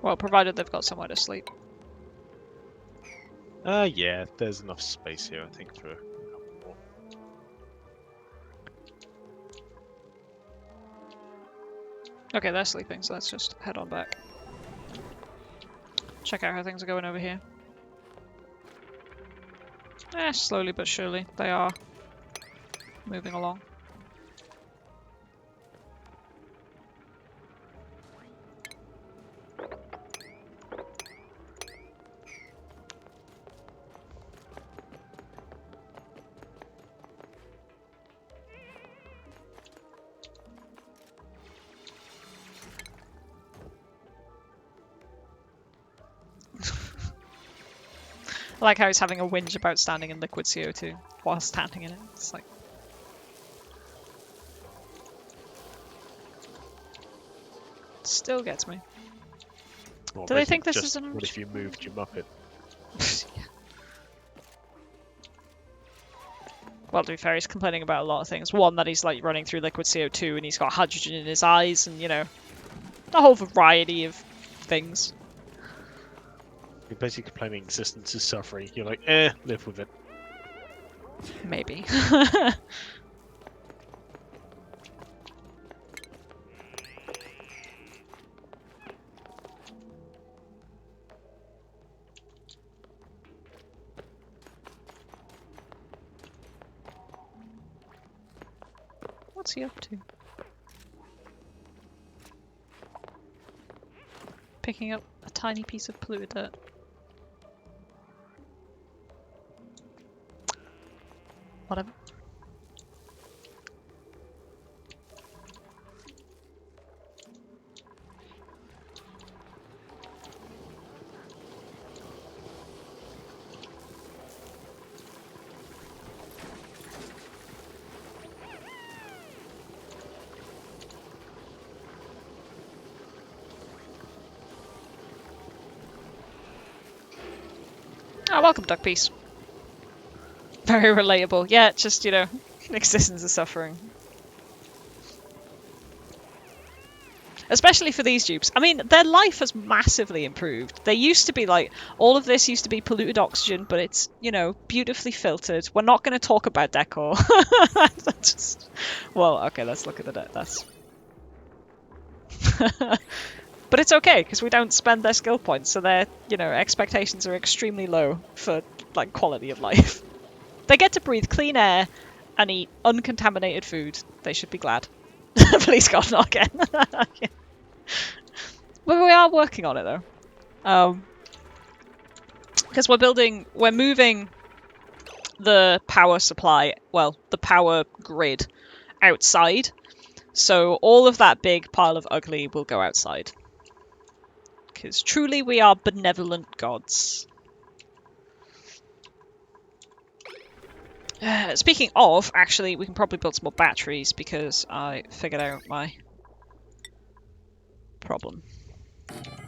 Well, provided they've got somewhere to sleep.
Yeah, there's enough space here, I think, for a couple more.
Okay, they're sleeping, so let's just head on back. Check out how things are going over here. Slowly but surely, they are moving along. I like how he's having a whinge about standing in liquid CO2 while standing in it. It's like... Still gets me.
Well,
Do they think
basically
this is an...
what if you moved your Muppet?
Yeah. Well, to be fair, he's complaining about a lot of things. One, that he's like running through liquid CO2 and he's got hydrogen in his eyes and, you know, a whole variety of things.
You're basically complaining existence is suffering. You're like, live with it.
Maybe. What's he up to? Picking up a tiny piece of polluted dirt. Whatever. Ah, welcome, Duck Piece. Very relatable. Yeah, just, you know, existence is suffering. Especially for these dupes. I mean, their life has massively improved. They used to be like, all of this used to be polluted oxygen, but it's, you know, beautifully filtered. We're not going to talk about decor. Just... Well, okay, let's look at the that's... But it's okay, because we don't spend their skill points, so their, you know, expectations are extremely low for, like, quality of life. They get to breathe clean air and eat uncontaminated food. They should be glad. Please God, not again. Yeah. Well, we are working on it, though. Because we're moving the power supply, well, the power grid outside. So all of that big pile of ugly will go outside. Because truly we are benevolent gods. Speaking of, actually, we can probably build some more batteries because I figured out my problem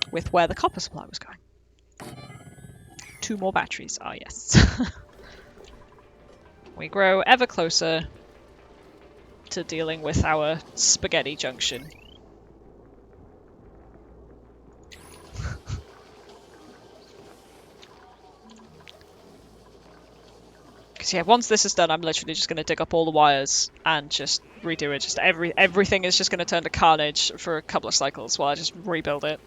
with where the copper supply was going. 2 more batteries. Ah, yes. We grow ever closer to dealing with our spaghetti junction. Because yeah, once this is done, I'm literally just going to dig up all the wires and just redo it. Just everything is just going to turn to carnage for a couple of cycles while I just rebuild it.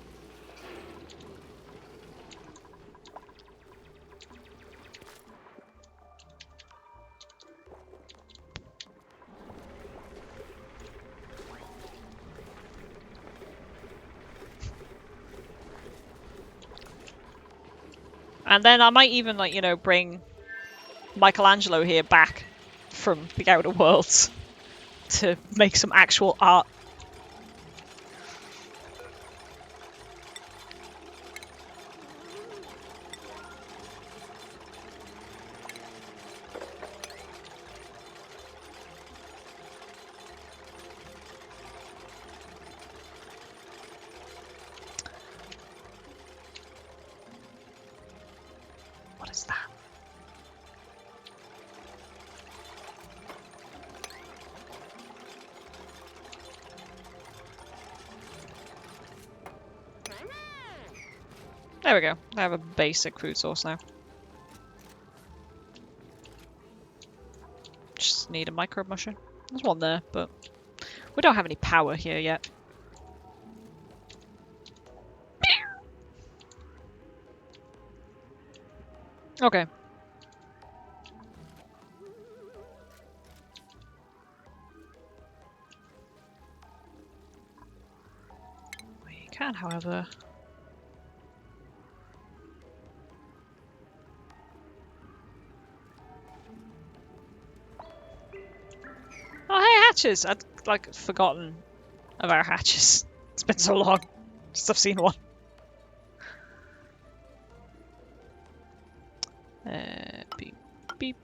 And then I might even, like, you know, bring Michelangelo here back from the Outer Worlds to make some actual art. What is that? There we go. I have a basic food source now. Just need a microbe mushroom. There's one there, but we don't have any power here yet. Okay. We can, however... Oh, hey, hatches! I'd, like, forgotten about hatches. It's been so long since I've seen one. Beep, beep.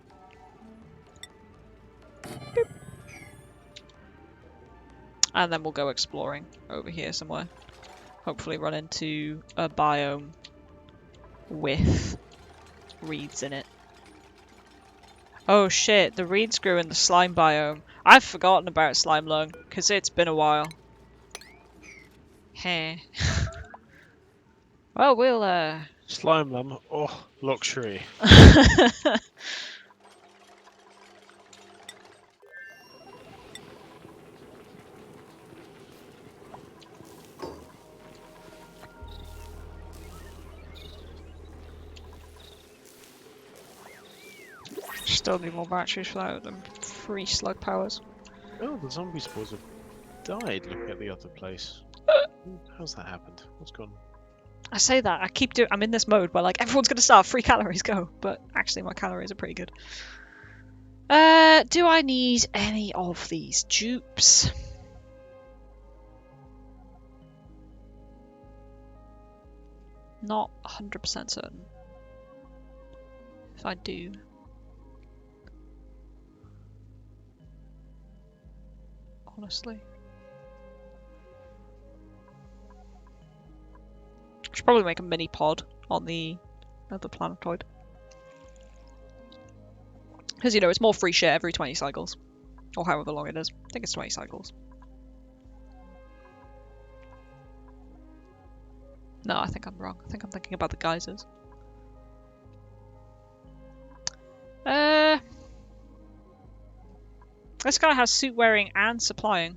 Beep. And then we'll go exploring over here somewhere. Hopefully run into a biome with reeds in it. Oh shit, the reeds grew in the slime biome. I've forgotten about slime lung, because it's been a while. Heh. Well, we'll,
Slime lum. Oh, luxury.
Still need more batteries for that, them free slug powers.
Oh, the zombie spores have died looking at the other place. How's that happened? What's gone?
I say that, I'm in this mode where like everyone's gonna starve, free calories, go. But actually my calories are pretty good. Do I need any of these dupes? Not 100% certain. If I do. Honestly. Should probably make a mini pod on the other planetoid. Because, you know, it's more free shit every 20 cycles. Or however long it is. I think it's 20 cycles. No, I think I'm wrong. I think I'm thinking about the geysers. This guy has suit wearing and supplying.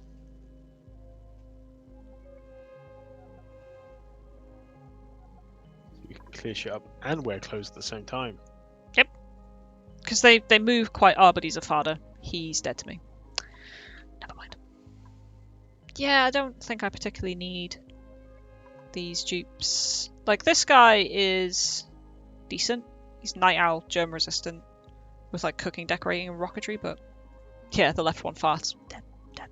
You can clear shit up and wear clothes at the same time.
Yep. Because they move quite... Oh, but he's a father. He's dead to me. Never mind. Yeah, I don't think I particularly need these dupes. Like, this guy is decent. He's Night Owl, germ resistant, with like cooking, decorating, and rocketry, but yeah, the left one farts. Dead. Dead.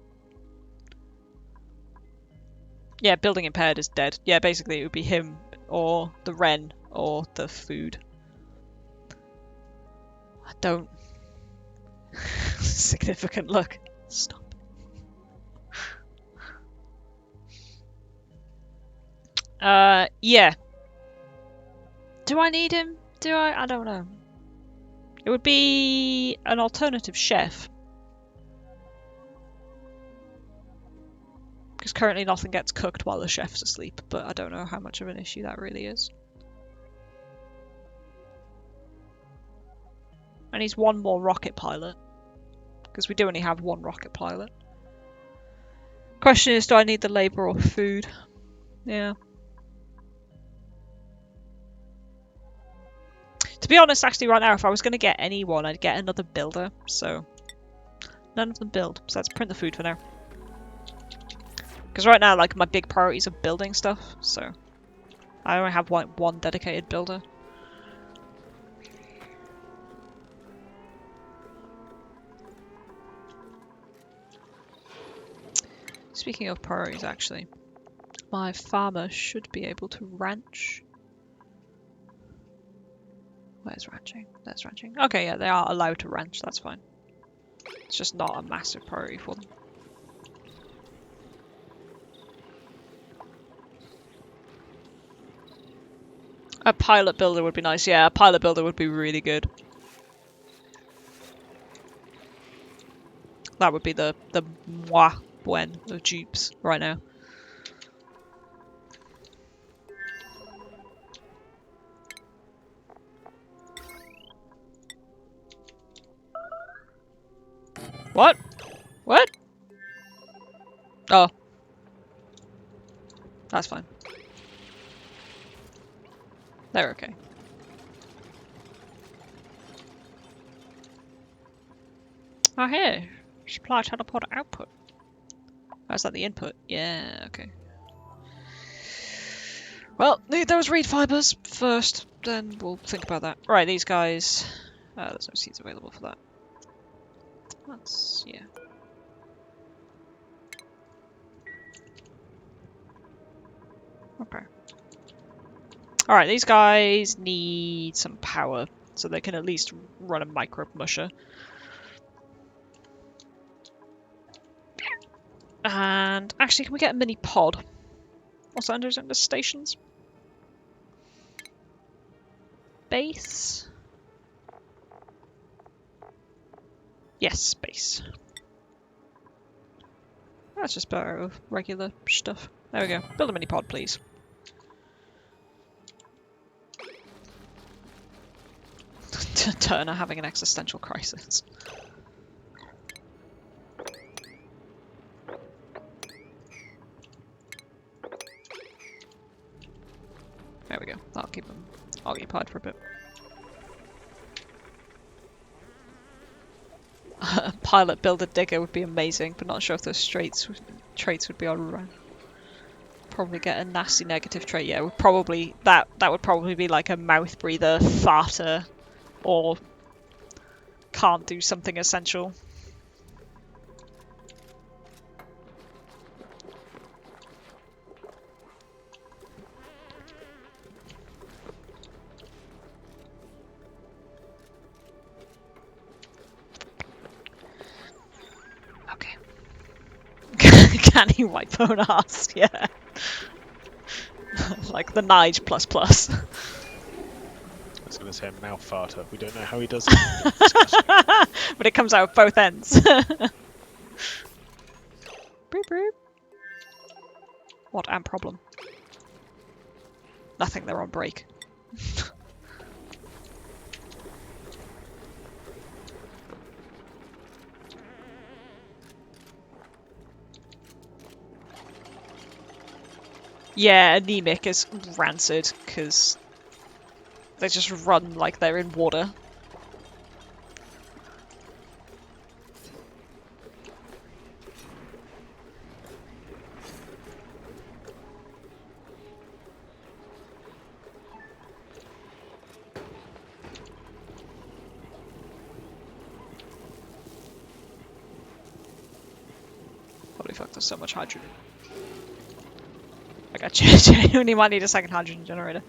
Yeah, building impaired is dead. Yeah, basically it would be him, or the wren, or the food. I don't... Significant look. Stop. Yeah. Do I need him? Do I? I don't know. It would be an alternative chef. Because currently nothing gets cooked while the chef's asleep, but I don't know how much of an issue that really is. And he's one more rocket pilot. Because we do only have one rocket pilot. Question is, do I need the labour or food? Yeah. To be honest, actually right now, if I was going to get anyone, I'd get another builder, so... None of them build, so let's print the food for now. Because right now, like, my big priorities are building stuff, so... I only have one dedicated builder. Speaking of priorities, actually, my farmer should be able to ranch. Where's ranching? There's ranching. Okay, yeah, they are allowed to ranch, that's fine. It's just not a massive priority for them. A pilot builder would be nice, yeah, a pilot builder would be really good. That would be the moi buen of dupes right now. What? What? Oh. That's fine. They're okay. Oh, here. Supply teleport output. Oh, is that the input? Yeah, okay. Well, need those reed fibers first, then we'll think about that. Right, these guys. There's no seeds available for that. That's, yeah. Okay. Alright, these guys need some power, so they can at least run a micro musher. And actually, can we get a mini pod? What's under stations? Base? Yes, base. That's just better with regular stuff. There we go. Build a mini pod, please. Turner having an existential crisis. There we go. That'll keep them occupied for a bit. Pilot builder digger would be amazing, but not sure if those traits would be alright. Probably get a nasty negative trait. Yeah, would probably that would probably be like a mouth breather, farter, or can't do something essential. Okay. Can he wipe on ass? Yeah. Like the Nige ++.
I was going to say mouth farter. We don't know how he does it.
But it comes out of both ends. Boop boop. What am problem? Nothing, they're on break. Yeah, anemic is rancid, because they just run like they're in water. Holy fuck, there's so much hydrogen. Like, I genuinely might need a second hydrogen generator.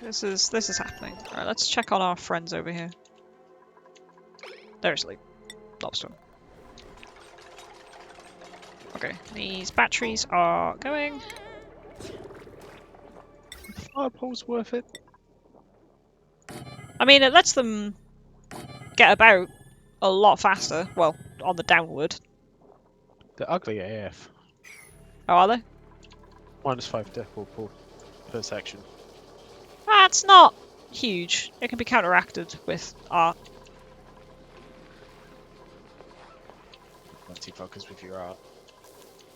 This is happening. Alright, let's check on our friends over here. They're asleep. Lobster. Okay, these batteries are going.
Firepole's worth it.
I mean, it lets them get about a lot faster. Well, on the downward.
They're ugly AF.
Oh, are they?
-5 decibel per section.
That's not huge. It can be counteracted with art.
Anti-focus with your art.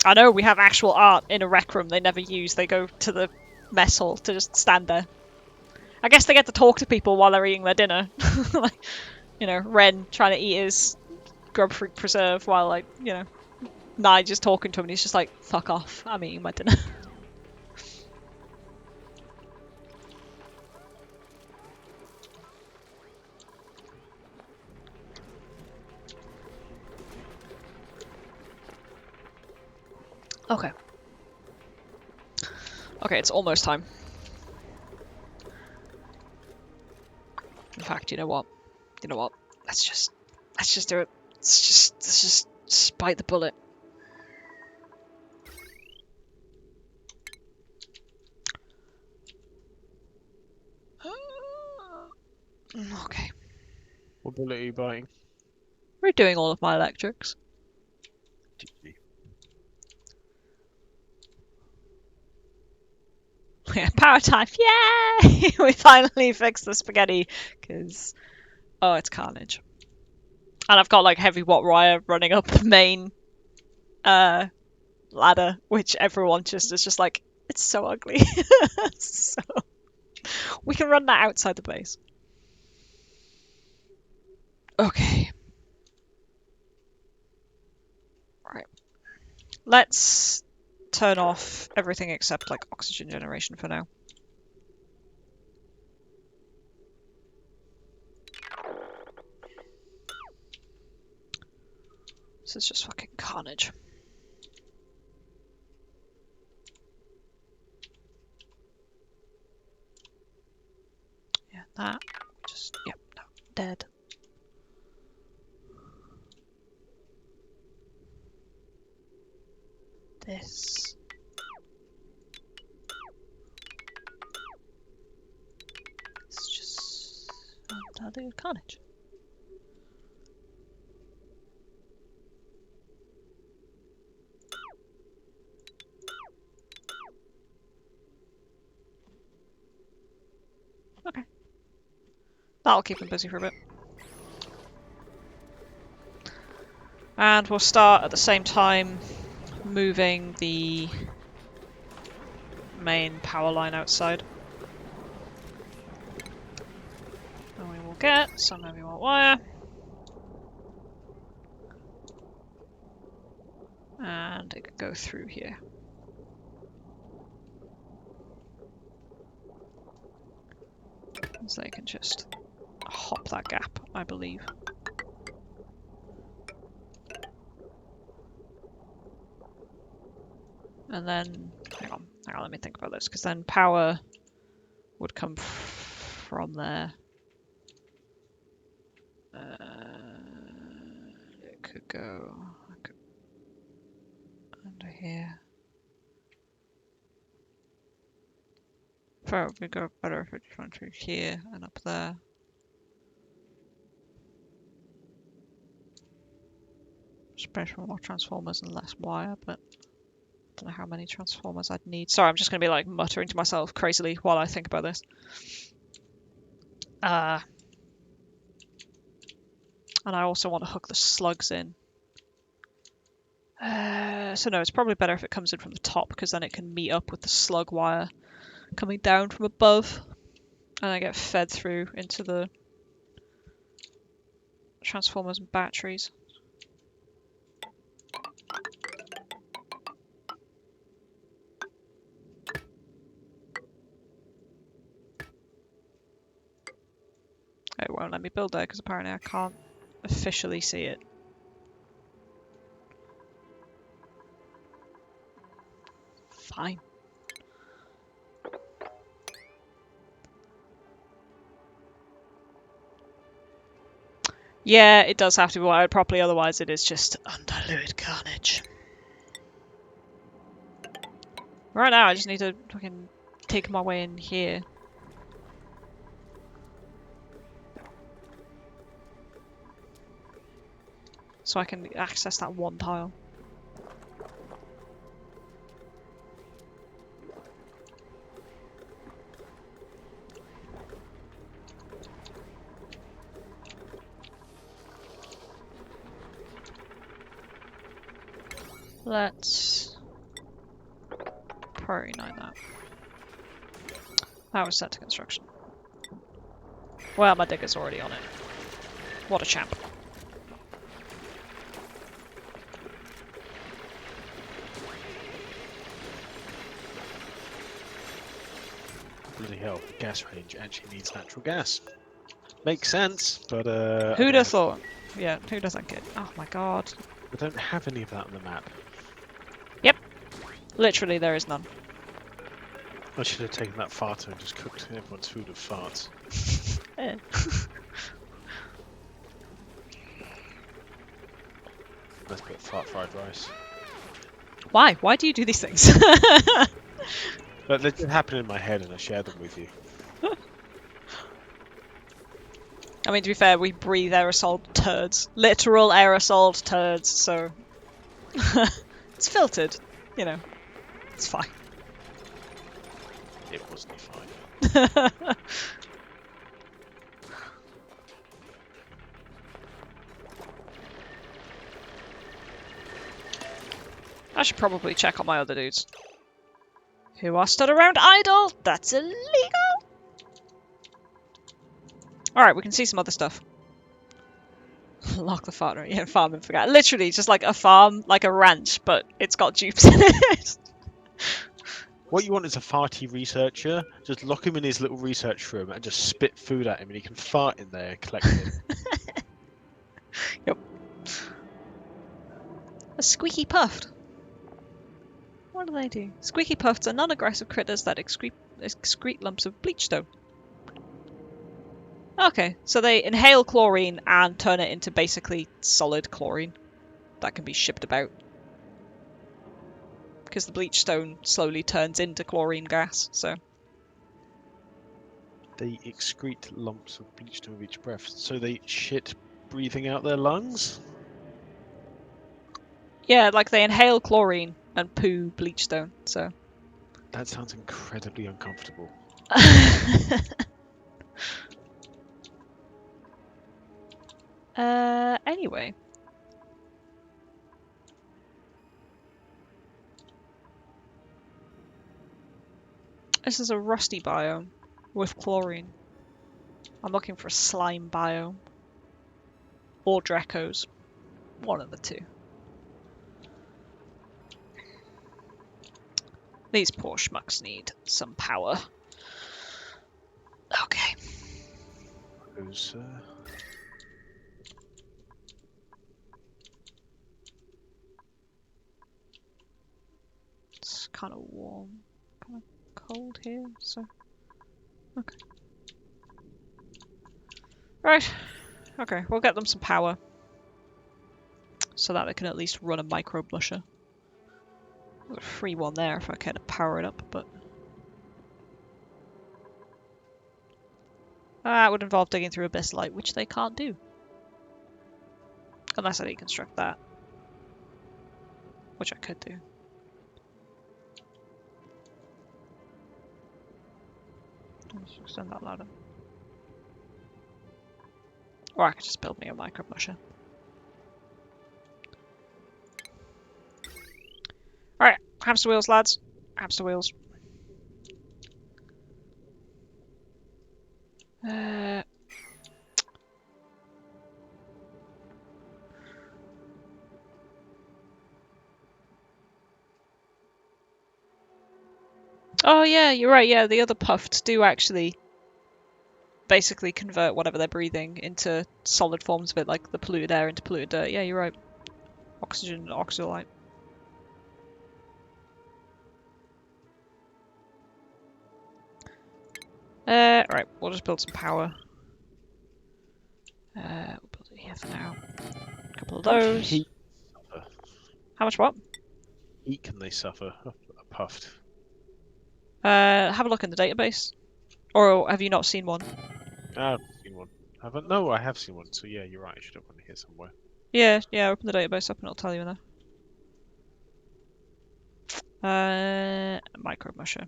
I know, we have actual art in a rec room they never use. They go to the mess hall to just stand there. I guess they get to talk to people while they're eating their dinner. Like, you know, Ren trying to eat his grub fruit preserve while, like, you know, Nye just talking to him and he's just like, fuck off, I'm eating my dinner. Okay. Okay, it's almost time. In fact, you know what? You know what? Let's just do it. Let's just bite the bullet. Okay.
What bullet are you buying?
Redoing all of my electrics. Yeah, power time! Yay! We finally fixed the spaghetti because oh, it's carnage. And I've got like heavy watt wire running up the main ladder, which everyone just is just like, it's so ugly. So we can run that outside the base. Okay. Right. Let's turn off everything except like oxygen generation for now. This is just fucking carnage. Yeah, that. Just, yep, no, dead. This. It's just undoubted carnage. Okay. That'll keep him busy for a bit. And we'll start at the same time moving the main power line outside. And we will get some heavy watt wire. And it could go through here. So they can just hop that gap, I believe. And then, hang on, let me think about this, because then power would come from there. It could go under here. Probably go better if it went through here and up there. Especially more transformers and less wire, but I don't know how many transformers I'd need. Sorry, I'm just going to be like muttering to myself crazily while I think about this. And I also want to hook the slugs in. So no, it's probably better if it comes in from the top, because then it can meet up with the slug wire coming down from above. And I get fed through into the transformers and batteries. It won't let me build there because apparently I can't officially see it. Fine. Yeah, it does have to be wired properly, otherwise it is just undiluted carnage. Right now I just need to fucking take my way in here. So I can access that one tile. Let's priority 9 that. That was set to construction. Well, my digger's already on it. What a champ.
bloody hell, the gas range actually needs natural gas. Makes sense, but
Who'd have thought? Yeah, who doesn't get? Oh my god.
I don't have any of that on the map.
Yep. Literally, there is none.
I should have taken that farter and just cooked everyone's food with farts.
Eh.
Let's put fart fried rice.
Why? Why do you do these things?
But they did happen in my head and I shared them with you.
I mean, to be fair, we breathe aerosol turds. Literal aerosol turds, so... it's filtered, you know. It's fine.
It wasn't fine.
I should probably check on my other dudes. Who are stood around idle? That's illegal! Alright, we can see some other stuff. Lock the farm, yeah, farm and forget. Literally, just like a farm, like a ranch, but it's got dupes in it.
What you want is a farty researcher. Just lock him in his little research room and just spit food at him and he can fart in there and collect it.
Yep. A squeaky puffed. What do they do? Squeaky puffs are non-aggressive critters that excrete lumps of bleachstone. Okay, so they inhale chlorine and turn it into basically solid chlorine that can be shipped about. Because the bleachstone slowly turns into chlorine gas, so...
They excrete lumps of bleachstone with each breath, so they shit breathing out their lungs?
Yeah, like they inhale chlorine and poo bleachstone, so...
That sounds incredibly uncomfortable.
Anyway. This is a rusty biome with chlorine. I'm looking for a slime biome. Or Dracos. One of the two. These poor schmucks need some power. Okay.
Those,
It's kind of warm. Kind of cold here, so... Okay. Right. Okay, we'll get them some power. So that they can at least run a micro blusher. There's a free one there if I care to power it up, but... That would involve digging through Abyss Light, which they can't do. Unless I deconstruct that. Which I could do. Let's extend that ladder. Or I could just build me a micro blusher. Alright, hamster wheels, lads. Hamster wheels. Oh yeah, you're right, yeah, the other puffs do actually basically convert whatever they're breathing into solid forms of it, like the polluted air into polluted dirt. Yeah, you're right. Oxygen and oxalite. Right, we'll just build some power. We'll build it here for now. A couple of those.
heat
How much what?
heat can they suffer? Puffed.
Have a look in the database. Or have you not seen one?
I've seen one. Haven't? No, I have seen one. So yeah, you're right. I should have one here somewhere.
Yeah, open the database up and it'll tell you in there. Microbe musher.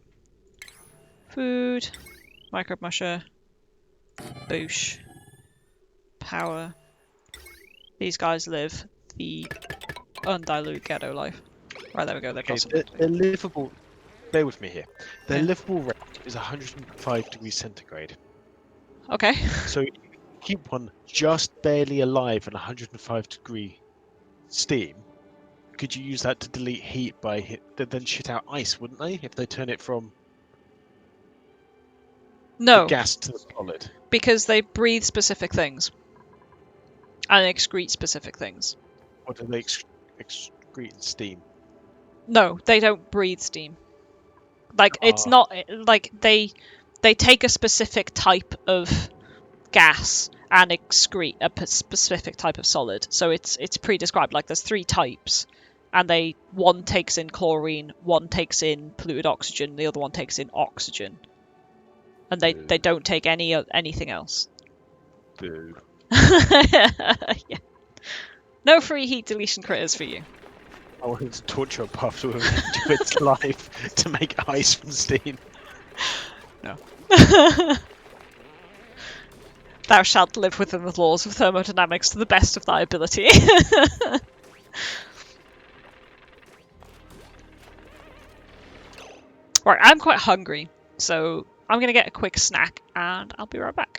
Food. Microbe musher. Boosh. Power. These guys live the undiluted ghetto life. Right, there we go. They've got
Okay,
some.
they're livable. Bear with me here. Their
Yeah.
livable range is 105 degrees centigrade.
Okay.
So keep one just barely alive in 105 degree steam. Could you use that to delete heat by then shit out ice, wouldn't they? If they turn it from
No,
gas to the solid.
because they breathe specific things and excrete specific things.
Or do they excrete steam?
No, they don't breathe steam. Like it's not like they take a specific type of gas and excrete a specific type of solid. So it's pre-described. Like there's 3 types, and one takes in chlorine, one takes in polluted oxygen, the other one takes in oxygen, and they don't take anything else.
Boo.
Yeah. No free heat deletion critters for you.
I wanted to torture a puff to its life to make ice from steam.
No. Thou shalt live within the laws of thermodynamics to the best of thy ability. Right, I'm quite hungry, so I'm gonna get a quick snack and I'll be right back.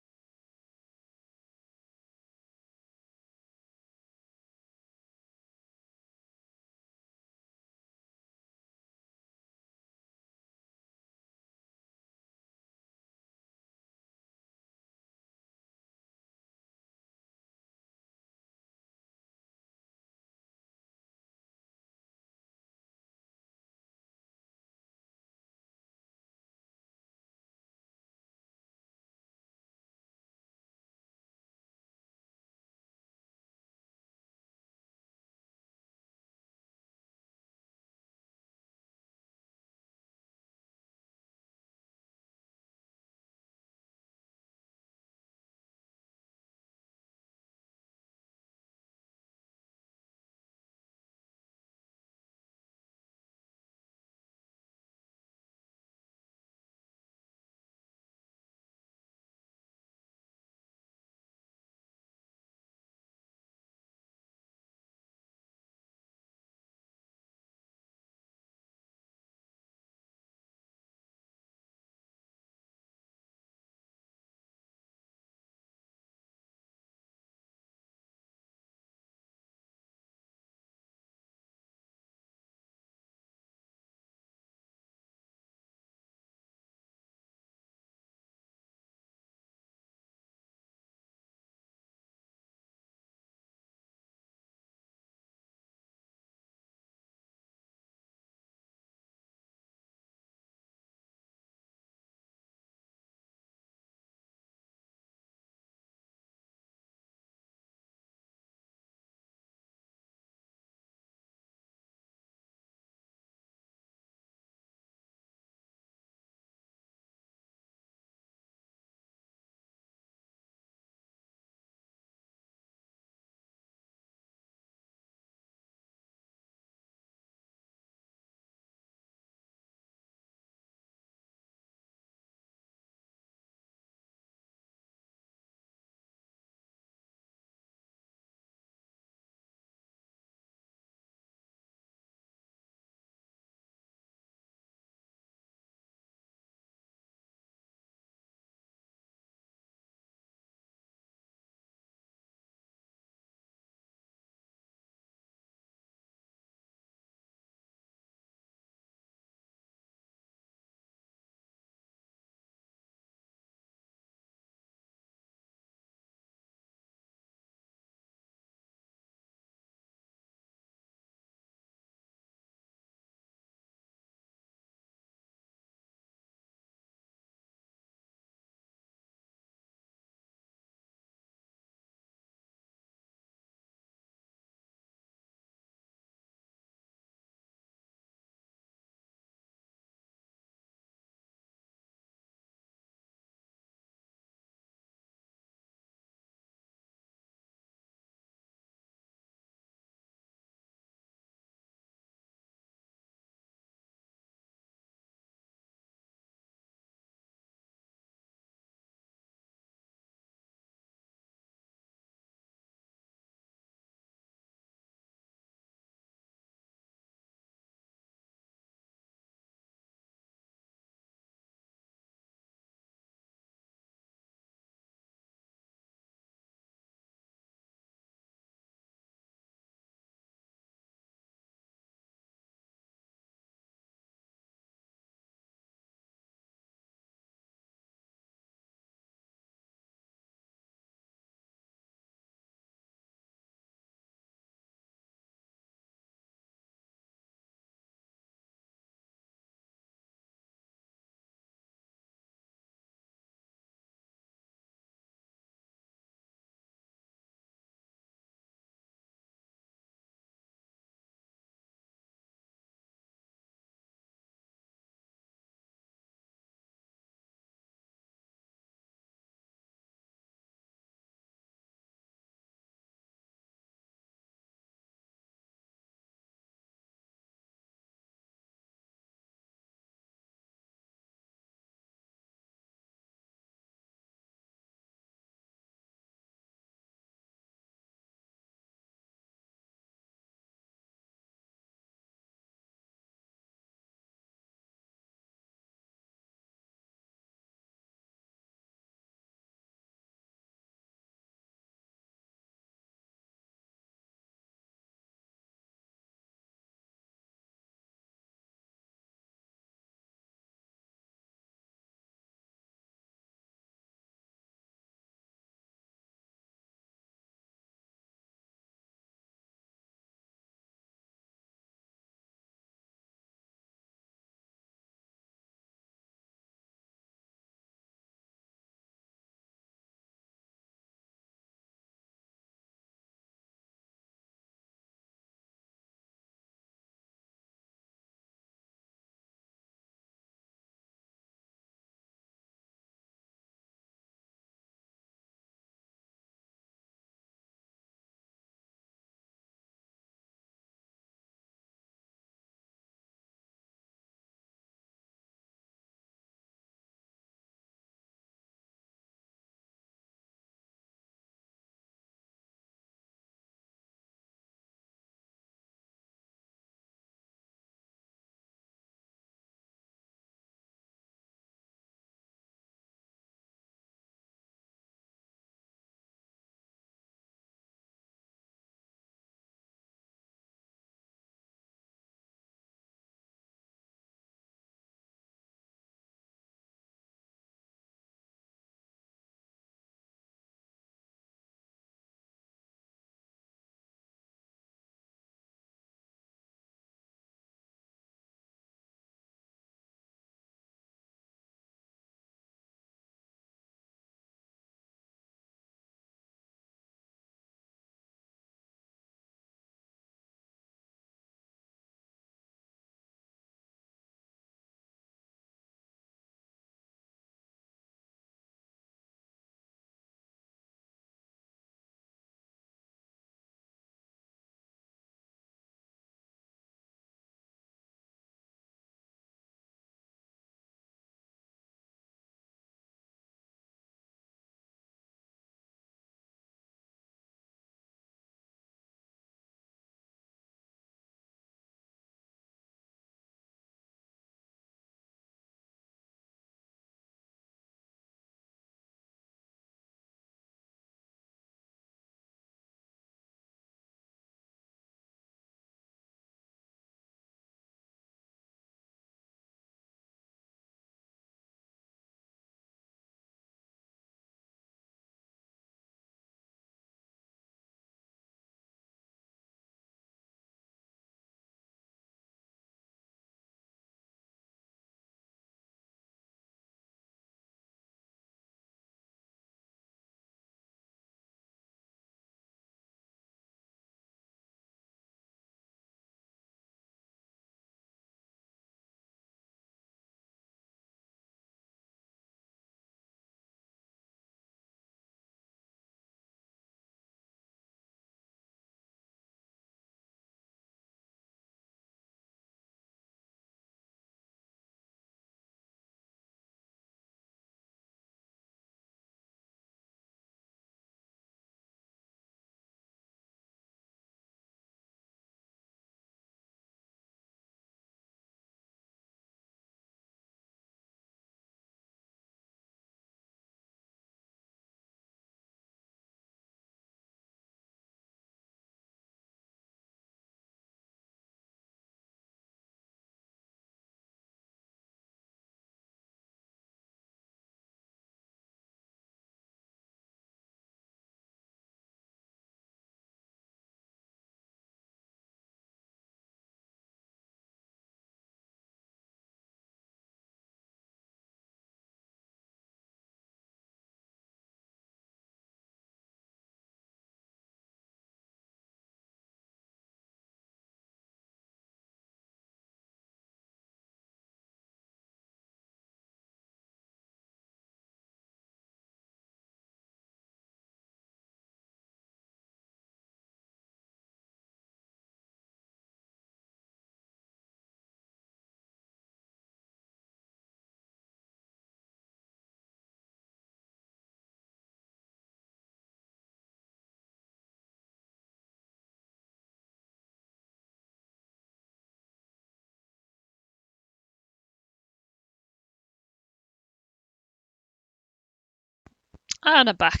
And I'm back.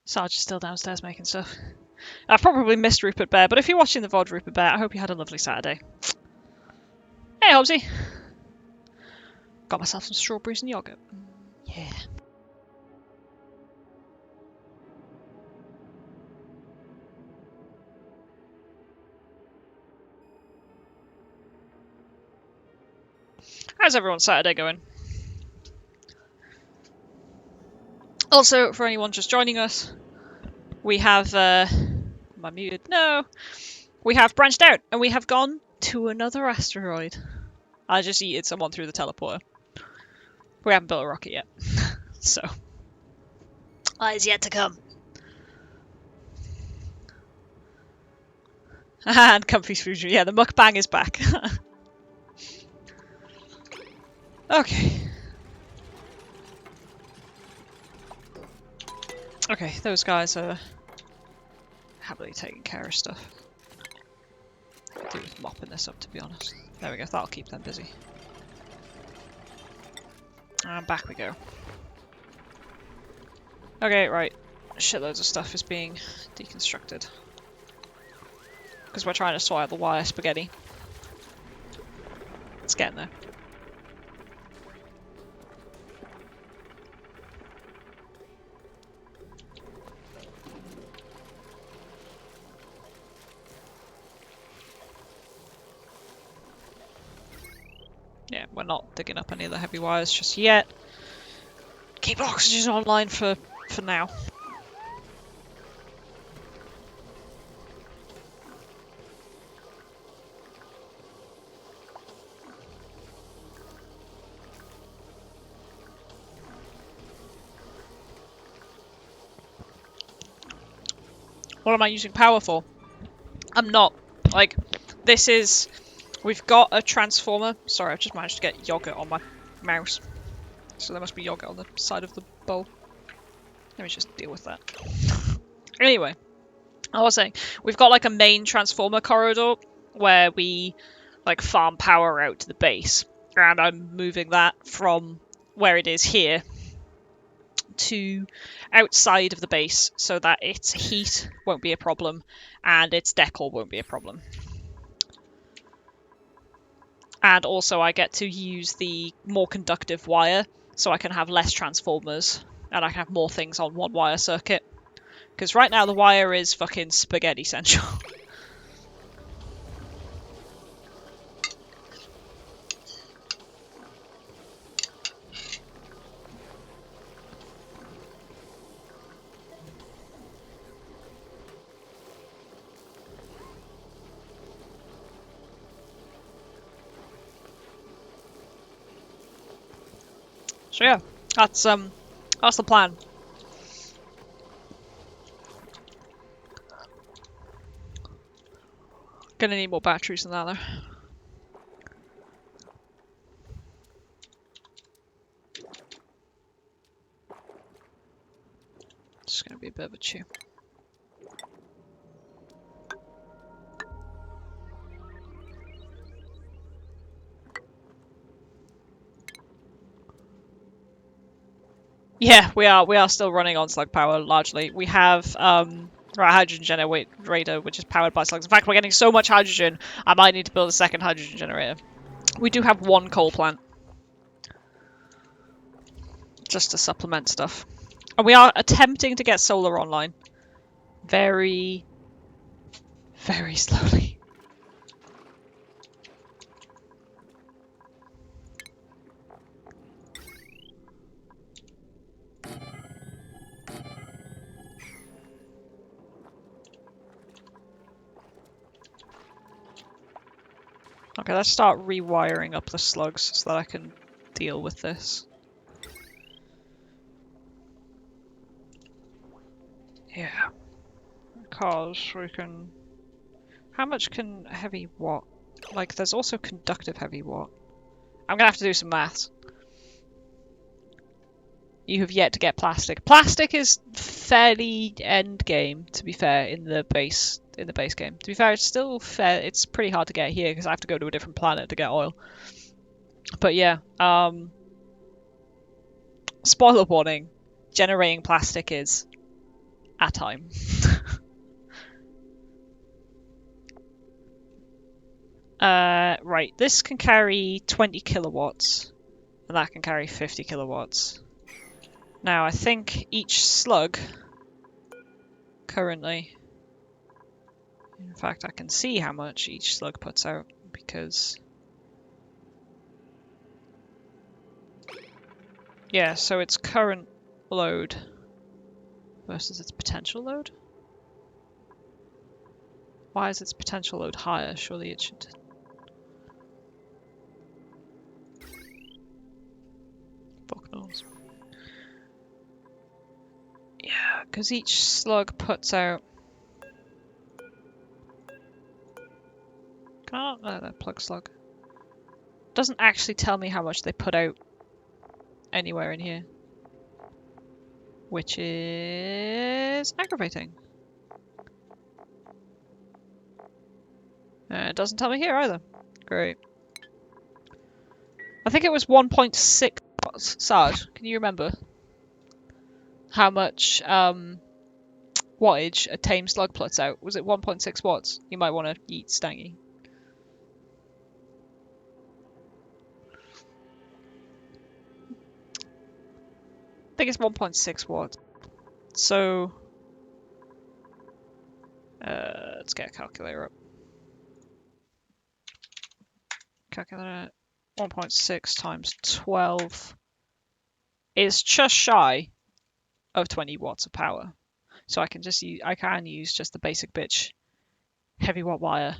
Sarge is still downstairs making stuff. I've probably missed Rupert Bear, but if you're watching the VOD, Rupert Bear, I hope you had a lovely Saturday. Hey, Hobbsy. Got myself some strawberries and yogurt. Yeah. How's everyone's Saturday going? Also, for anyone just joining us, we have, am I muted? No. We have branched out, and we have gone to another asteroid. I just yeeted someone through the teleporter. We haven't built a rocket yet. So. That is yet to come. And Comfy's Fusion. Yeah, the mukbang is back. Okay. Okay, those guys are happily taking care of stuff. I'll do with mopping this up, to be honest. There we go, that'll keep them busy. And back we go. Okay, right. Shitloads of stuff is being deconstructed. Because we're trying to sort out the wire spaghetti. It's getting there. Yeah, we're not digging up any of the heavy wires just yet. Keep oxygen online for now. What am I using power for? I'm not. Like, this is... We've got a transformer. Sorry, I've just managed to get yogurt on my mouse. So there must be yogurt on the side of the bowl. Let me just deal with that. Anyway, I was saying, we've got like a main transformer corridor where we like farm power out to the base. And I'm moving that from where it is here to outside of the base so that its heat won't be a problem and its decor won't be a problem. And also I get to use the more conductive wire so I can have less transformers and I can have more things on one wire circuit. Because right now the wire is fucking spaghetti central. So yeah, that's the plan. Gonna need more batteries than that though. It's gonna be a bit of a chew. Yeah, we are still running on slug power largely. We have our hydrogen generator, which is powered by slugs. In fact, we're getting so much hydrogen, I might need to build a second hydrogen generator. We do have one coal plant. Just to supplement stuff. And we are attempting to get solar online. Very, very slowly. Okay, let's start rewiring up the slugs so that I can deal with this. Yeah. Because we can... How much can heavy watt? Like, there's also conductive heavy watt. I'm gonna have to do some maths. You have yet to get plastic. Plastic is fairly end game, to be fair, in the base game. To be fair, it's still fair. It's pretty hard to get here because I have to go to a different planet to get oil. But yeah, spoiler warning. generating plastic is a time. Right, this can carry 20 kilowatts, and that can carry 50 kilowatts. Now, I think each slug currently... In fact, I can see how much each slug puts out, because... Yeah, so its current load versus its potential load? Why is its potential load higher? Surely it should... Fuck knows. Yeah, because each slug puts out... Oh, no, that plug slug. Doesn't actually tell me how much they put out anywhere in here. Which is aggravating. It doesn't tell me here either. Great. I think it was 1.6 watts. Sarge, can you remember how much wattage a tame slug puts out? Was it 1.6 watts? You might want to eat Stangy. I think it's 1.6 watts. So, let's get a calculator up. Calculator, 1.6 times 12 is just shy of 20 watts of power. So I can use just the basic bitch heavy watt wire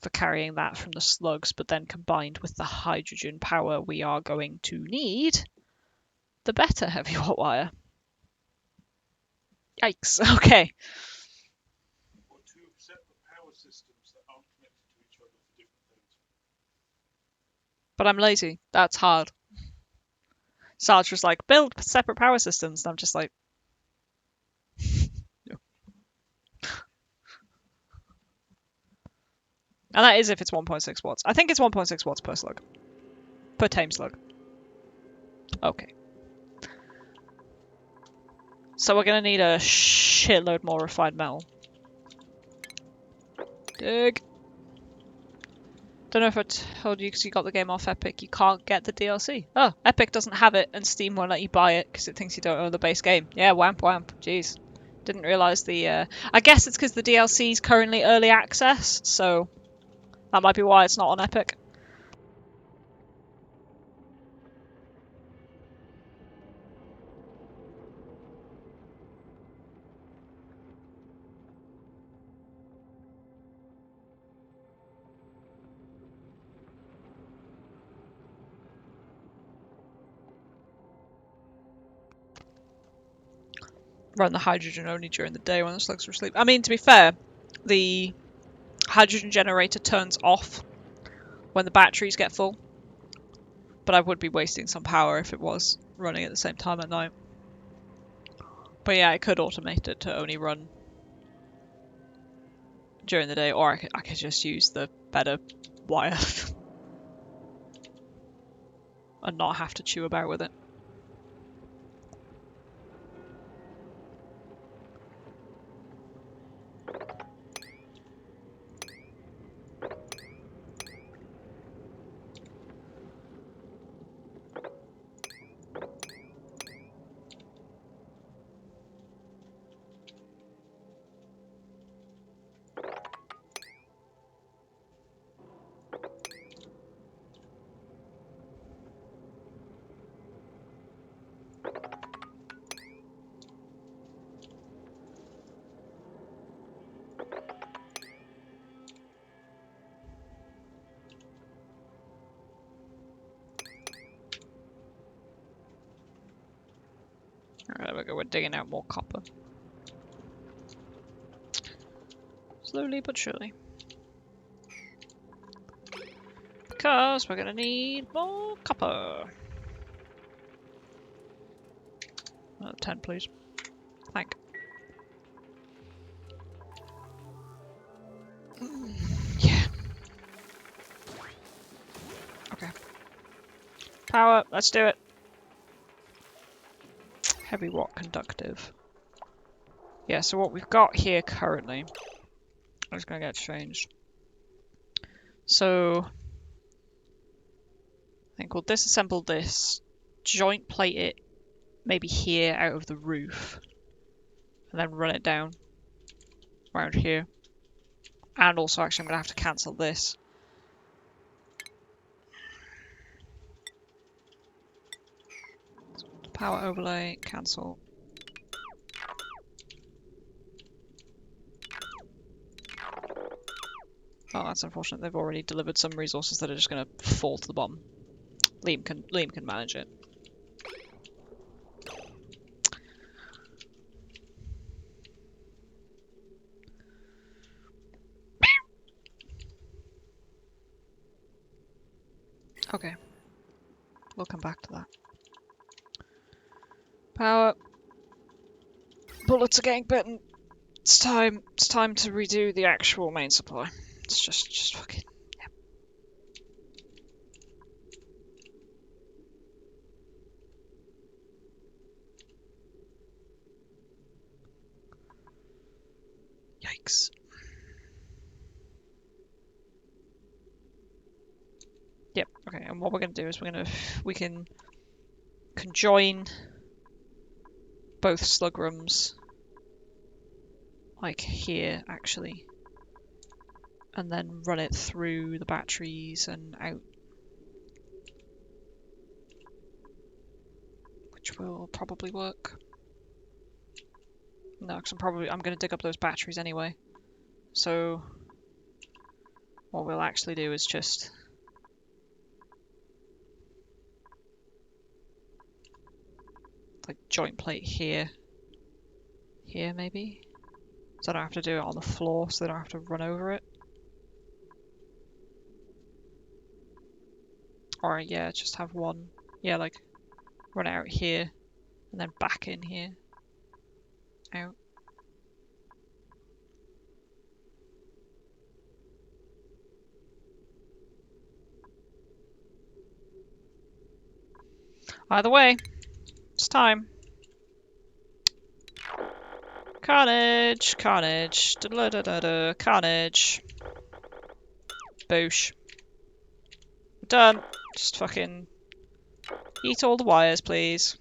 for carrying that from the slugs, but then combined with the hydrogen power we are going to need, the better heavy watt wire. Yikes, okay.
Or two separate power systems that aren't connected to each other for different things.
But I'm lazy. That's hard. Sarge was like, build separate power systems. And I'm just like, no. And that is if it's 1.6 watts. I think it's 1.6 watts per slug. Per tame slug. Okay. So we're going to need a shitload more refined metal. Dig. Don't know if I told you because you got the game off Epic, you can't get the DLC. Oh, Epic doesn't have it and Steam won't let you buy it because it thinks you don't own the base game. Yeah, whamp whamp. Jeez. Didn't realise the... I guess it's because the DLC is currently early access, so that might be why it's not on Epic. Run the hydrogen only during the day when the slugs are asleep. I mean, to be fair, the hydrogen generator turns off when the batteries get full. But I would be wasting some power if it was running at the same time at night. But yeah, I could automate it to only run during the day, or I could just use the better wire and not have to chew about with it. Alright, there we go, we're digging out more copper. Slowly but surely. Because we're gonna need more copper. 10, please. Thank. Yeah. Okay. Power, let's do it. Heavy what? Conductive. Yeah, so what we've got here currently is going to get changed. So I think we'll disassemble this, joint plate it maybe here out of the roof, and then run it down around here. And also, actually, I'm going to have to cancel this. Power overlay, cancel. Oh, that's unfortunate. They've already delivered some resources that are just going to fall to the bottom. Liam can manage it. Okay. We'll come back to that. Power. Bullets are getting bitten. It's time to redo the actual main supply. It's just fucking... yeah. Yikes. Yep, okay, and what we're going to do is we can conjoin both slug rooms, like here, actually, and then run it through the batteries and out. Which will probably work. No, because I'm going to dig up those batteries anyway. So, what we'll actually do is just... like joint plate here. Here, maybe? So I don't have to do it on the floor, so they don't have to run over it. Or, yeah, just have one. Yeah, like, run out here, and then back in here. Out. Either way, it's time. Carnage, carnage, da da da da da, carnage. Boosh. Done. Just fucking eat all the wires, please.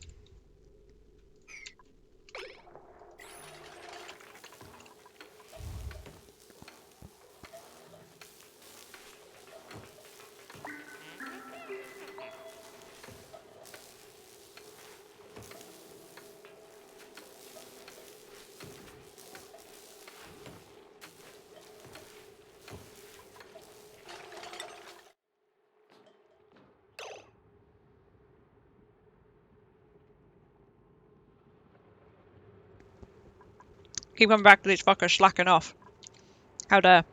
Keep coming back to these fuckers slacking off. How dare.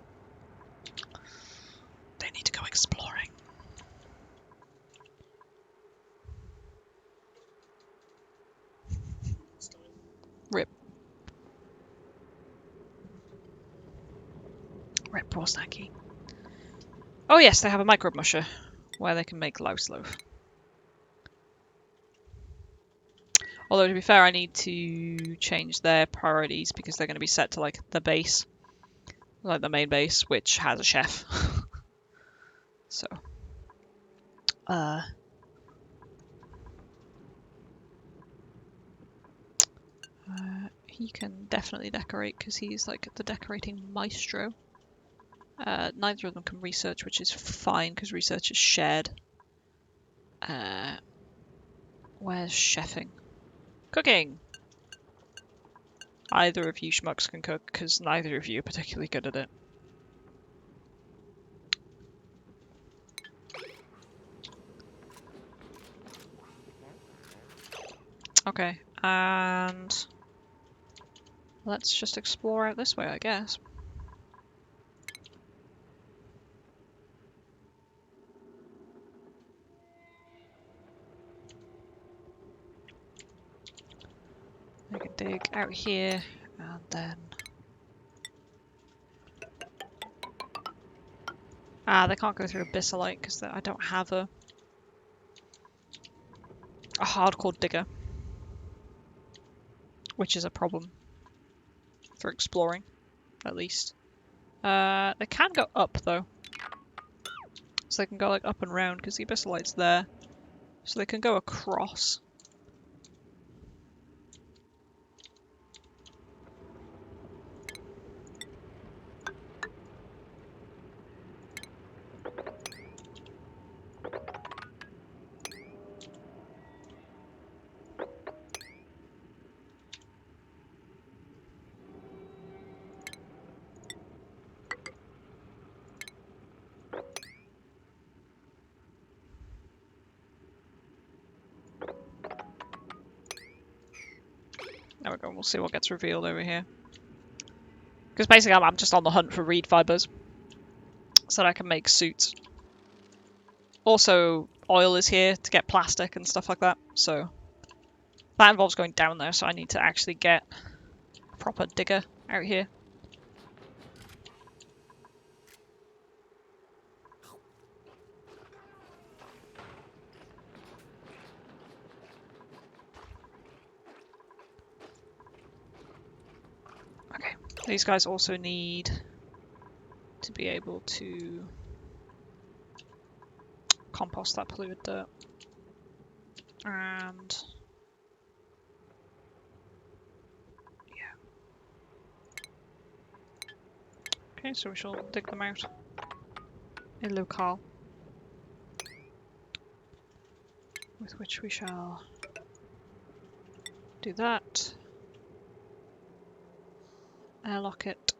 They need to go exploring. Rip. Rip, poor Stanky. Oh yes, they have a microbe musher where they can make louse loaf. Although to be fair, I need to change their priorities because they're going to be set to like the base, like the main base, which has a chef. So, he can definitely decorate because he's like the decorating maestro. Neither of them can research, which is fine because research is shared. Where's chefing? Cooking! Either of you schmucks can cook because neither of you are particularly good at it. Okay, and let's just explore out this way, I guess. I can dig out here, and then... they can't go through Abyssalite because I don't have a hardcore digger. which is a problem for exploring, at least. They can go up though, so they can go like up and round because the Abyssalite's there, so they can go across. There we go, we'll see what gets revealed over here. Because basically I'm just on the hunt for reed fibers, so that I can make suits. Also, oil is here to get plastic and stuff like that, so that involves going down there, so I need to actually get a proper digger out here. Okay, these guys also need to be able to compost that polluted dirt. And yeah. Okay, so we shall dig them out in locale, with which we shall do that. Airlock it.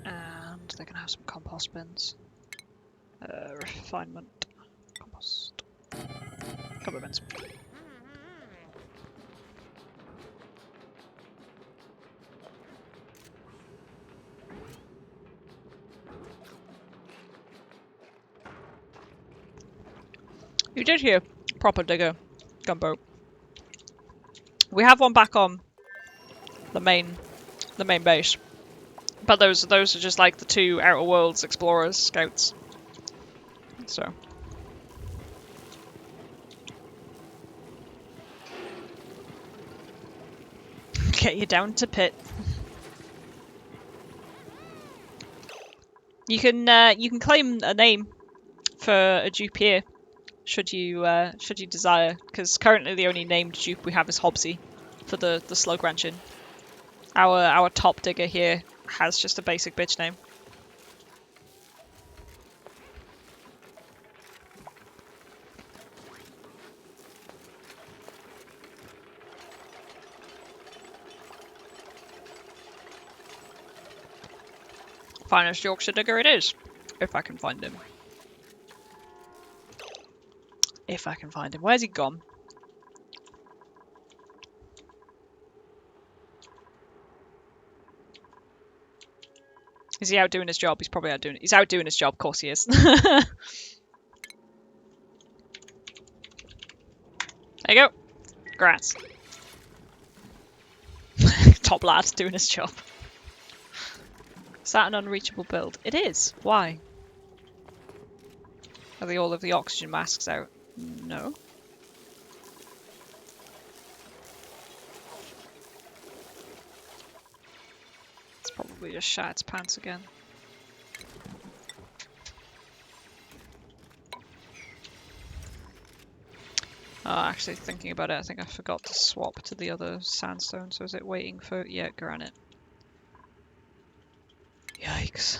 And they can have some compost bins. Refinement. Compost. Couple of bins. You did hear proper digger gunboat. We have one back on the main base, but those are just like the two Outer Worlds explorers scouts. So get you down to pit. You can claim a name for a dupe here, should you desire, because currently the only named dupe we have is Hobbsy for the slug ranching. Our top digger here has just a basic bitch name. Finest Yorkshire digger it is, if I can find him. If I can find him. Where's he gone? Is he out doing his job? He's probably out doing it. He's out doing his job, of course he is. There you go. Grats. Top lad doing his job. Is that an unreachable build? It is. Why? Are they all of the oxygen masks out? No. It's probably just shat its pants again. Oh, actually thinking about it, I think I forgot to swap to the other sandstone, so is it waiting for... yeah, granite. Yikes.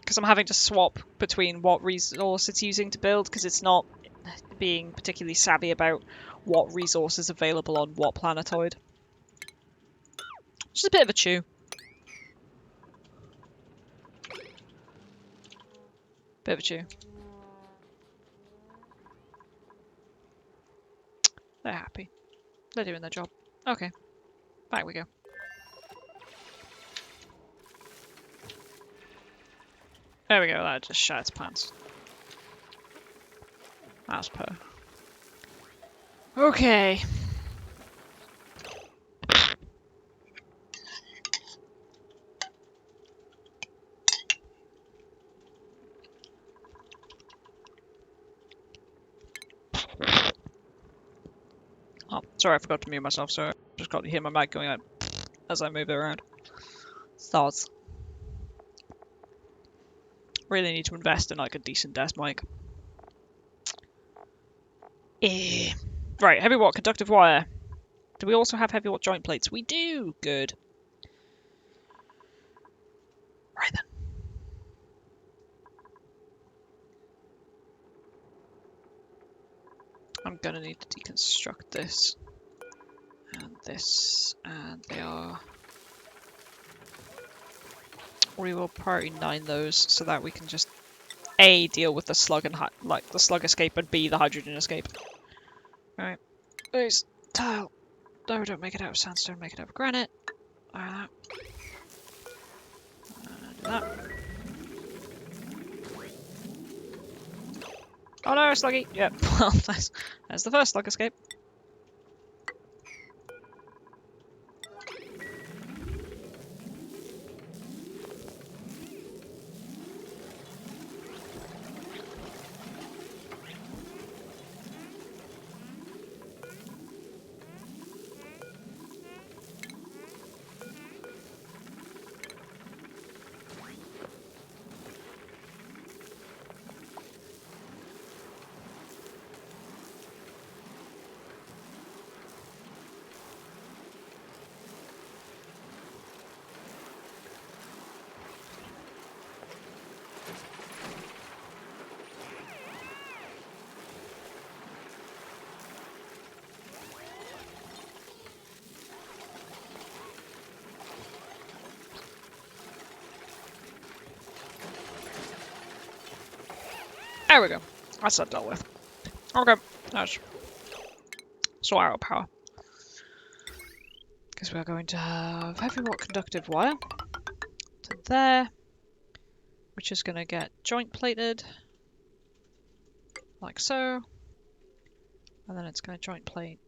Because I'm having to swap between what resource it's using to build, because it's not being particularly savvy about what resource is available on what planetoid. Which is a bit of a chew. Bit of a chew. They're happy. They're doing their job. Okay. Back we go. There we go, that just shat its pants. As per. Okay. Oh, sorry, I forgot to mute myself, so I just got to hear my mic going like as I move it around. Thoughts. Really need to invest in like a decent desk mic. Right, heavy watt conductive wire. Do we also have heavy watt joint plates? We do! Good. Right then. I'm gonna need to deconstruct this. And this. And they are... We will priority 9 those so that we can just A, deal with the slug and the slug escape, and B, the hydrogen escape. Alright. Please, tile. No, don't make it out of sandstone, make it out of granite. Like that. Do that. Oh no, sluggy! Yep, well, there's the first slug escape. There we go. That's that dealt with. Okay, that's spiral power. Because we are going to have heavy watt conductive wire to there, which is going to get joint plated, like so. And then it's going to joint plate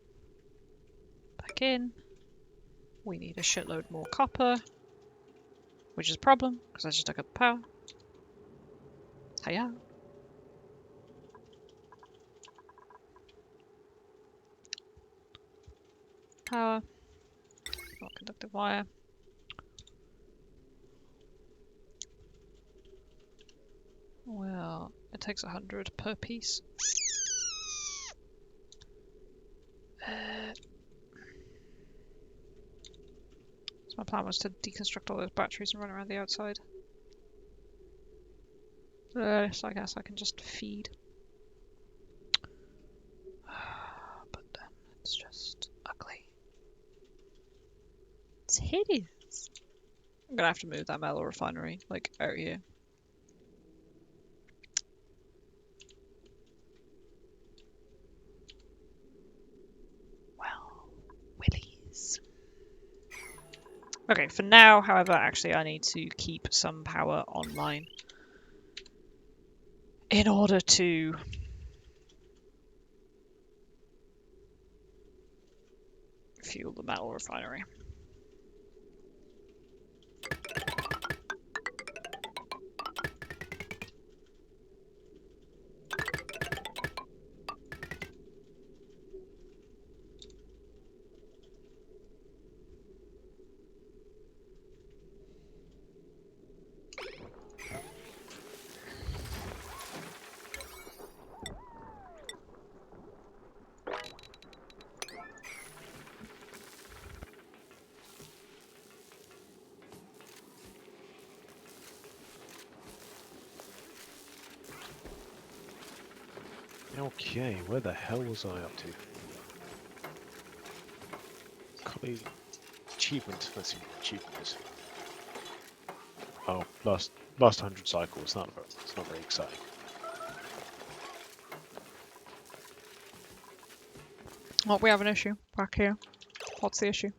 back in. We need a shitload more copper, which is a problem, because I just took up the power. Hiya. Power. Not conductive wire. Well, it takes 100 per piece. So my plan was to deconstruct all those batteries and run around the outside. So I guess I can just feed. But then it's just ugly. It's hideous. I'm gonna have to move that metal refinery, like, out here. Well, willies. Okay, for now, however, actually I need to keep some power online in order to fuel the metal refinery.
Okay, where the hell was I up to? Copy achievement. Let's see what achievement is. Oh, last 100 cycles. It's not very exciting.
Oh, we have an issue back here. What's the issue?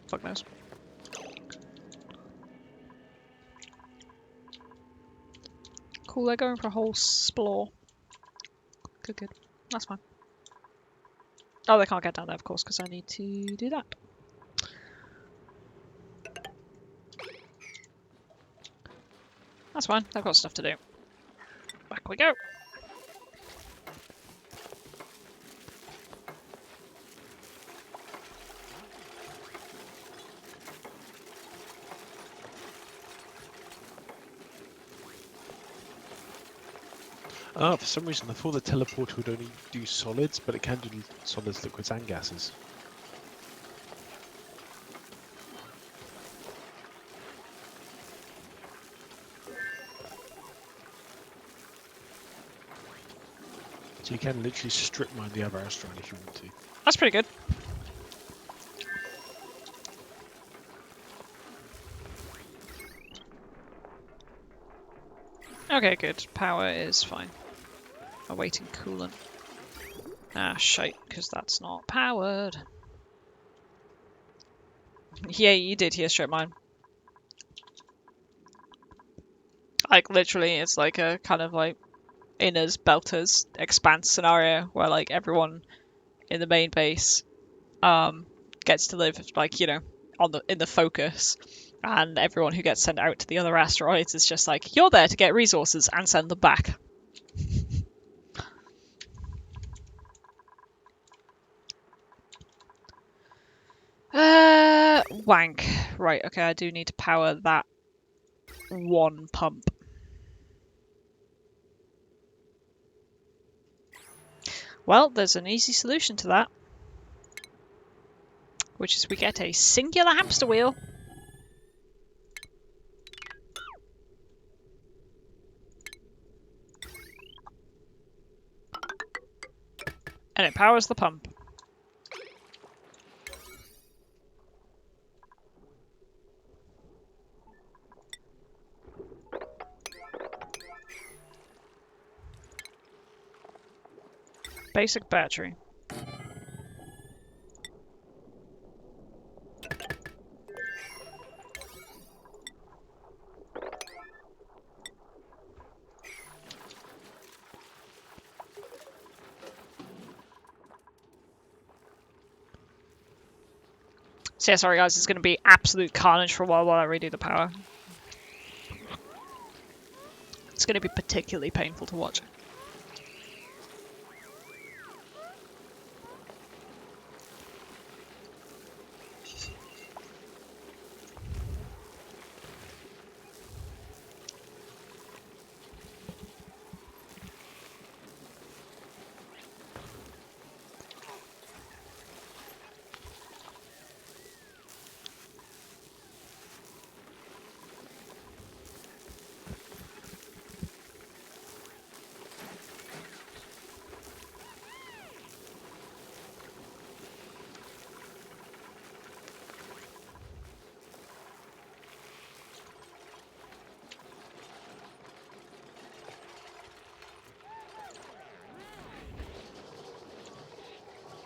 Fuck knows. Cool, they're going for a whole splore. Good, good. That's fine. Oh, they can't get down there, of course, because I need to do that. That's fine, I've got stuff to do. Back we go.
Oh, for some reason I thought the teleporter would only do solids, but it can do solids, liquids, and gases. So you can literally strip mine the other asteroid if you want to.
That's pretty good. Okay, good. Power is fine. Awaiting coolant. Ah, shite, because that's not powered. Yeah, you did hear strip mine. Like, literally, it's like a kind of like inners, belters, expanse scenario where like everyone in the main base gets to live like, you know, in the focus, and everyone who gets sent out to the other asteroids is just like, you're there to get resources and send them back. Wank. Right, okay, I do need to power that one pump. Well, there's an easy solution to that, which is we get a singular hamster wheel. And it powers the pump. Basic battery. So yeah, sorry guys, it's going to be absolute carnage for a while I redo the power. It's going to be particularly painful to watch.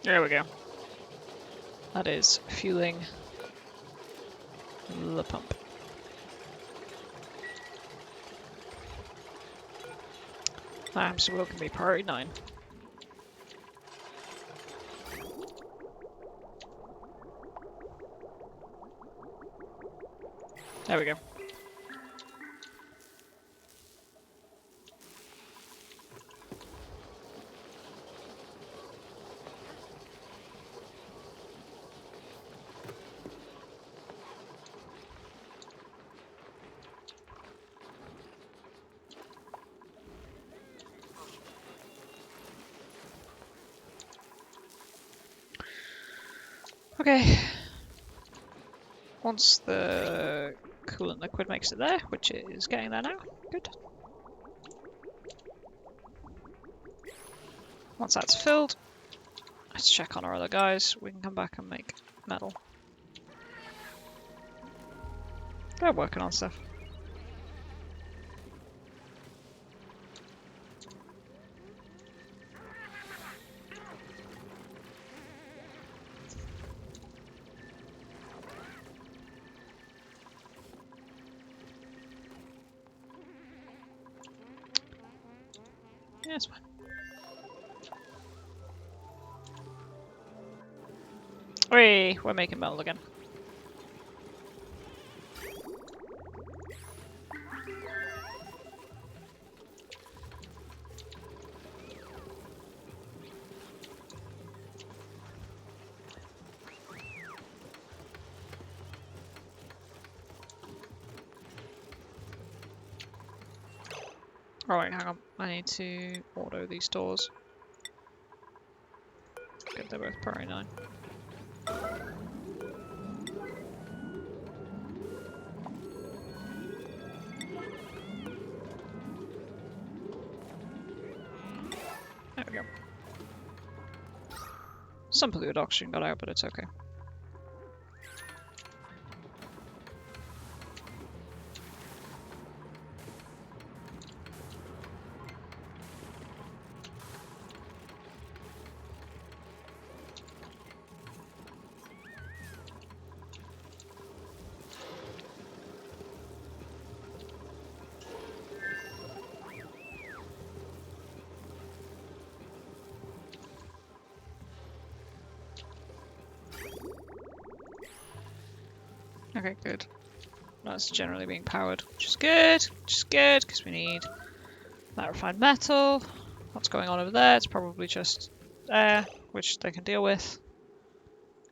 There we go. That is fueling the pump. That hamster wheel can be priority 9. There we go. Okay. Once the coolant liquid makes it there, which it is getting there now, good. Once that's filled, let's check on our other guys. We can come back and make metal. They're working on stuff. Yeah, it's fine. Hey, we're making metal again. Alright, hang on. I need to auto these doors. Good, they're both priority 9. There we go. Some polluted oxygen got out, but it's okay. Okay, good. That's generally being powered, which is good, because we need that refined metal. What's going on over there? It's probably just air, which they can deal with.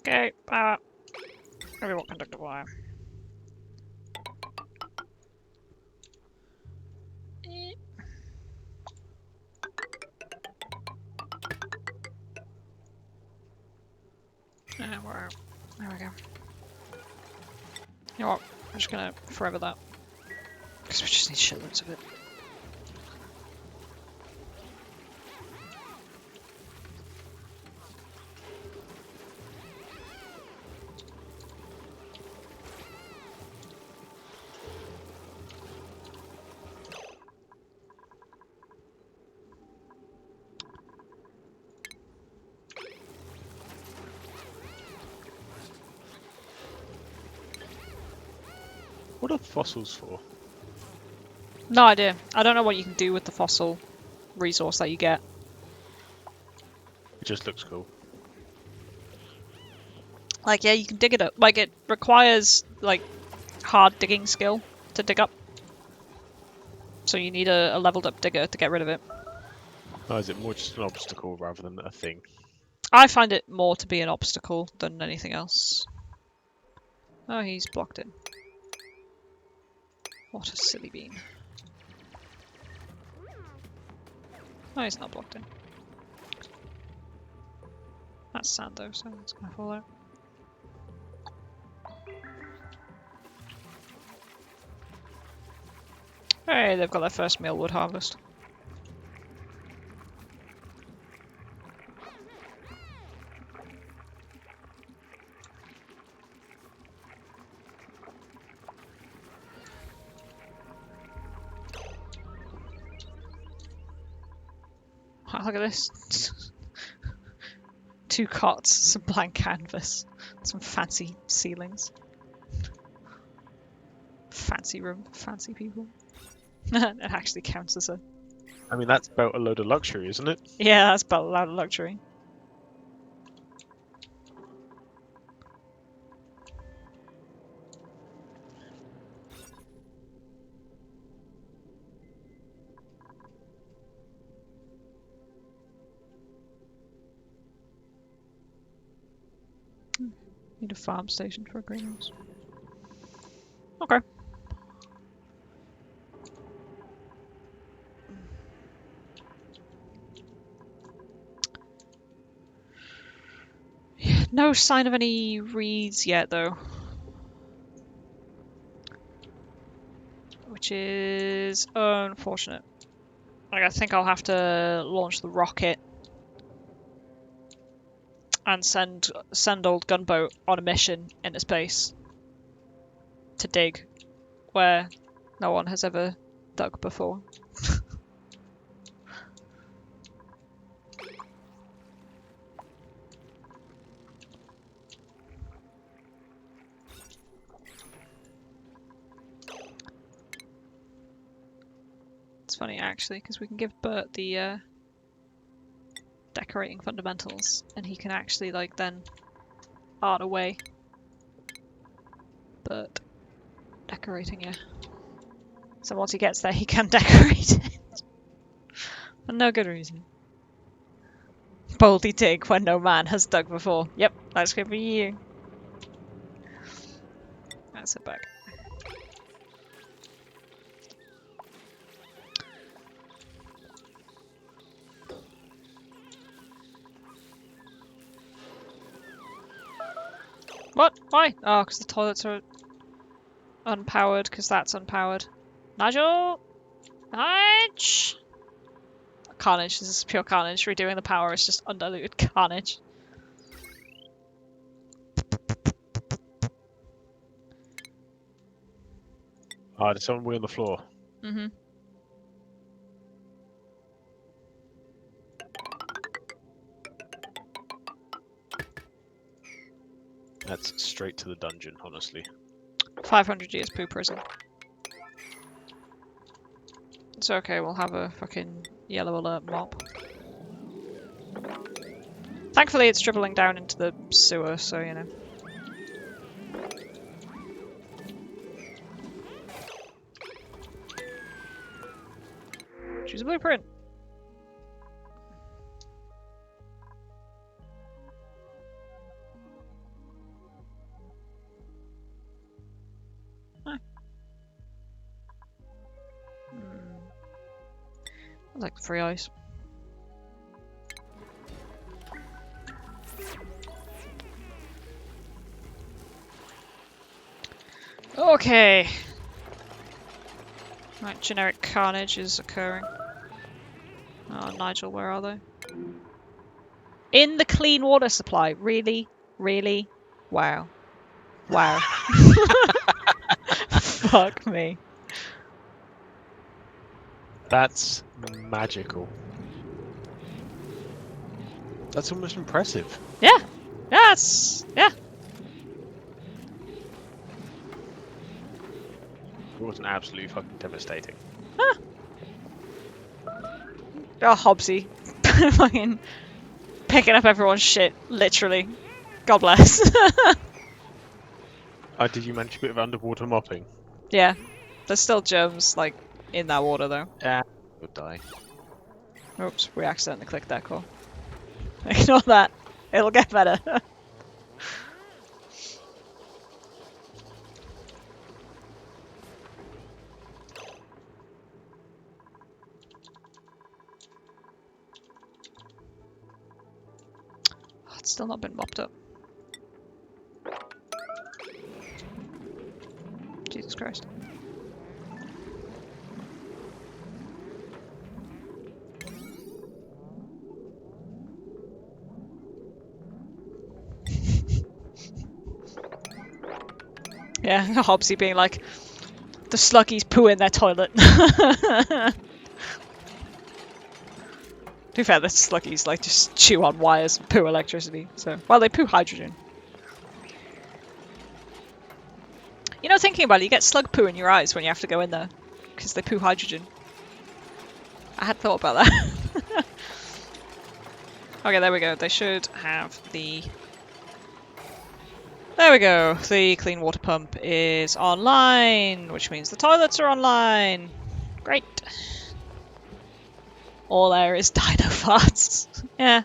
Okay, power. Everyone conductive wire. And we're out. There we go. You know what? I'm just gonna forever that. Because we just need shitloads of it.
What are fossils for?
No idea. I don't know what you can do with the fossil resource that you get.
It just looks cool.
Like, yeah, you can dig it up. Like, it requires, like, hard digging skill to dig up. So you need a leveled up digger to get rid of it.
Oh, is it more just an obstacle rather than a thing?
I find it more to be an obstacle than anything else. Oh, he's blocked in. What a silly bean. Oh, he's not blocked in. That's sand though, so it's gonna fall out. Hey, they've got their first mealwood harvest. Wow, look at this. 2 cots, some blank canvas, some fancy ceilings. Fancy room, fancy people. It actually counts as a...
I mean, that's about a load of luxury, isn't it?
Yeah, that's about a lot of luxury. Need a farm station for a greenhouse. Okay. No sign of any reeds yet, though. Which is unfortunate. Like, I think I'll have to launch the rocket and send old Gunboat on a mission into space to dig where no one has ever dug before. It's funny actually, because we can give Bert the decorating fundamentals, and he can actually like then art away. But decorating, yeah. So once he gets there, he can decorate it. For no good reason. Boldly dig when no man has dug before. Yep, that's good for you. That's it back. What? Why? Oh, because the toilets are unpowered, because that's unpowered. Nigel? Nige? Carnage. This is pure carnage. Redoing the power is just undiluted carnage.
Ah, there's someone on the floor.
Mm-hmm.
That's straight to the dungeon, honestly.
500 years poo prison. It's okay, we'll have a fucking yellow alert mop. Thankfully it's dribbling down into the sewer, so you know. Choose a blueprint. I like the free ice. Okay. Right, generic carnage is occurring. Oh, Nigel, where are they? In the clean water supply. Really? Really? Wow. Wow. Fuck me.
That's magical. That's almost impressive.
Yeah. Yes. Yeah.
It wasn't absolutely fucking devastating.
Oh, Hobbsy. Fucking picking up everyone's shit, literally. God bless.
Did you manage a bit of underwater mopping?
Yeah. There's still germs, like, in that water, though.
Yeah. You'll die.
Oops, we accidentally clicked that call. Ignore that. It'll get better. Oh, it's still not been mopped up. Jesus Christ. Yeah, Hobbsy being like, the sluggies poo in their toilet. To be fair, the sluggies like just chew on wires and poo electricity. So, well, they poo hydrogen. You know, thinking about it, you get slug poo in your eyes when you have to go in there because they poo hydrogen. I had thought about that. Okay, there we go. They should have the... There we go. The clean water pump is online, which means the toilets are online. Great. All there is dino farts. Yeah,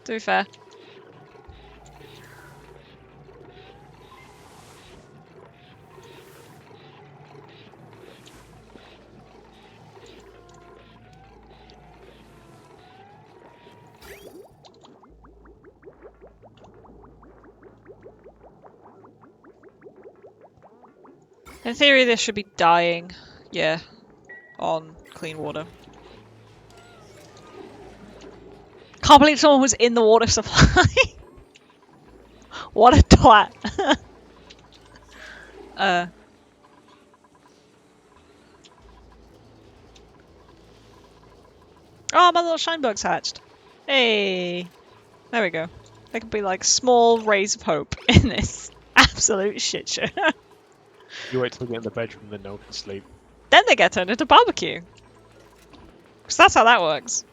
to be fair. In theory, this should be dying, yeah, on clean water. Can't believe someone was in the water supply. What a twat. Oh, my little shine bug's hatched. Hey. There we go. They can be like small rays of hope in this absolute shit show.
You wait till they get in the bedroom and then no one can sleep.
Then they get turned into barbecue. Because that's how that works.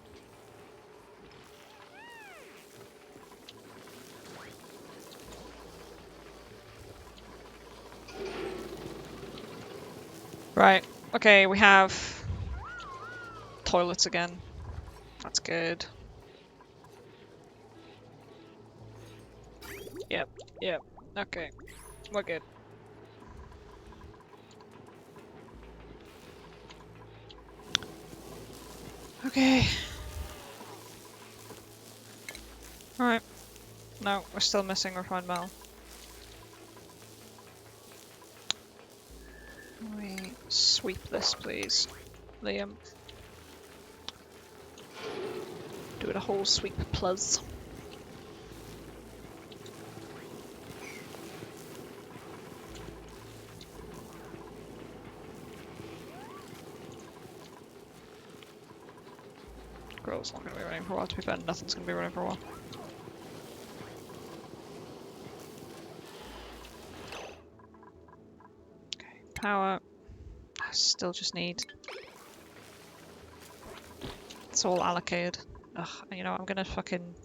Right. Okay, we have toilets again. That's good. Yep, yep. Okay. We're good. Okay. Alright. No, we're still missing refined metal. sweep this, please, Liam. Do it a whole sweep, plus. Grow's not going to be running for a while, to be fair. Nothing's going to be running for a while. Okay, power. I still just need... It's all allocated. Ugh, you know, I'm going to fucking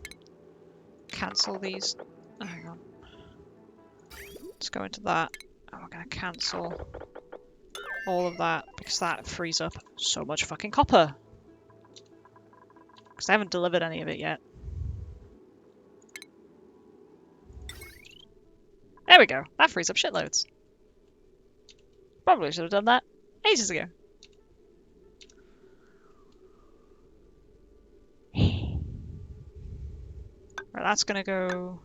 cancel these. Oh, hang on. Let's go into that. And we're going to cancel all of that because that frees up so much fucking copper. Because I haven't delivered any of it yet. There we go. That frees up shitloads. Probably should have done that ages ago. Right, that's going to go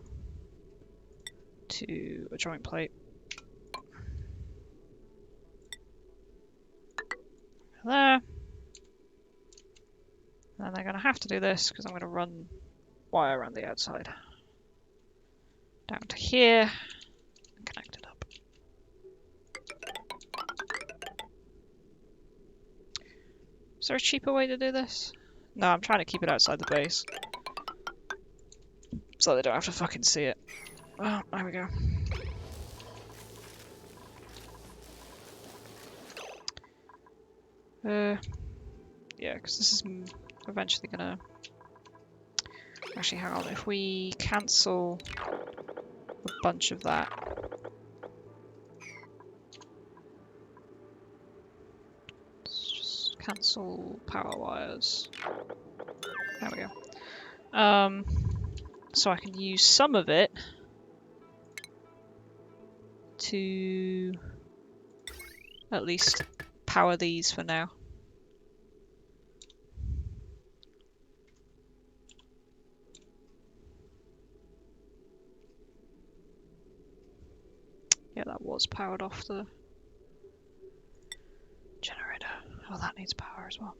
to a joint plate. There. And then they're going to have to do this because I'm going to run wire around the outside. Down to here and connect it up. Is there a cheaper way to do this? No, I'm trying to keep it outside the base. So they don't have to fucking see it. Oh, there we go. Yeah, because this is eventually gonna... Actually, hang on. If we cancel a bunch of that... Let's just cancel power wires. There we go. So I can use some of it to at least power these for now. Yeah, that was powered off the generator. Oh, that needs power as well.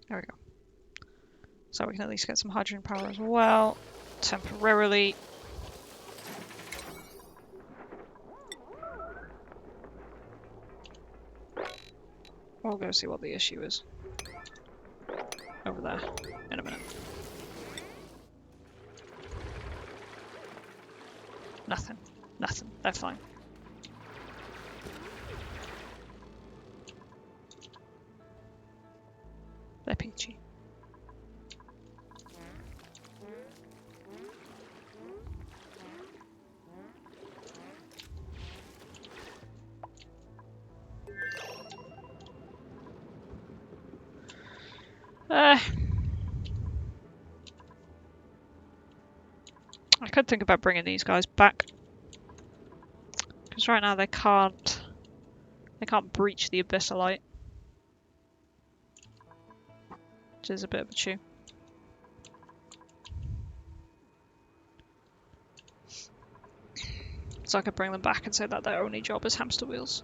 There we go. So we can at least get some hydrogen power as well, temporarily. We'll go see what the issue is over there in a minute. Nothing. Nothing. They're fine. They're peachy. I could think about bringing these guys back, because right now they can't breach the abyssalite, which is a bit of a chew. So I could bring them back and say that their only job is hamster wheels.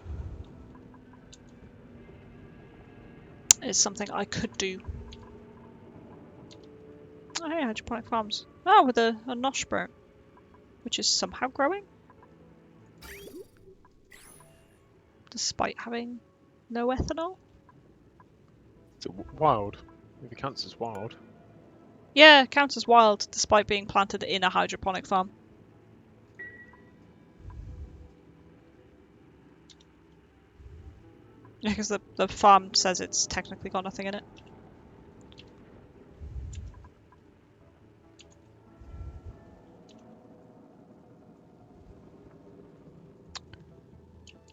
It's something I could do. Oh hey, hydroponic farms. Oh, with a nosh sprout, which is somehow growing, despite having no ethanol.
Is it wild? Maybe counts as wild.
Yeah, it counts as wild, despite being planted in a hydroponic farm. Yeah, because the farm says it's technically got nothing in it.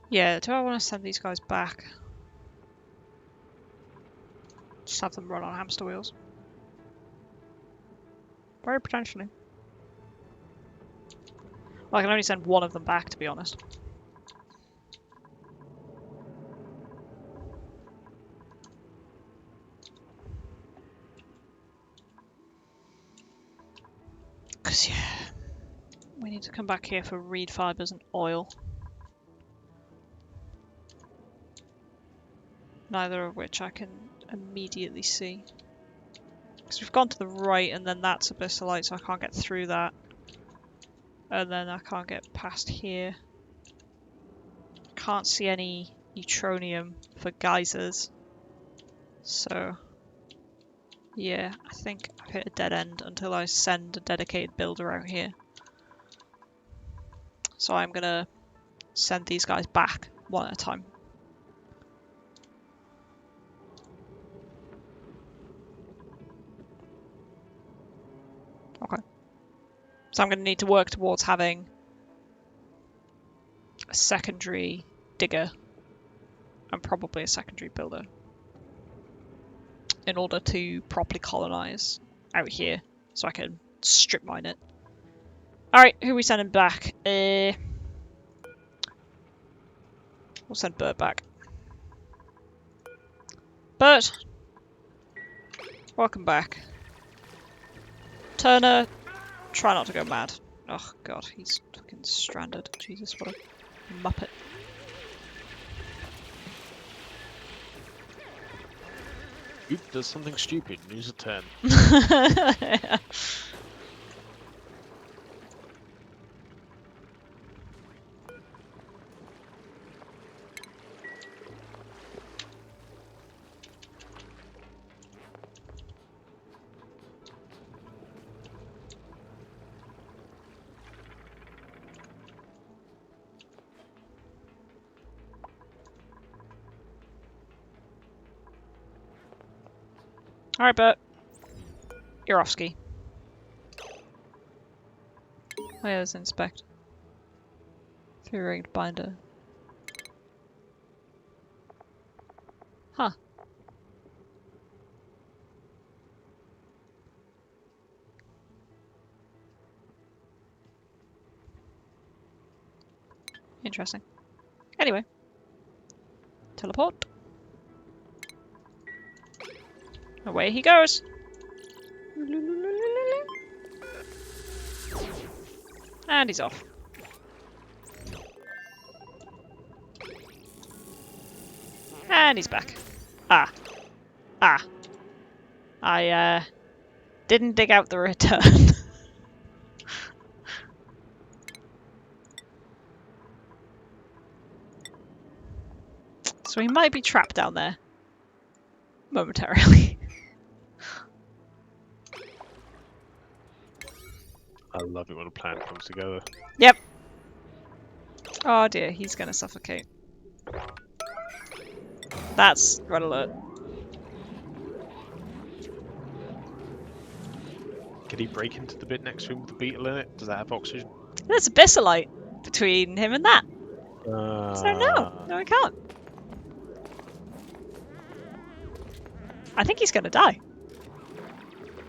Yeah, do I want to send these guys back? Just have them run on hamster wheels. Very potentially. Well, I can only send one of them back, to be honest. Because, yeah, we need to come back here for reed fibres and oil. Neither of which I can immediately see. Because we've gone to the right and then that's abyssalite, so I can't get through that. And then I can't get past here. Can't see any neutronium for geysers. So, yeah, I think I've hit a dead end until I send a dedicated builder out here. So I'm gonna send these guys back one at a time. Okay. So I'm gonna need to work towards having a secondary digger and probably a secondary builder in order to properly colonize out here so I can strip mine it. Alright, who are we sending back? We'll send Bert back. Bert! Welcome back. Turner, try not to go mad. Oh god, he's fucking stranded. Jesus, what a muppet.
Oop does something stupid and use a turn.
Yeah. Alright, Bert. You're off ski. Oh yeah, there's inspect. 3-ringed binder. Huh. Interesting. Anyway. Teleport. Away he goes. And he's off. And he's back. Ah. I didn't dig out the return. So he might be trapped down there. Momentarily.
I love it when a plan comes together.
Yep. Oh dear, he's gonna suffocate. That's red alert.
Can he break into the bit next to him with the beetle in it? Does that have oxygen?
There's a abyssalite between him and that. So no, I can't. I think he's gonna die.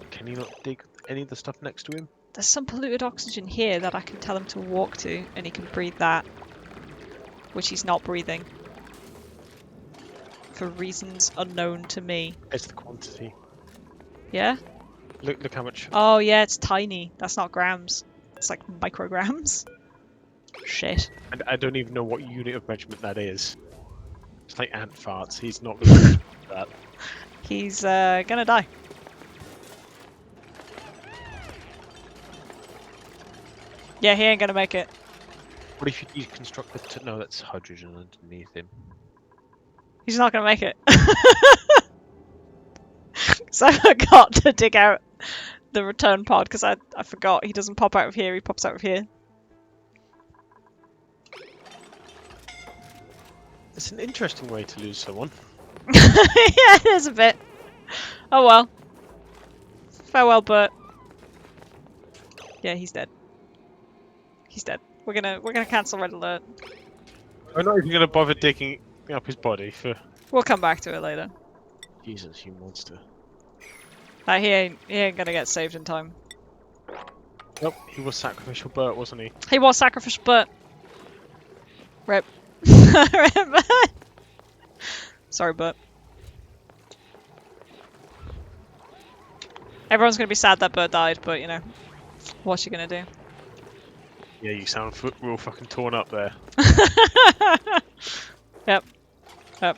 Can he not dig any of the stuff next to him?
There's some polluted oxygen here that I can tell him to walk to, and he can breathe that, which he's not breathing. For reasons unknown to me.
It's the quantity.
Yeah?
Look how much.
Oh yeah, it's tiny. That's not grams. It's like micrograms. Shit.
And I don't even know what unit of measurement that is. It's like ant farts. He's not going to do that.
He's gonna die. Yeah, he ain't gonna make it.
What if you deconstruct the... No, that's hydrogen underneath him.
He's not gonna make it. So I forgot to dig out the return pod because I forgot he doesn't pop out of here, he pops out of here.
It's an interesting way to lose someone.
Yeah, it is a bit. Oh well. Farewell, Bert. Yeah, he's dead. He's dead. We're gonna cancel red alert.
I'm not even going to bother digging up his body for...
We'll come back to it later.
Jesus, you monster.
He ain't gonna get saved in time.
Nope, he was sacrificial Bert, wasn't he?
He was sacrificial, Bert. Rip. Rip. Sorry, Bert. Everyone's gonna be sad that Bert died, but you know, What's she gonna do?
Yeah, you sound real fucking torn up there.
Yep. Yep.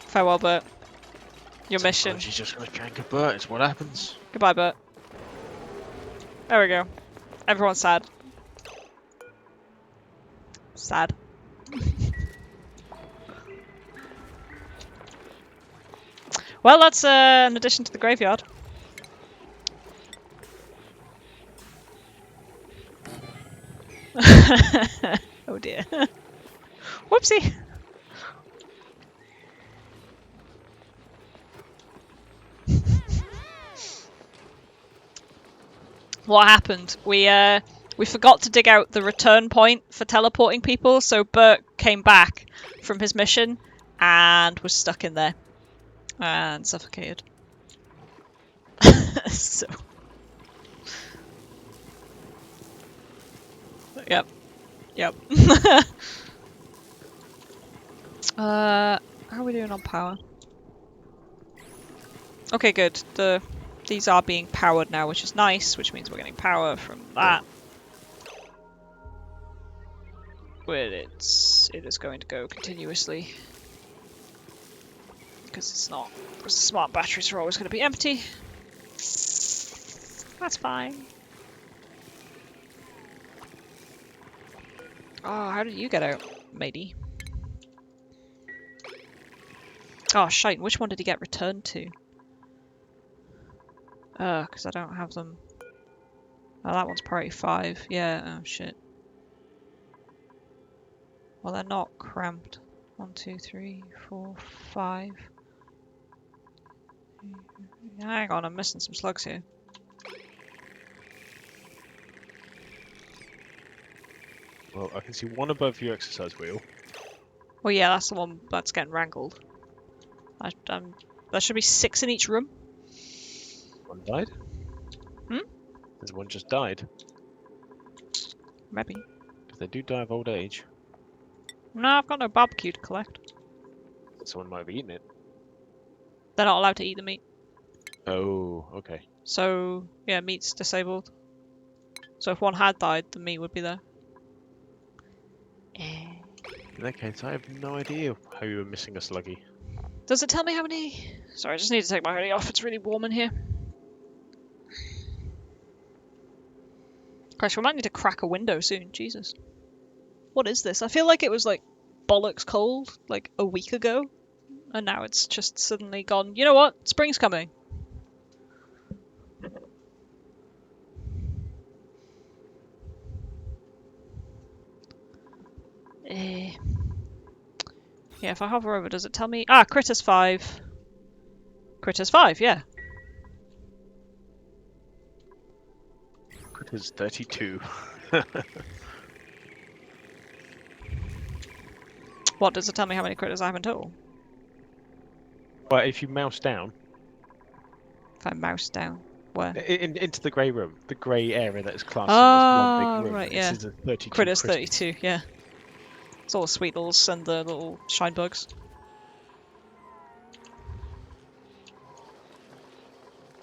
Farewell, Bert. Your mission.
She's just gonna jank a Bert. It's what happens.
Goodbye, Bert. There we go. Everyone's sad. Sad. Well, that's an addition to the graveyard. Oh dear. Whoopsie. What happened? We forgot to dig out the return point for teleporting people, so Bert came back from his mission and was stuck in there and suffocated. So, yep, yep. How are we doing on power? Okay, good. These are being powered now, which is nice, which means we're getting power from that. But it is going to go continuously. Because it's not. Because the smart batteries are always going to be empty. That's fine. Oh, how did you get out, matey? Oh, shite. Which one did he get returned to? Because I don't have them. Oh, that one's priority 5. Yeah, oh shit. Well, they're not cramped. 1, 2, 3, 4, 5. Hang on, I'm missing some slugs here.
Well, I can see one above your exercise wheel.
Well, yeah, that's the one that's getting wrangled. There should be 6 in each room.
One died?
Hmm?
There's one just died.
Maybe.
Because they do die of old age.
No, I've got no barbecue to collect.
Someone might have eaten it.
They're not allowed to eat the meat.
Oh, okay.
So, yeah, meat's disabled. So if one had died, the meat would be there.
In that case, I have no idea how you were missing a sluggy.
Does it tell me how many? Sorry, I just need to take my hoodie off. It's really warm in here. Christ, we might need to crack a window soon. Jesus. What is this? I feel like it was like bollocks cold like a week ago. And now it's just suddenly gone, you know what? Spring's coming. Yeah, if I hover over, does it tell me? Ah, Critters 5. Critters 5, yeah.
Critters 32.
What, does it tell me how many critters I have in total?
Well, if you mouse down...
If I mouse down. Where?
Into the grey room. The grey area that is classed as one big room.
Right, yeah.
This is a 32
Critters 32, yeah. It's all the sweet littles and the little shine bugs.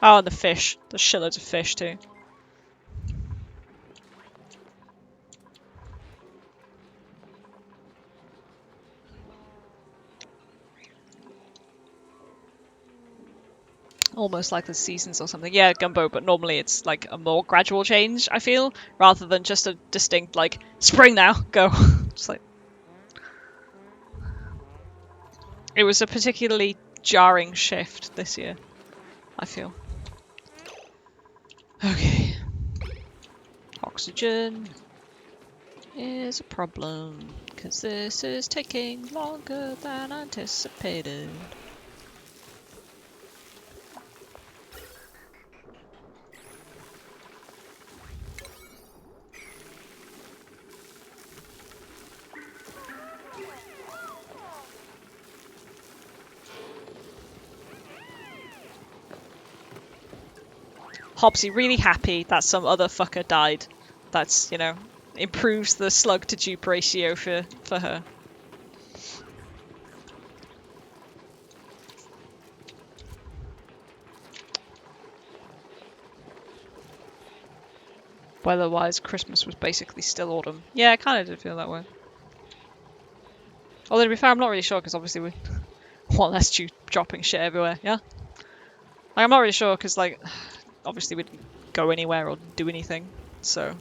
Oh, and the fish. There's shitloads of fish too. Almost like the seasons or something. Yeah, Gumbo, but normally it's like a more gradual change, I feel, rather than just a distinct, like, spring now, go. Just like... It was a particularly jarring shift this year, I feel. Okay. Oxygen is a problem, because this is taking longer than anticipated. Hobbsy really happy that some other fucker died. That's, you know, improves the slug to dupe ratio for her. Weather-wise, Christmas was basically still autumn. Yeah, it kind of did feel that way. Although to be fair, I'm not really sure because obviously we want less dew dropping shit everywhere. Yeah, like, I'm not really sure because like obviously we didn't go anywhere or do anything, so.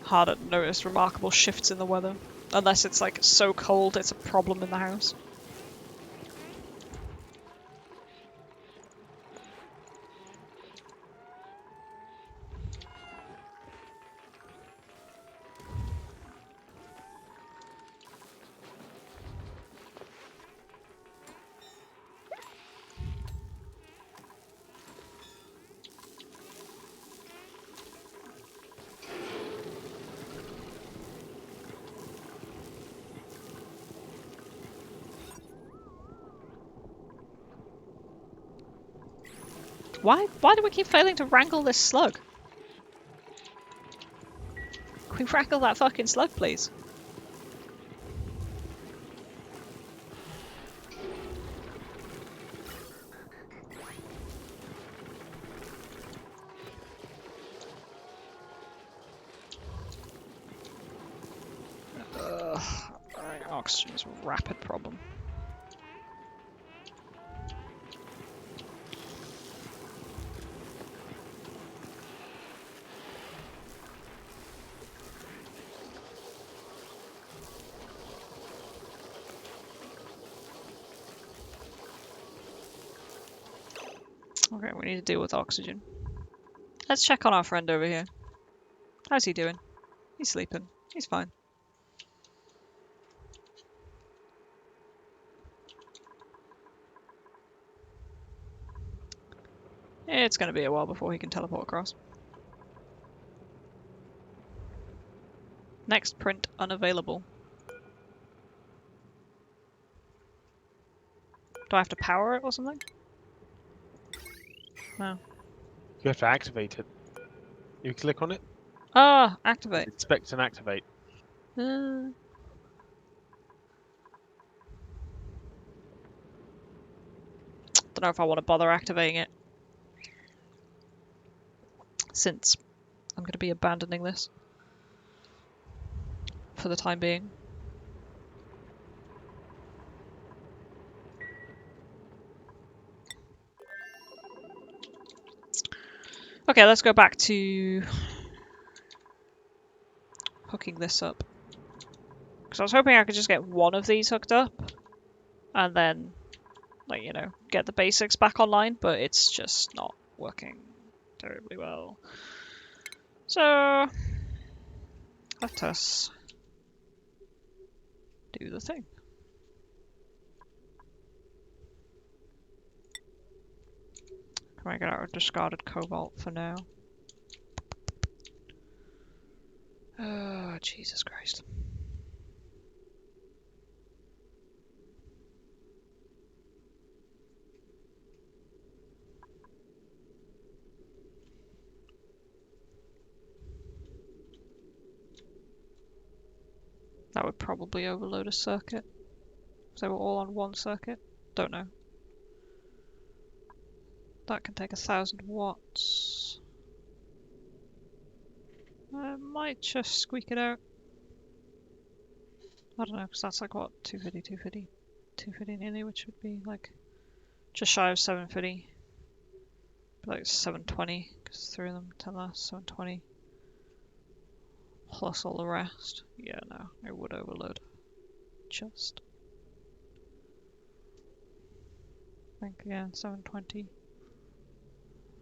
Harder to notice remarkable shifts in the weather. Unless it's like so cold it's a problem in the house. Why do we keep failing to wrangle this slug? Can we wrangle that fucking slug, please? Alright, oxygen is a rapid problem. Okay, we need to deal with oxygen. Let's check on our friend over here. How's he doing? He's sleeping. He's fine. It's going to be a while before he can teleport across. Next print unavailable. Do I have to power it or something? No.
You have to activate it. You click on it.
Ah, activate.
Inspect and activate.
Don't know if I want to bother activating it, since I'm going to be abandoning this for the time being. Okay, let's go back to hooking this up. Because I was hoping I could just get one of these hooked up and then, like, you know, get the basics back online, but it's just not working terribly well. So, let us do the thing. Can I get out of discarded cobalt for now? Oh, Jesus Christ. That would probably overload a circuit. If they were all on one circuit. Don't know. That can take 1,000 watts. I might just squeak it out. I don't know, because that's like what, 250, 250, 250 nearly, which would be like just shy of 750. Like 720, because three of them to last 720. Plus all the rest. Yeah, no, it would overload. Just. I think, yeah, 720.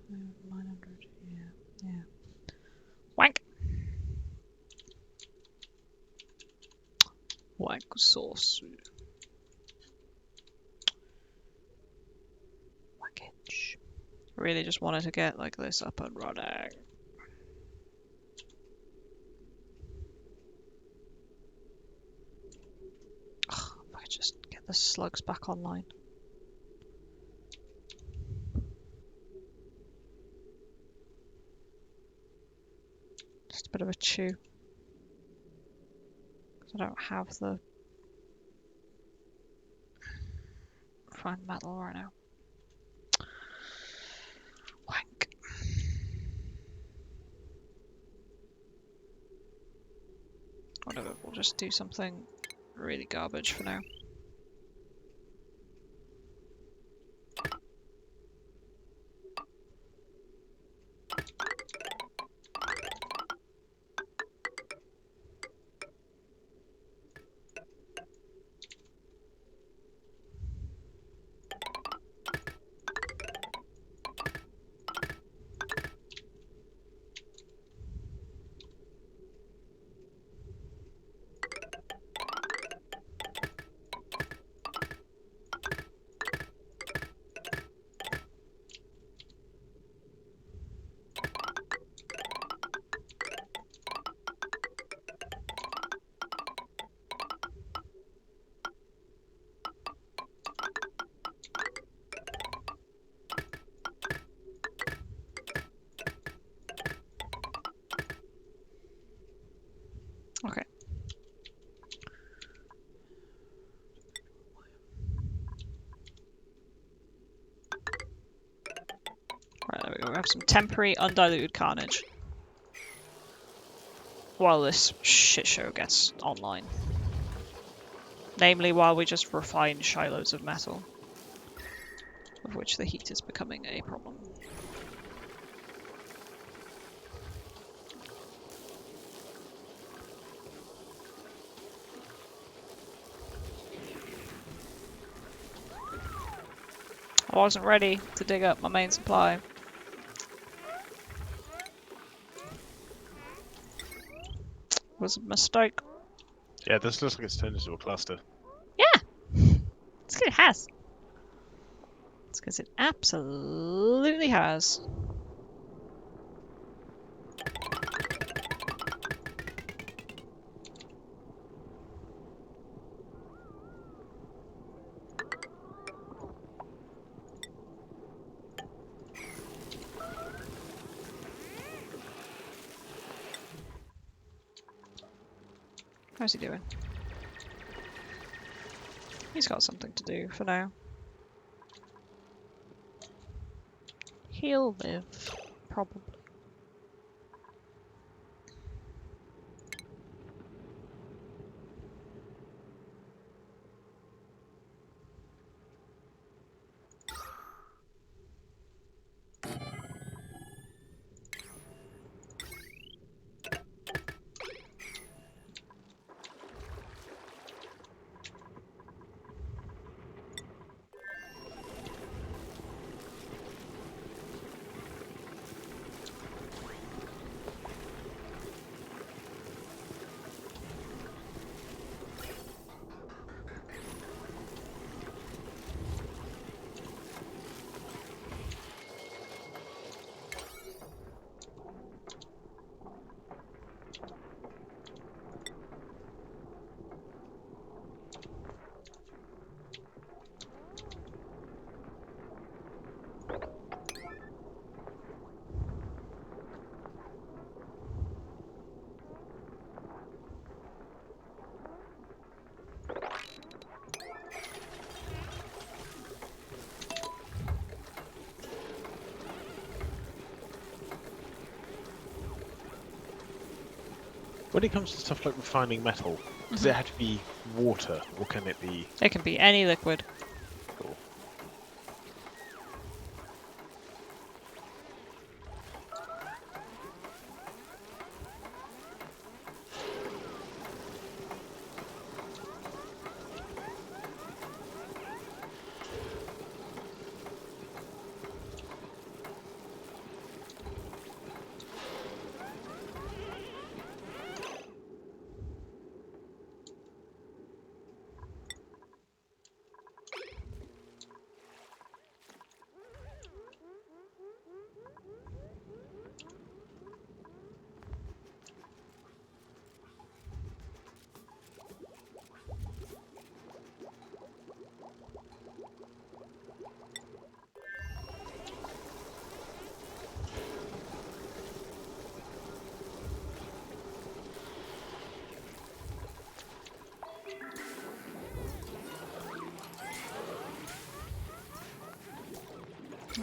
900, yeah. Wank! Wank sauce. Wankage. Really just wanted to get like this up and running. Ugh, if I could just get the slugs back online. Just a bit of a chew. Because I don't have the find metal right now. Wank. Whatever, we'll just do something really garbage for now. Okay. Right, there we go. We have some temporary undiluted carnage. While this shit show gets online. Namely, while we just refine shilohs of metal. Of which the heat is becoming a problem. I wasn't ready to dig up my main supply. It was a mistake.
Yeah, this looks like it's turned into a cluster.
Yeah! It's because it has. It's because it absolutely has. How's he doing? He's got something to do for now. He'll live, probably.
When it comes to stuff like refining metal, does it have to be water, or can it be...
It can be any liquid.
Cool.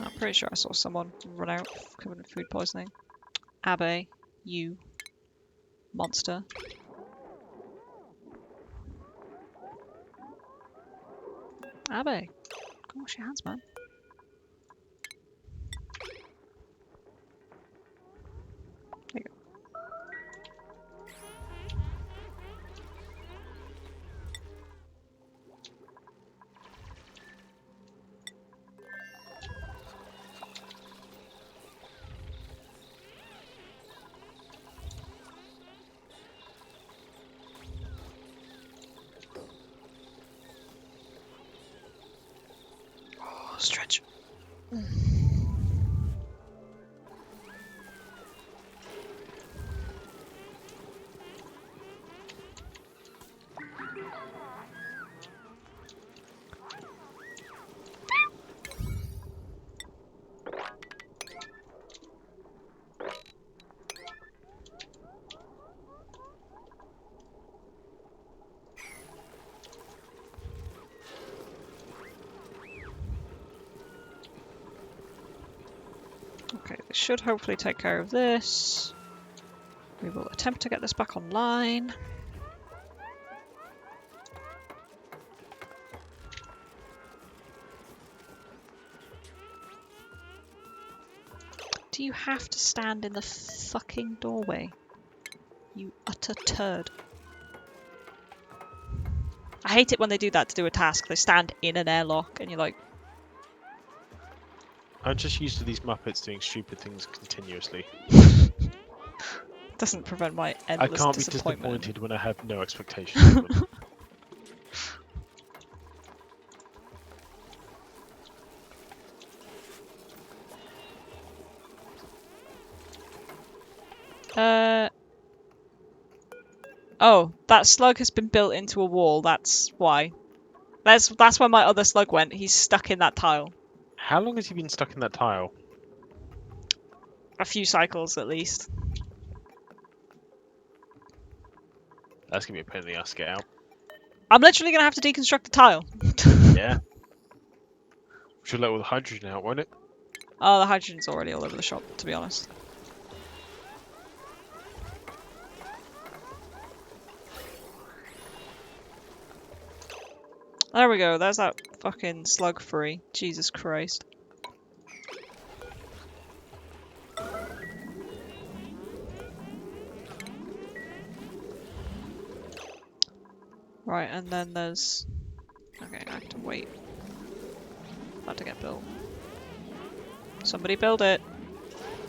I'm pretty sure I saw someone run out covered in food poisoning. Abe, you monster. Abe, go wash your hands, man. There you go. Oh, stretch. Okay, this should hopefully take care of this. We will attempt to get this back online. Do you have to stand in the fucking doorway? You utter turd. I hate it when they do that to do a task. They stand in an airlock and you're like...
I'm just used to these Muppets doing stupid things continuously.
Doesn't prevent my
I
endless
can't be
disappointment.
disappointed when I have no expectations of them.
Oh, that slug has been built into a wall. That's why. That's where my other slug went. He's stuck in that tile.
How long has he been stuck in that tile?
A few cycles at least.
That's gonna be a pain in the ass to get out.
I'm literally gonna have to deconstruct the tile.
Yeah. Should let all the hydrogen out, won't it?
Oh, the hydrogen's already all over the shop, to be honest. There we go, there's that fucking slug free. Jesus Christ. Right, and then there's... Okay, I have to wait for that to get built. Somebody build it.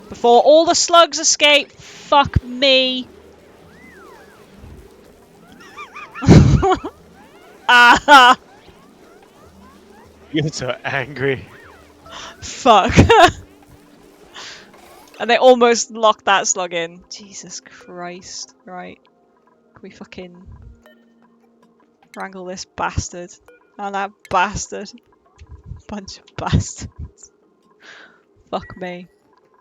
Before all the slugs escape! Fuck me! Ah!
You're so angry.
Fuck. And they almost locked that slug in. Jesus Christ. Right. Can we fucking wrangle this bastard? And that bastard. Bunch of bastards. Fuck me.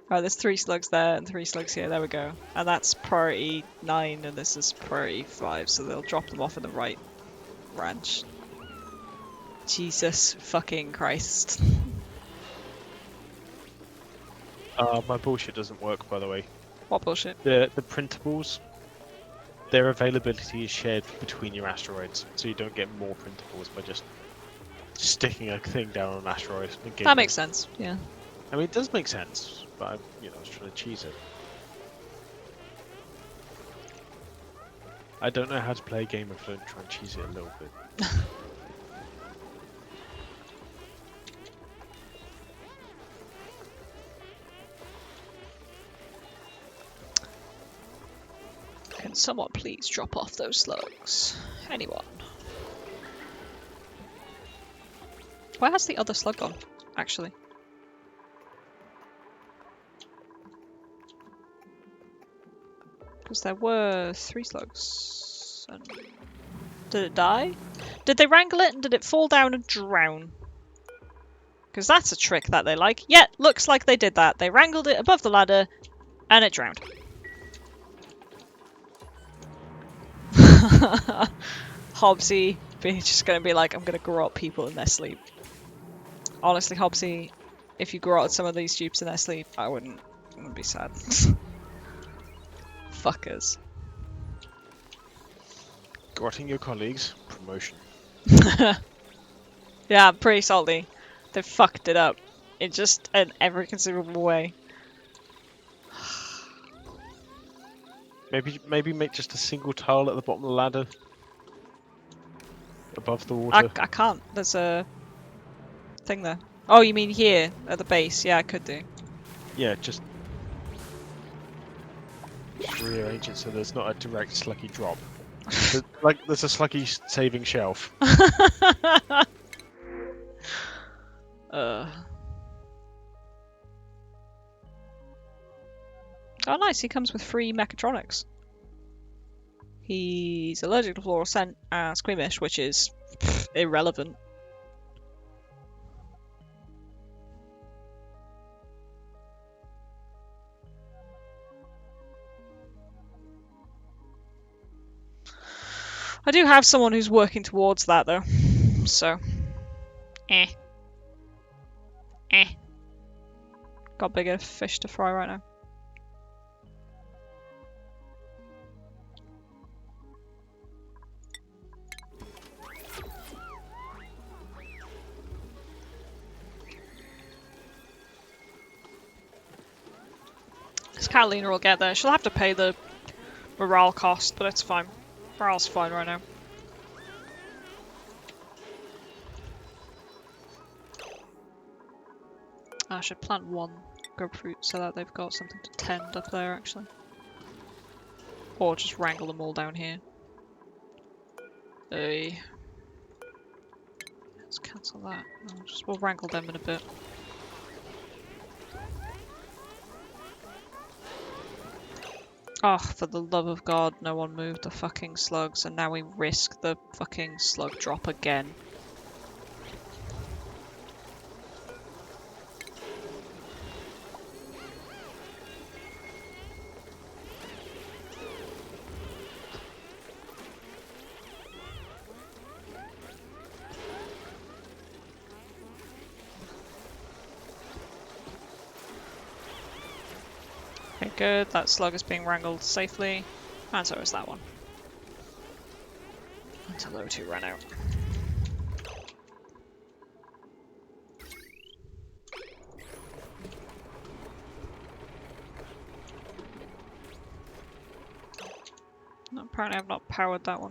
Right, there's 3 slugs there and 3 slugs here. There we go. And that's priority 9 and this is priority 5, so they'll drop them off in the right branch. Jesus fucking Christ.
My bullshit doesn't work, by the way.
What bullshit?
The printables, their availability is shared between your asteroids, so you don't get more printables by just sticking a thing down on an asteroid.
That makes sense, yeah.
I mean, it does make sense, but I was trying to cheese it. I don't know how to play a game if I don't try and cheese it a little bit.
Can someone please drop off those slugs? Anyone? Where has the other slug gone, actually? Because there were 3 slugs. And... Did it die? Did they wrangle it and did it fall down and drown? Because that's a trick that they like. Yeah, looks like they did that. They wrangled it above the ladder and it drowned. Hobbsy just gonna be like, I'm gonna grow up people in their sleep. Honestly, Hobbsy, if you garroted some of these dupes in their sleep, I wouldn't be sad. Fuckers.
Garroting your colleagues, promotion.
Yeah, I'm pretty salty. They fucked it up in just in every conceivable way.
Maybe make just a single tile at the bottom of the ladder. Above the water.
I can't. There's a thing there. Oh, you mean here at the base? Yeah, I could do.
Yeah, just rearrange it so there's not a direct sluggy drop. There's a sluggy saving shelf.
Oh, nice. He comes with free mechatronics. He's allergic to fluorescent and squeamish, which is irrelevant. I do have someone who's working towards that, though. So, got bigger fish to fry right now. This Catalina will get there. She'll have to pay the morale cost, but it's fine. Morale's fine right now. I should plant one grapefruit so that they've got something to tend up there, actually. Or just wrangle them all down here. Let's cancel that. We'll wrangle them in a bit. Oh, for the love of God, no one moved the fucking slugs, and now we risk the fucking slug drop again. Okay, good. That slug is being wrangled safely. And so is that one. Until those two run out. No, apparently I've not powered that one.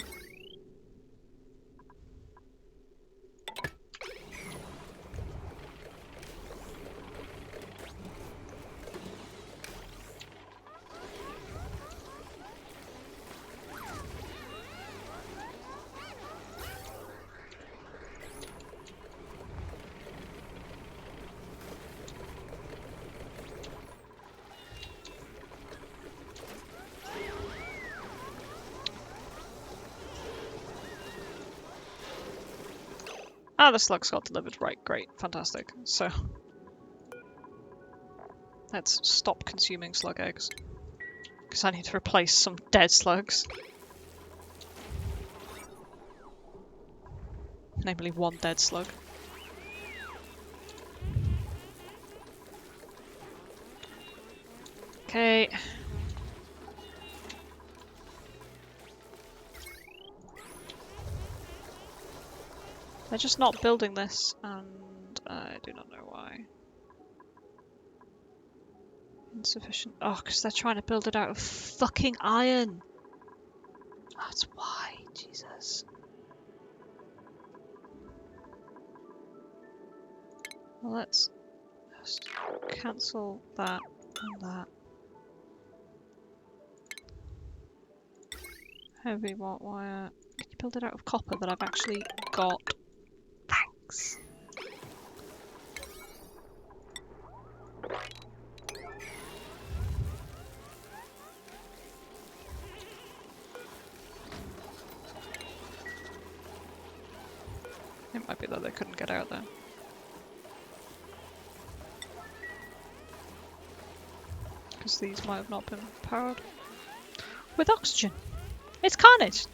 Ah, the slugs got delivered. Right, great, fantastic. So, let's stop consuming slug eggs. Because I need to replace some dead slugs. Namely, one dead slug. Okay. They're just not building this, and I do not know why. Insufficient. Oh, because they're trying to build it out of fucking iron. That's why. Jesus. Well, let's just cancel that and that. Heavy wire. Can you build it out of copper that I've actually got? Thanks. It might be that they couldn't get out there. Because these might have not been powered with oxygen. It's carnage!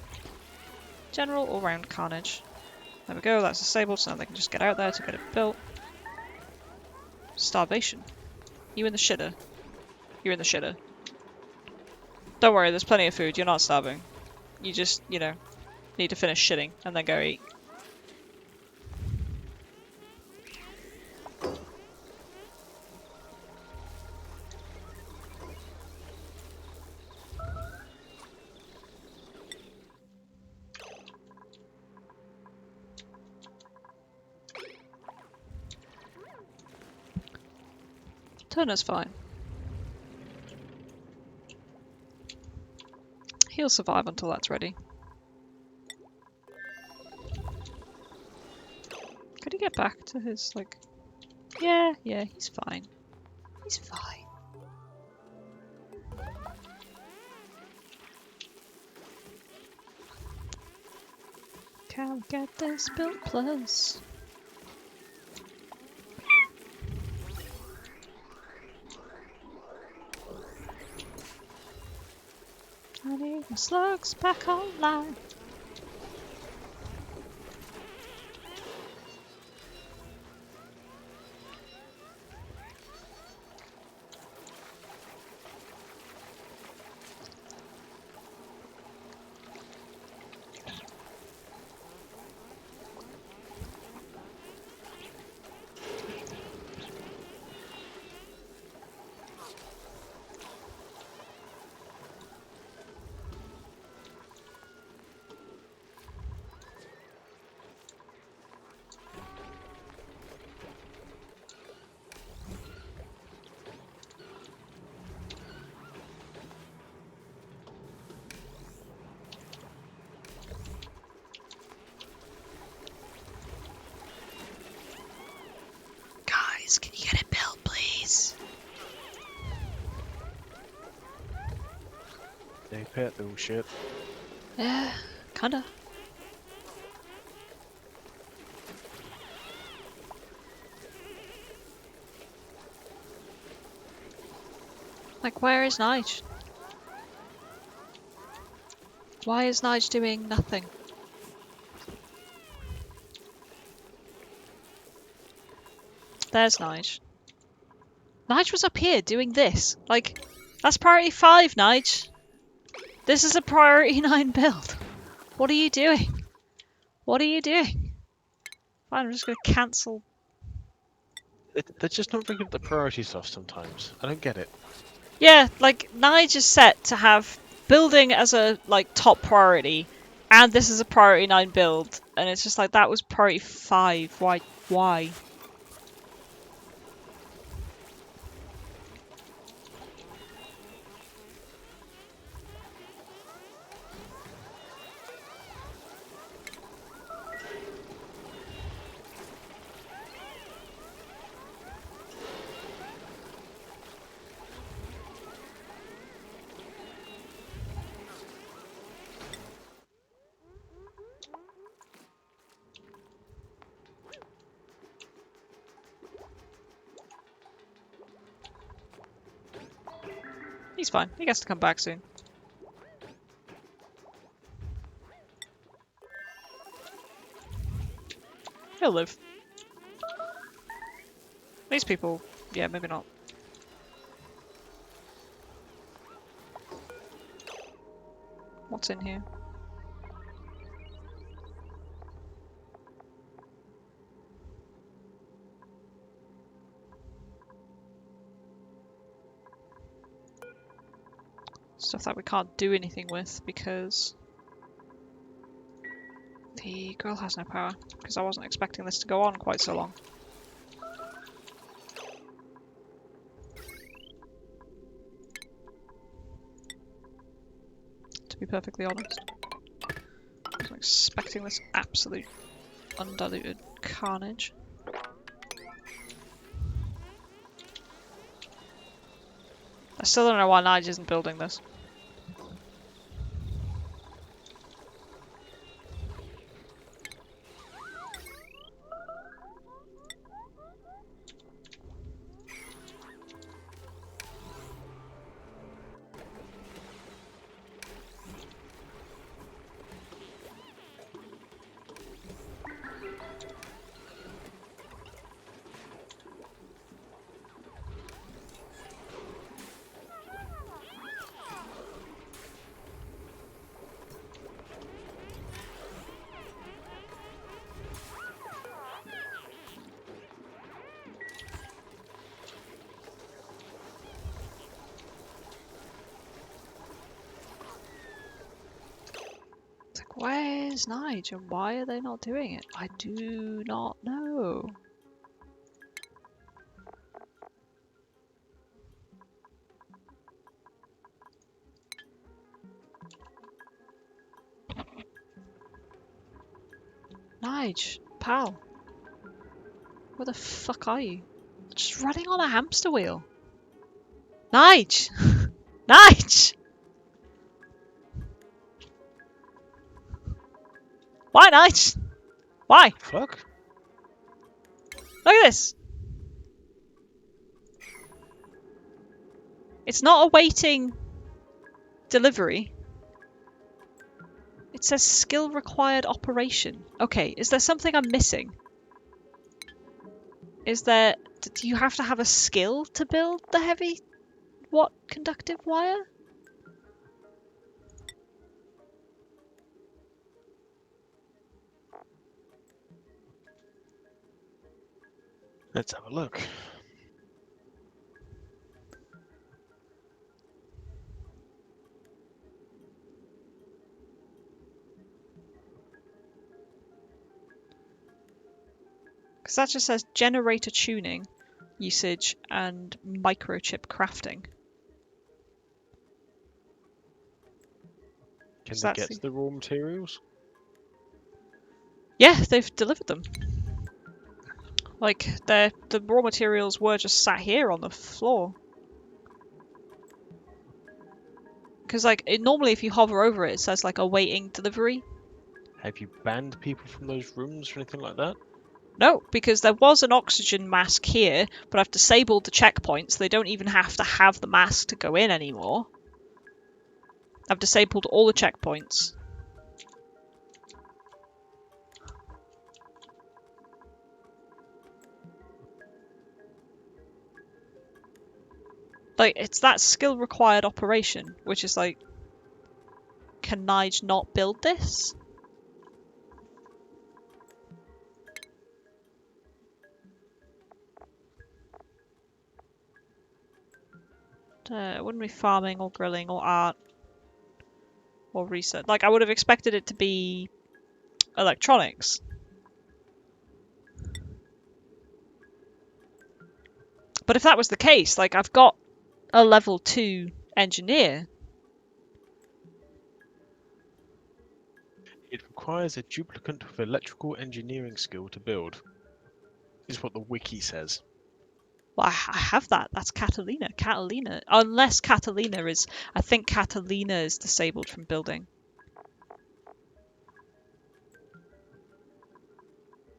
General all-round carnage. There we go, that's disabled, so now they can just get out there to get it built. Starvation. You in the shitter. You're in the shitter. Don't worry, there's plenty of food. You're not starving. You just, you know, need to finish shitting and then go eat. Turner's fine. He'll survive until that's ready. Could he get back to his, like... Yeah, he's fine. He's fine. Can't get this built plus. I need my slugs back online. Can you get it built, please?
They pet little shit.
Yeah, kinda. Like, where is Nige? Why is Nige doing nothing? There's Nige. Nige was up here doing this. Like, that's priority 5, Nige. This is a priority 9 build. What are you doing? What are you doing? Fine, I'm just gonna cancel.
They're just not bringing up the priority stuff sometimes. I don't get it.
Yeah, like, Nige is set to have building as a, like, top priority, and this is a priority 9 build, and it's just like, that was priority 5. Why? He's fine. He gets to come back soon. He'll live. These people, yeah, maybe not. What's in here? Stuff that we can't do anything with because the girl has no power. Because I wasn't expecting this to go on quite so long. To be perfectly honest. I wasn't expecting this absolute undiluted carnage. I still don't know why Nige isn't building this. Where's Nige and why are they not doing it? I do not know. Nige, pal. Where the fuck are you? Just running on a hamster wheel. Nige! Nige! Why, Nige? Why?
Fuck.
Look at this. It's not awaiting delivery. It says skill required operation. Okay, is there something I'm missing? Is there... Do you have to have a skill to build the heavy... what conductive wire?
Let's have a look.
Because that just says generator tuning, usage, and microchip crafting.
Can
So
they
that's
get the raw materials?
Yeah, they've delivered them. Like, the raw materials were just sat here on the floor. Because, like, normally if you hover over it, it says, like, awaiting delivery.
Have you banned people from those rooms or anything like that?
No, because there was an oxygen mask here, but I've disabled the checkpoints. So they don't even have to have the mask to go in anymore. I've disabled all the checkpoints. Like, it's that skill required operation, which is like, can Nige not build this? It wouldn't be farming or grilling or art or research. Like, I would have expected it to be electronics. But if that was the case, like, I've got a level 2 engineer.
It requires a duplicate with electrical engineering skill to build. Is what the wiki says.
Well, I have that. That's Catalina. Catalina. Unless Catalina is... I think Catalina is disabled from building.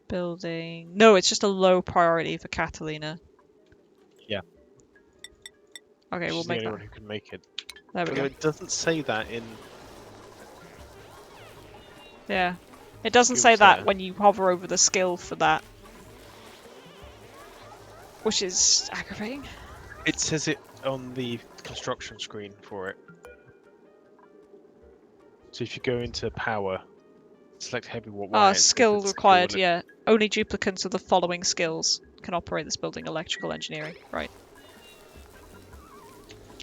Building... No, it's just a low priority for Catalina.
Yeah.
Okay, we'll
She's the
make
only
that.
one who can make it.
There we
Although
go.
it doesn't say that in...
Yeah. It doesn't
Skills
say that
there.
when you hover over the skill for that. Which is aggravating.
It says it on the construction screen for it. So if you go into power, select heavy watt wire. it says
Skill
it's
required,
skill
yeah. Only duplicants of the following skills can operate this building. Electrical engineering. Right.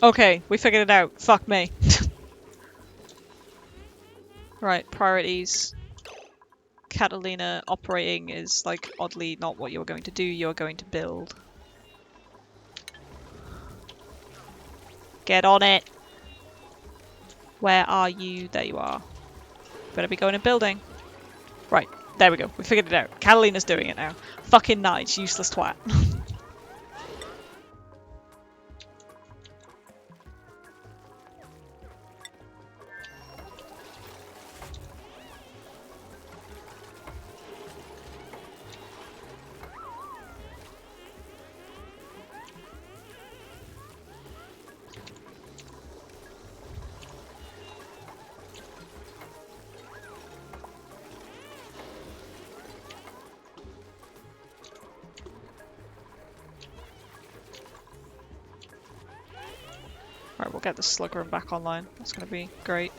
Okay, we figured it out. Fuck me. Right, priorities. Catalina operating is, like, oddly not what you're going to do. You're going to build. Get on it. Where are you? There you are. Better be going and building. Right, there we go. We figured it out. Catalina's doing it now. Fucking nice, useless twat. Right, we'll get the slug room back online. That's going to be great.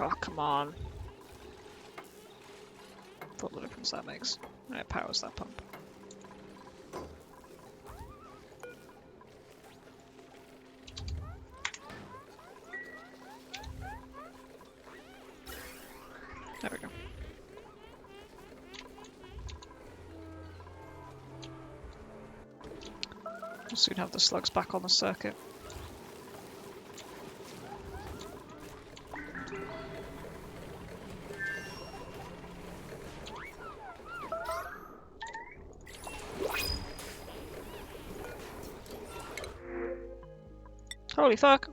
Oh, come on. What the difference that makes. And it powers that pump. There we go. We'll soon have the slugs back on the circuit. Holy fuck!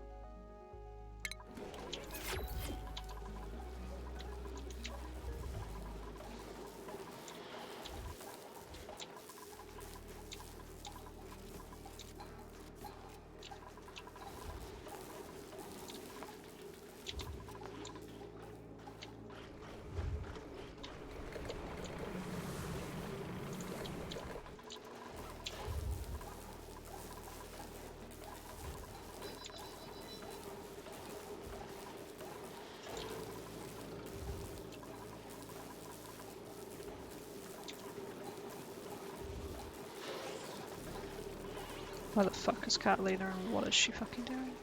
Where the fuck is Catalina and what is she fucking doing?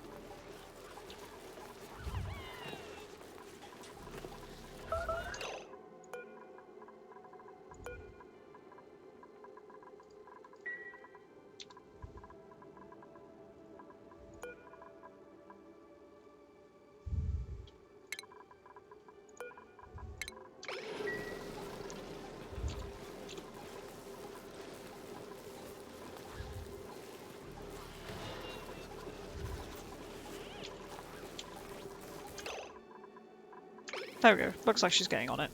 There we go. Looks like she's getting on it.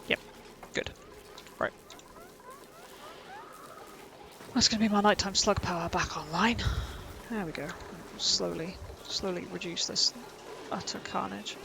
Yep. Good. Right. That's going to be my nighttime slug power back online. There we go. Slowly reduce this utter carnage.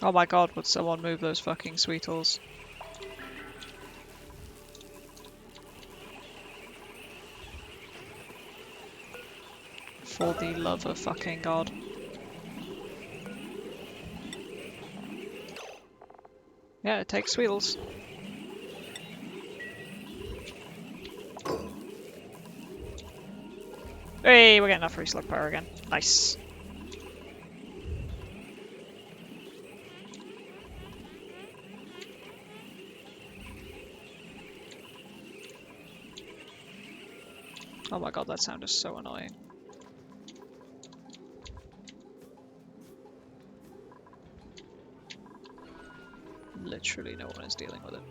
Oh my god, would someone move those fucking sweetles? For the love of fucking god. Yeah, it takes sweetles. Hey, we're getting that free slug power again. Nice. Oh my god, that sound is so annoying. Literally no one is dealing with it.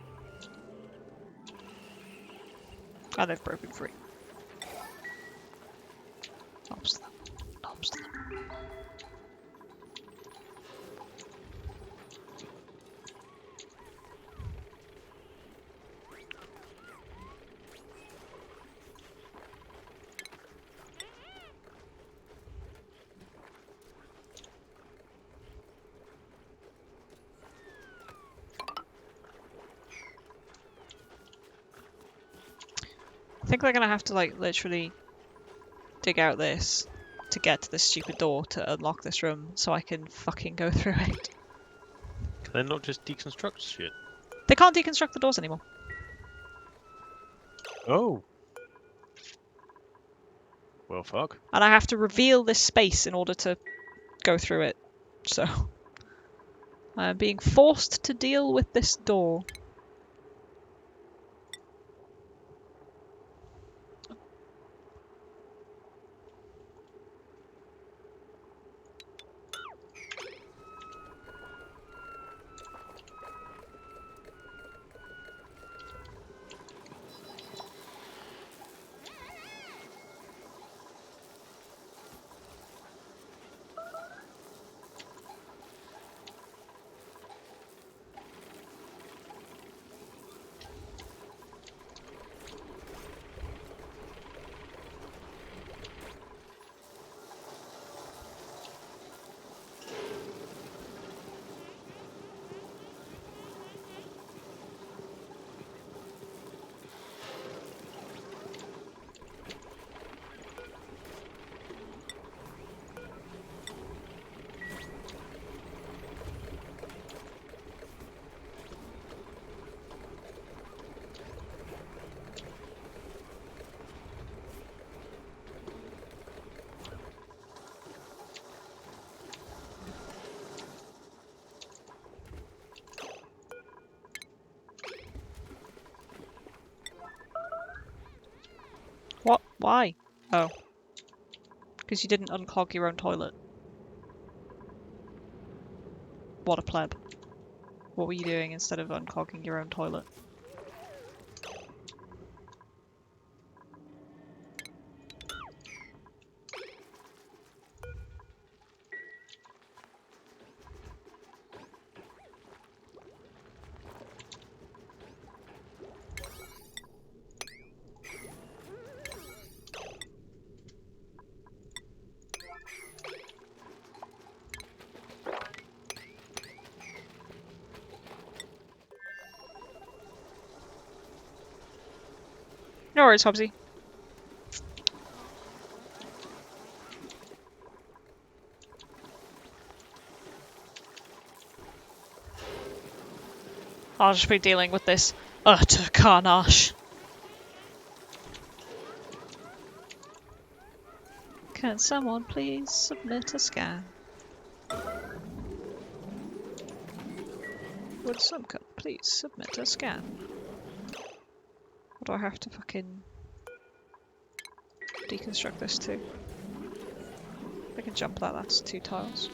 And they've broken free. Knobs to them. Knobs to them. I think they're gonna have to like literally dig out this to get to this stupid door to unlock this room so I can fucking go through it.
Can they not just deconstruct shit?
They can't deconstruct the doors anymore.
Oh. Well, fuck.
And I have to reveal this space in order to go through it, so I'm being forced to deal with this door. What? Why? Oh. Because you didn't unclog your own toilet. What a pleb. What were you doing instead of unclogging your own toilet? No worries, Hobbsy. I'll just be dealing with this utter carnage. Can someone please submit a scan? Would some please submit a scan? What do I have to fucking deconstruct this to? I can jump that, that's 2 tiles.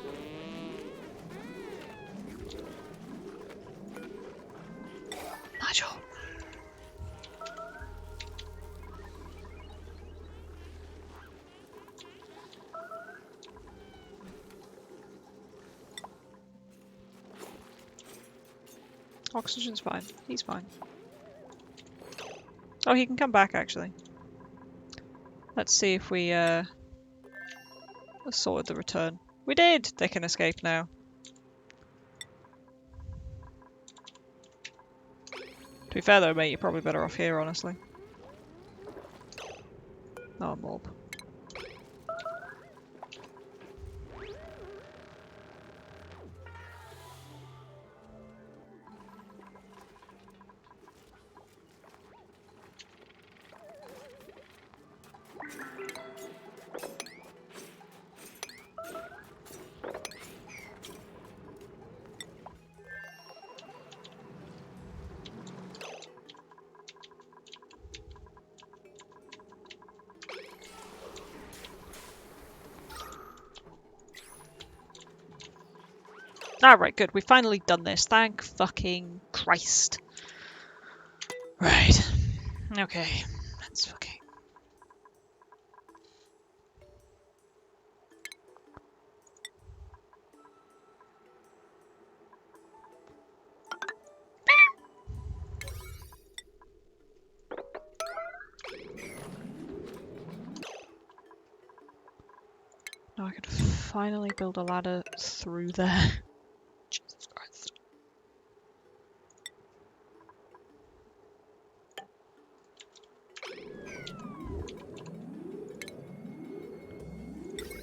Nigel! Oxygen's fine. He's fine. Oh, he can come back, actually. Let's see if we, sorted the return. We did! They can escape now. To be fair though, mate, you're probably better off here, honestly. Oh, a mob. Alright, good. We've finally done this. Thank fucking Christ. Right. Okay. Let's fucking... Now I can finally build a ladder through there. Jesus Christ.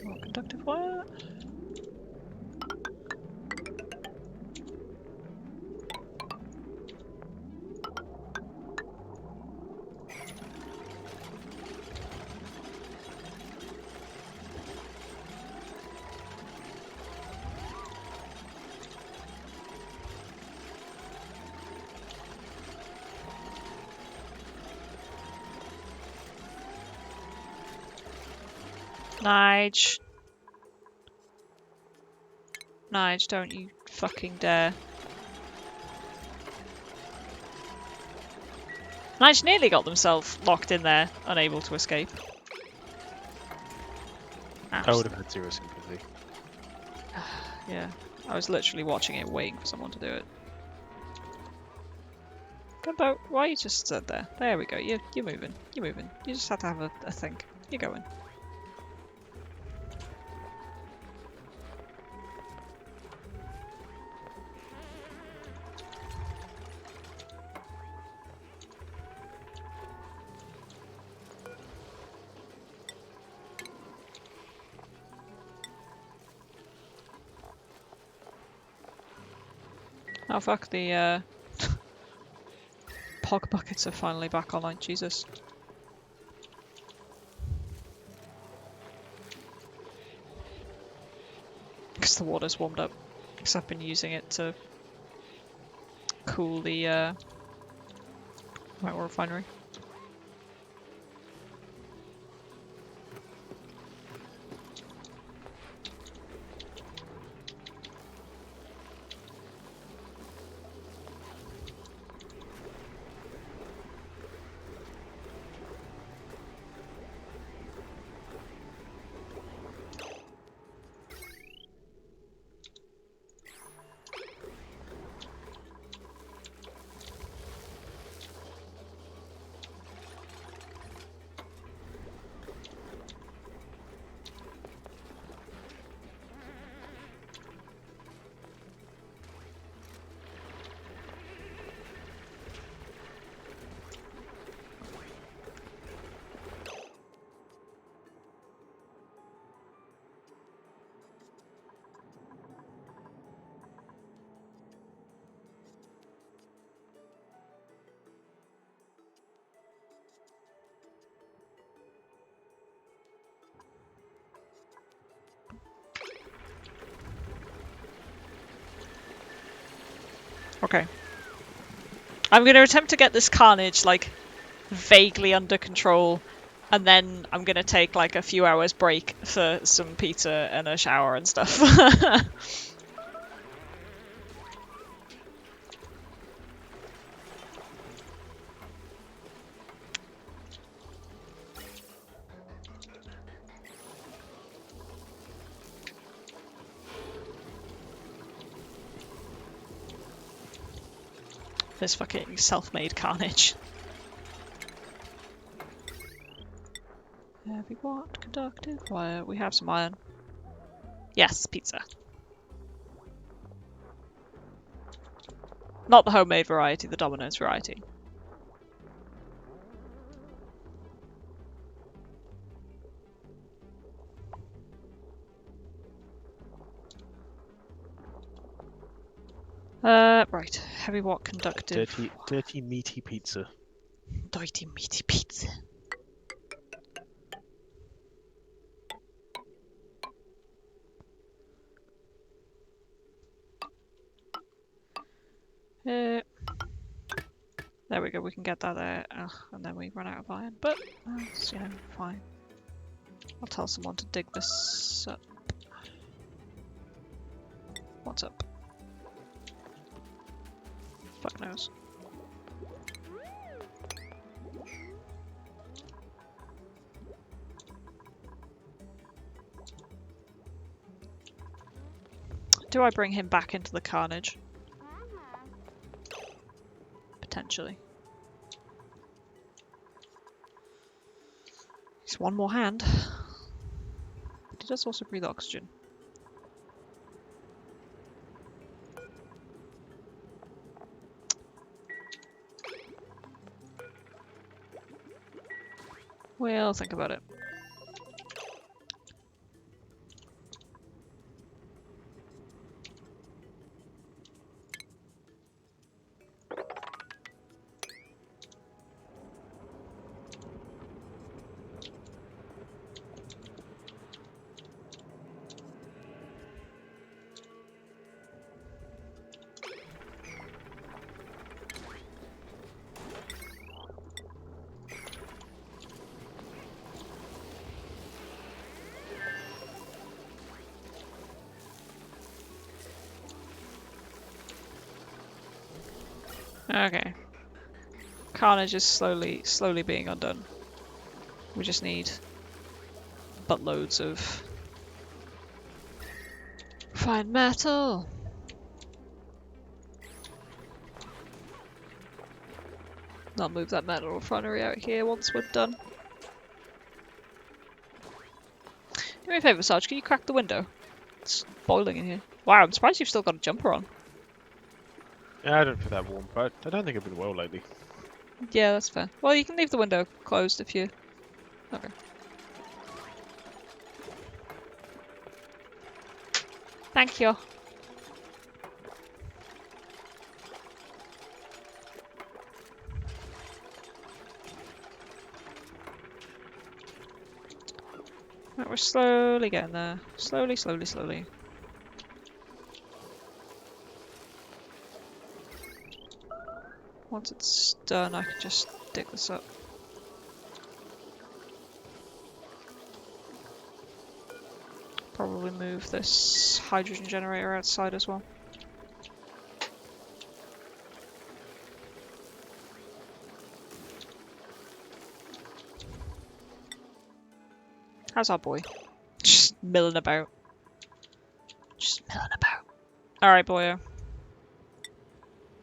More conductive wire. Nige. Nige, don't you fucking dare. Nige nearly got themselves locked in there, unable to escape.
I would have had zero sympathy.
Yeah, I was literally watching it, waiting for someone to do it. Gunboat, why you just stood there? There we go, you're moving, you're moving. You just have to have a think. You're going. Oh fuck, the Pog buckets are finally back online, Jesus. Because the water's warmed up. Because I've been using it to cool the White Ore Refinery. Okay. I'm going to attempt to get this carnage, like, vaguely under control, and then I'm going to take, like, a few hours break for some pizza and a shower and stuff. This fucking self-made carnage. Heavy what? Conductive wire. We have some iron. Yes, pizza. Not the homemade variety, the Domino's variety. Right. Heavy what? Conductive.
Dirty meaty pizza.
Dirty meaty pizza. There we go, we can get that there, and then we run out of iron, but that's, fine. I'll tell someone to dig this up. What's up? Fuck knows. Do I bring him back into the carnage? Potentially. He's one more hand. But he does also breathe oxygen. We'll think about it. Okay. Carnage is slowly being undone. We just need buttloads of fine metal. I'll move that metal refinery out here once we're done. Do me a favour, Sarge, can you crack the window? It's boiling in here. Wow, I'm surprised you've still got a jumper on.
Yeah, I don't feel that warm, but I don't think I've been well lately.
Yeah, that's fair. Well, you can leave the window closed if you... Okay. Thank you. Right, we're slowly getting there. Slowly, slowly, slowly. Once it's done, I can just dig this up. Probably move this hydrogen generator outside as well. How's our boy? Just milling about. Just milling about. Alright, boyo.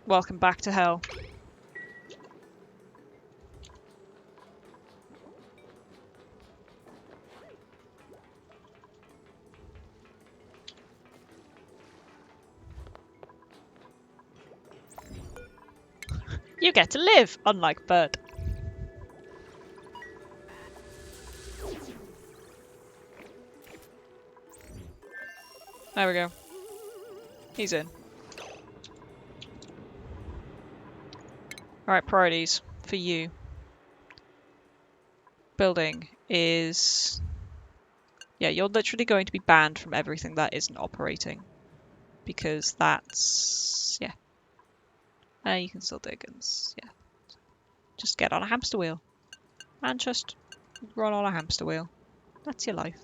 Welcome back to hell. You get to live, unlike Bert. There we go. He's in. Alright, priorities for you. Building is... Yeah, you're literally going to be banned from everything that isn't operating. Because that's... yeah. You can still dig and... yeah. Just get on a hamster wheel. And just run on a hamster wheel. That's your life.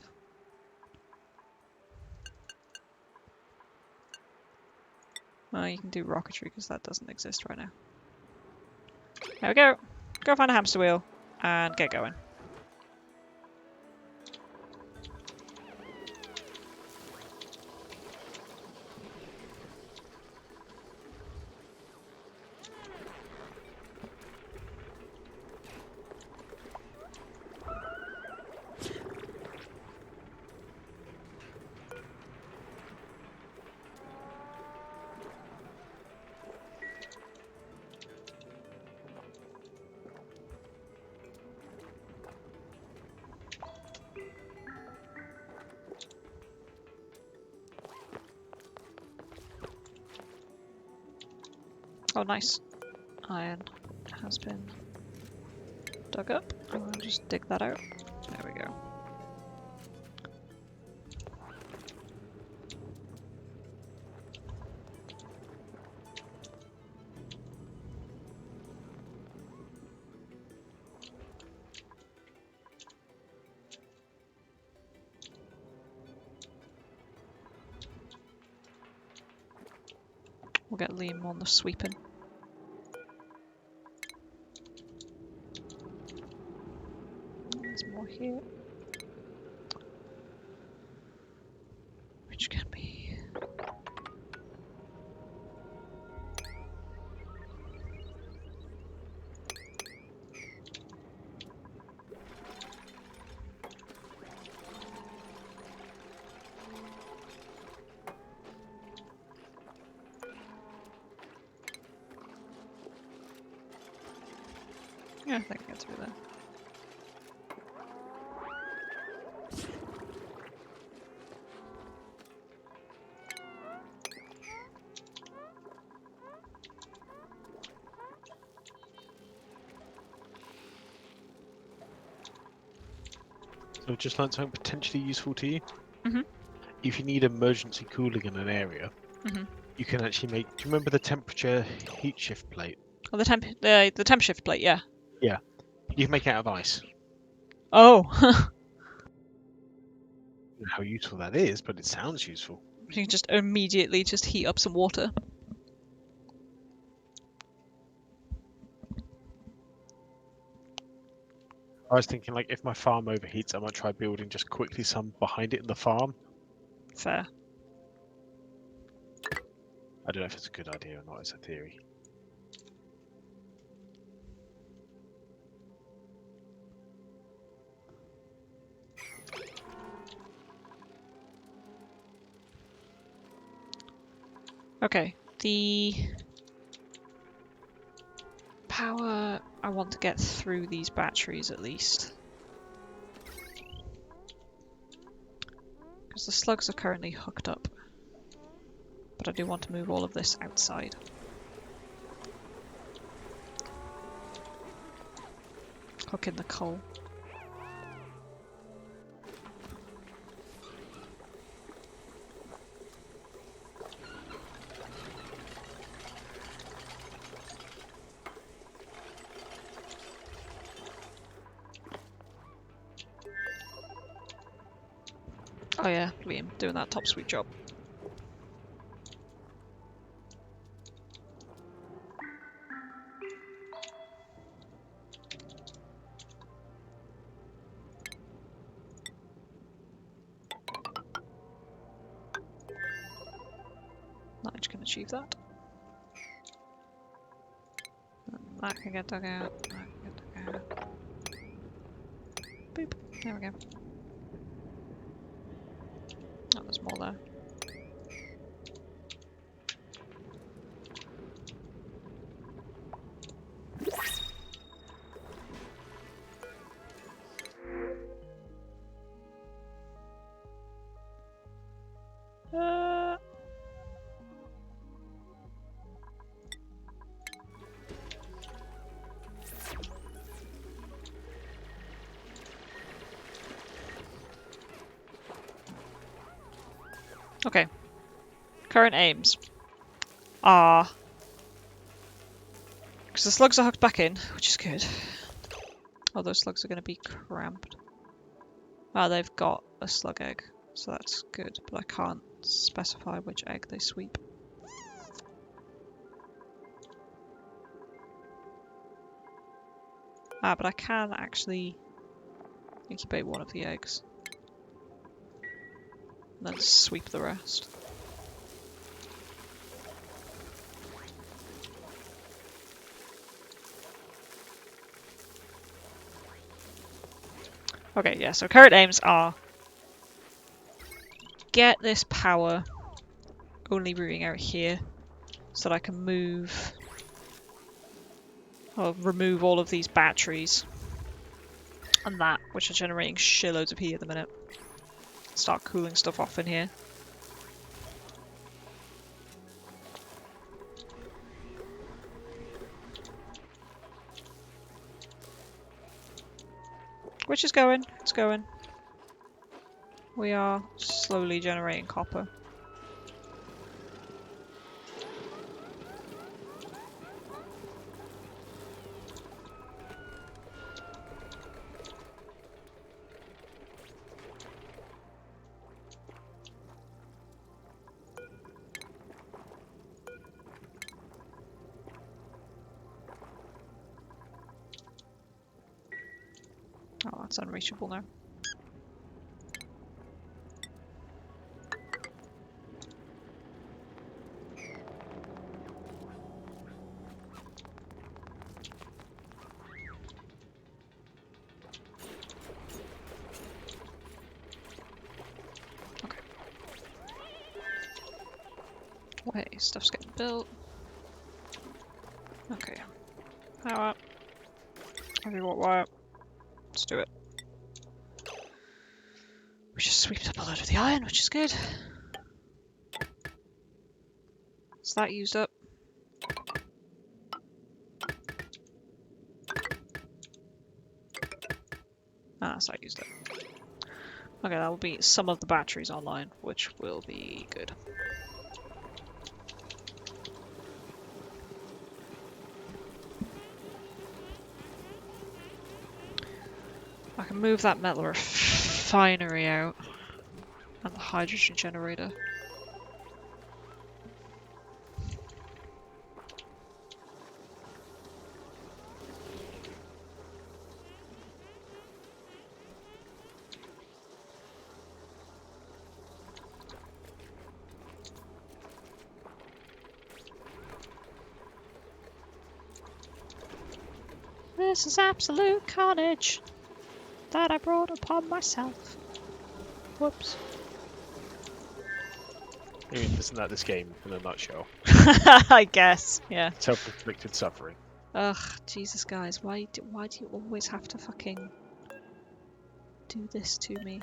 Well, you can do rocketry because that doesn't exist right now. There we go. Go find a hamster wheel and get going. Oh, nice. Iron has been dug up. I'm going to just dig that out. There we go. We'll get Liam on the sweeping. There's more here. Which can be... yeah, I think I get through there.
So just learned something potentially useful to you.
Mm-hmm.
If you need emergency cooling in an area, you can actually make... do you remember the temperature heat shift plate?
Oh, the temp shift plate, yeah.
Yeah. You can make it out of ice.
Oh!
How useful that is, but it sounds useful.
You can just immediately just heat up some water.
I was thinking, like, if my farm overheats, I might try building just quickly some behind it in the farm.
Fair.
I don't know if it's a good idea or not. It's a theory.
Okay, the power, I want to get through these batteries at least. Because the slugs are currently hooked up. But I do want to move all of this outside. Hook in the coal. Oh yeah, Liam, doing that top sweet job. Nige can achieve that. And that can get dug out, that can get dug out. Boop, there we go. Oh, there's more there. Okay. Current aims are... Because the slugs are hooked back in, which is good. Oh, those slugs are going to be cramped. Ah, they've got a slug egg, so that's good, but I can't specify which egg they sweep. Ah, but I can actually incubate one of the eggs. And then sweep the rest. Okay, yeah, so current aims are get this power only routing out here so that I can move or remove all of these batteries and that, which are generating shitloads of heat at the minute. Start cooling stuff off in here. Which is going, it's going. We are slowly generating copper. Oh, that's unreachable now. Okay. Wait, stuff's getting built. Okay. Power. Heavy watt wire. Let's do it. We just sweeped up a load of the iron, which is good. Is that used up? Ah, that's not used up. Okay, that will be some of the batteries online, which will be good. I can move that metal refinery out and the hydrogen generator. This is absolute carnage that I brought upon myself. Whoops.
I mean, isn't that this game in a nutshell?
I guess, yeah.
Self-inflicted suffering.
Ugh, Jesus, guys, why do you always have to fucking do this to me?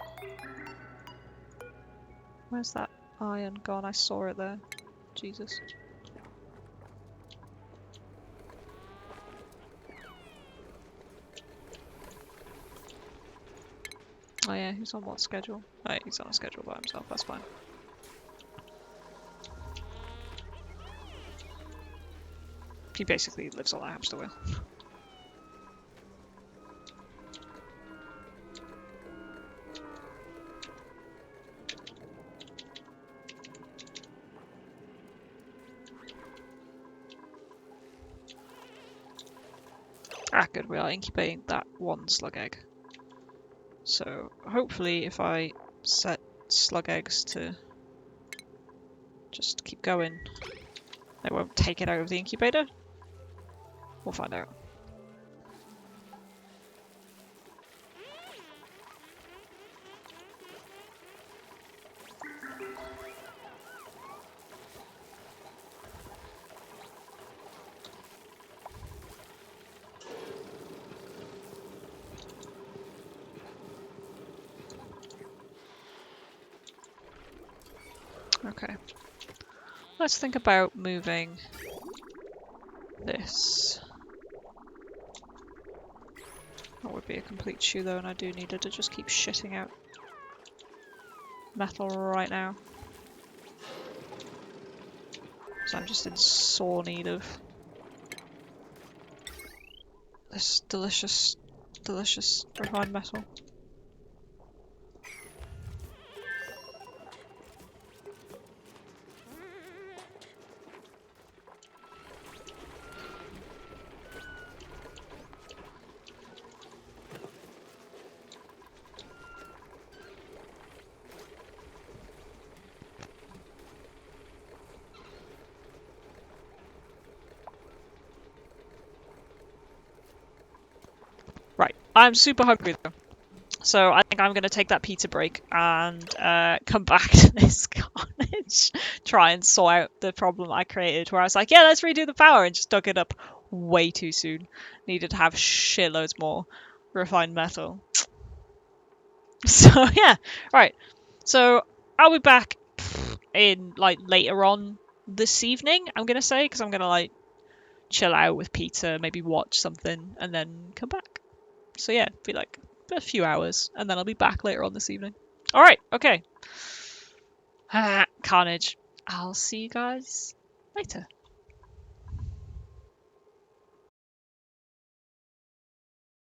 Where's that iron gone? I saw it there. Jesus. Oh yeah, he's on what schedule? Oh, he's on a schedule by himself, that's fine. He basically lives on a hamster wheel. Ah, good, we are incubating that one slug egg. So, hopefully if I set slug eggs to just keep going, they won't take it out of the incubator. We'll find out. Okay. Let's think about moving this. That would be a complete shoe though, and I do need it to just keep shitting out metal right now. So I'm just in sore need of this delicious, delicious refined metal. Right, I'm super hungry though. So I think I'm going to take that pizza break and come back to this carnage. Try and sort out the problem I created where I was like, yeah, let's redo the power, and just dug it up way too soon. Needed to have shitloads more refined metal. So yeah, right. So I'll be back in like later on this evening, I'm going to say, because I'm going to like chill out with pizza, maybe watch something, and then come back. So yeah, be like a few hours, and then I'll be back later on this evening. Alright, okay. Carnage. I'll see you guys later.